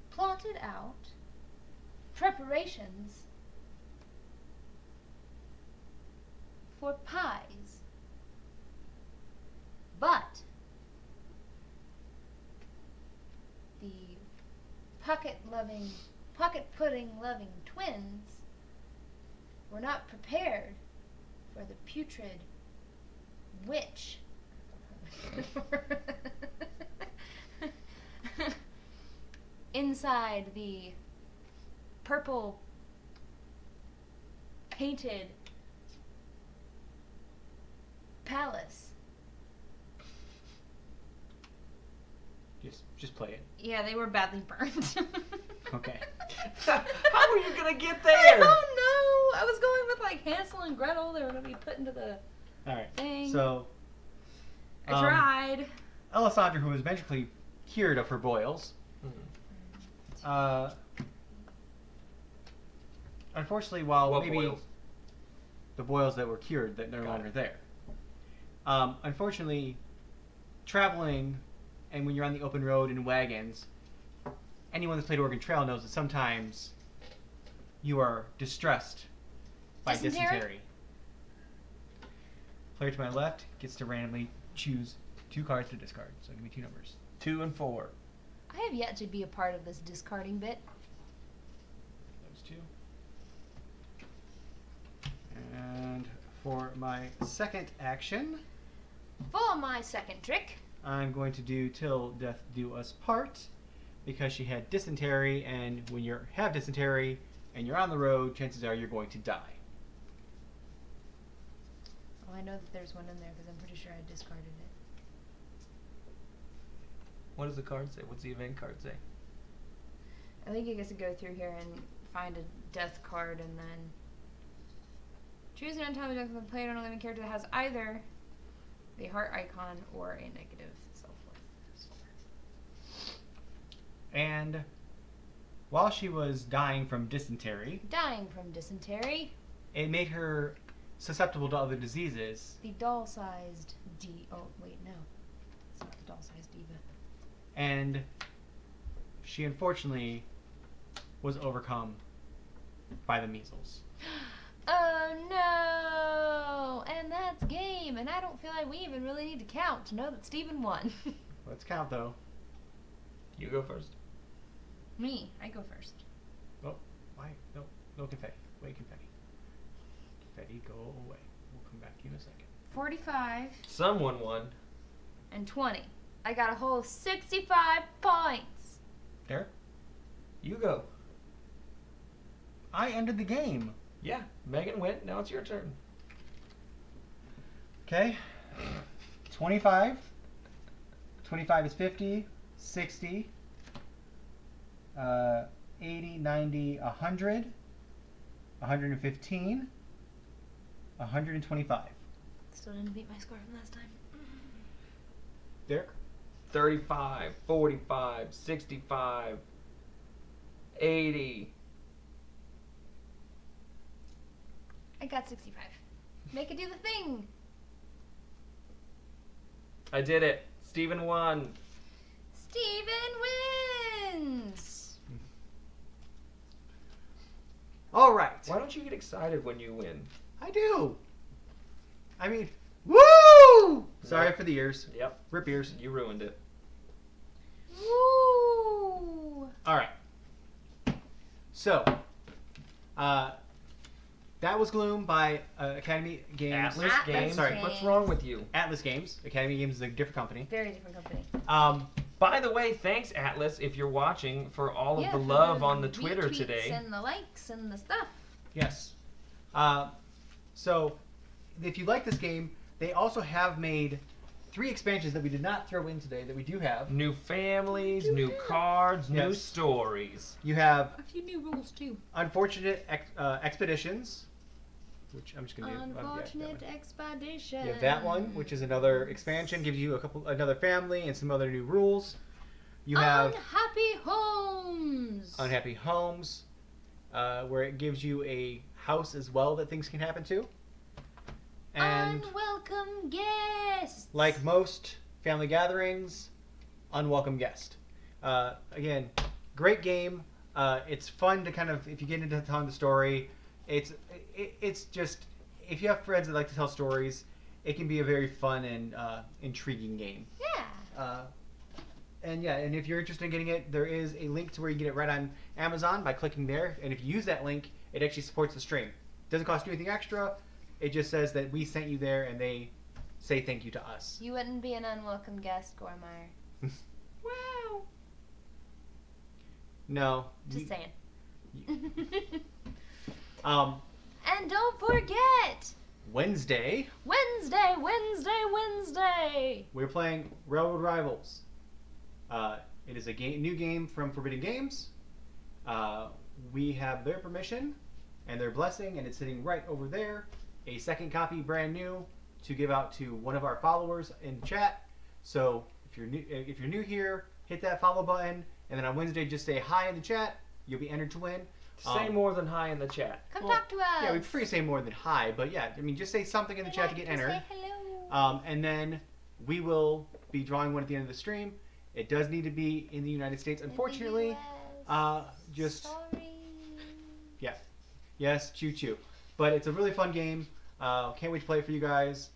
plotted out preparations for pies. But the pocket pudding loving twins were not prepared for the putrid witch inside the purple painted palace. Just play it. Yeah, they were badly burned. Okay. How are you gonna get I there? don't know. I was going with like Hansel and Gretel. They were gonna be put into the All right. thing. So I tried. Alessandra, who was magically cured of her boils, unfortunately, while What maybe boils? the boils that were cured that no Got longer it. there. Unfortunately, traveling and when you're on the open road in wagons, anyone that's played Oregon Trail knows that sometimes you are distressed by dysentery. Player to my left gets to randomly choose 2 cards to discard. So give me 2 numbers. 2 and 4. I have yet to be a part of this discarding bit. Those 2. And for my second action, For my second trick. I'm going to do Till Death Do Us Part because she had dysentery, and when you have dysentery and you're on the road, chances are you're going to die. Oh, I know that there's one in there because I'm pretty sure I discarded it. What does the card say? What's the event card say? I think you get to go through here and find a death card and then choose an untimely death from the player on a living character that has either the heart icon or a negative self-worth score. And while she was dying from dysentery, Dying from dysentery, it made her susceptible to other diseases, the doll-sized oh wait, no. It's not the doll-sized diva. and she unfortunately was overcome by the measles. Oh no! And that's game, and I don't feel like we even really need to count to know that Steven won. Let's count though. You go first. Me, I go first. Oh, why? No confetti. Wait, confetti. Confetti, go away. We'll come back to you in a second. 45 Someone won. and 20. I got a whole 65 points. Derek? You go. I ended the game. Yeah, Megan went. Now it's your turn. Okay. 25. 25 is 50, 60, 80, 90, 100, 115, 125. Still didn't beat my score from last time. Derek? 35, 45, 65, 80. I got 65. Make it do the thing. I did it. Steven won. Steven wins. All right. Why don't you get excited when you win? I do. I mean, woo! Sorry Yep. for the ears. Yep. Rip ears. You ruined it. Woo! All right. So, that was Gloom by Academy Games. Atlas Games. Sorry. What's wrong with you? Atlas Games. Academy Games is a different company. Very different company. By the way, thanks Atlas if you're watching for all of Yeah, the for love on the Twitter retweets today. and the likes and the stuff. Yes. So, if you like this game, they also have made 3 expansions that we did not throw in today that we do have. New families, new cards, new Yes. stories. You have A few new rules too. Unfortunate Expeditions, which I'm just going to do. Unfortunate expedition. You have that one, which is another expansion, gives you another family and some other new rules. You have Unhappy Homes. Unhappy Homes, where it gives you a house as well that things can happen to. And Unwelcome guests. like most family gatherings, unwelcome guest. Again, great game. It's fun to kind of, if you get into telling the story, it's just, if you have friends that like to tell stories, it can be a very fun and intriguing game. Yeah. And if you're interested in getting it, there is a link to where you get it right on Amazon by clicking there. And if you use that link, it actually supports the stream. It doesn't cost you anything extra. It just says that we sent you there and they say thank you to us. You wouldn't be an unwelcome guest, Gormire. Wow. No. Just saying. Um, And don't forget, Wednesday, Wednesday, we're playing Railroad Rivals. It is a new game from Forbidden Games. We have their permission and their blessing, and it's sitting right over there. A second copy, brand new, to give out to one of our followers in chat. So if you're new here, hit that follow button, and then on Wednesday just say hi in the chat. You'll be entered to win. Say more than hi in the chat. Come talk to us. Yeah, we prefer you say more than hi, but yeah, I mean just say something in the chat to get entered. Say hello. And then we will be drawing one at the end of the stream. It does need to be in the United States, unfortunately. Just Sorry. yeah, yes, choo choo. But it's a really fun game. Can't wait to play it for you guys.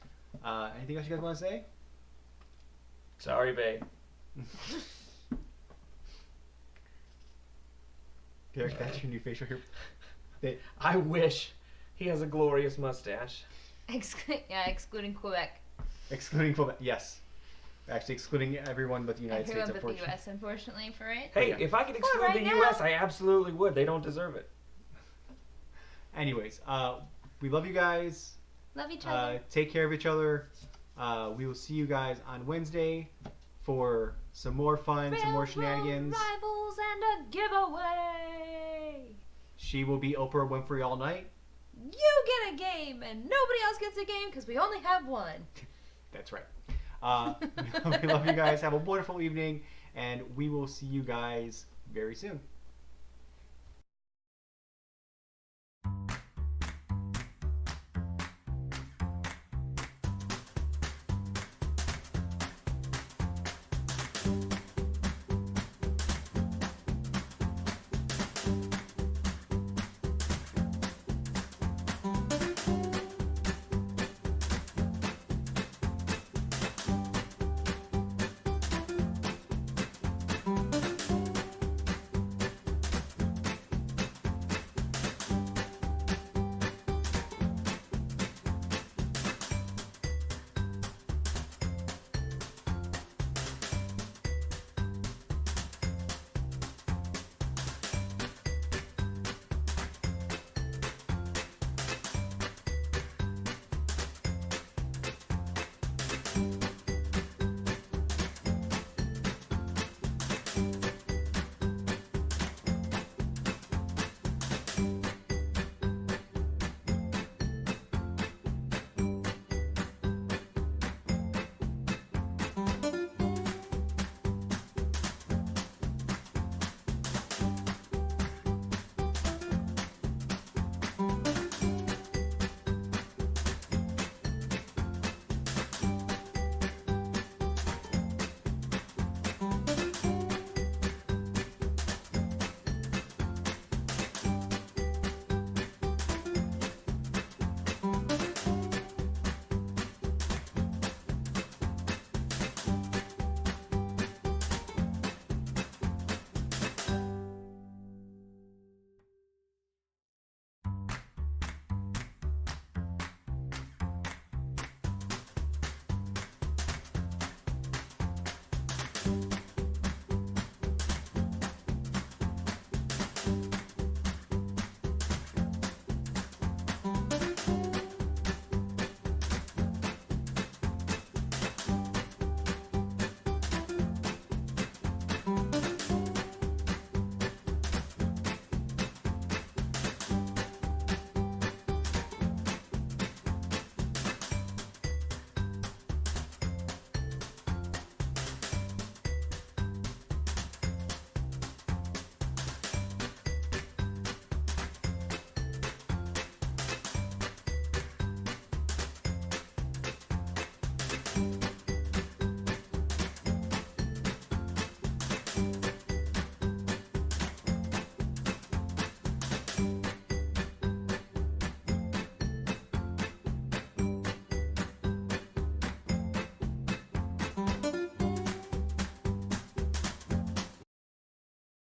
Anything else you guys want to say? Sorry, babe. Derek, that's your new facial hair. I wish. He has a glorious mustache. Excluding Quebec. Excluding Quebec, yes. Actually, excluding everyone but the United States, Everyone but the unfortunately. U.S., unfortunately, for it. Hey, Yeah. if I could Come exclude on, the right U.S., now. I absolutely would. They don't deserve it. Anyways, we love you guys. Love each other. Take care of each other. We will see you guys on Wednesday for some more fun, some more shenanigans. Rivals and a giveaway. She will be Oprah Winfrey all night. You get a game, and nobody else gets a game because we only have one. That's right. We love you guys. Have a wonderful evening, and we will see you guys very soon.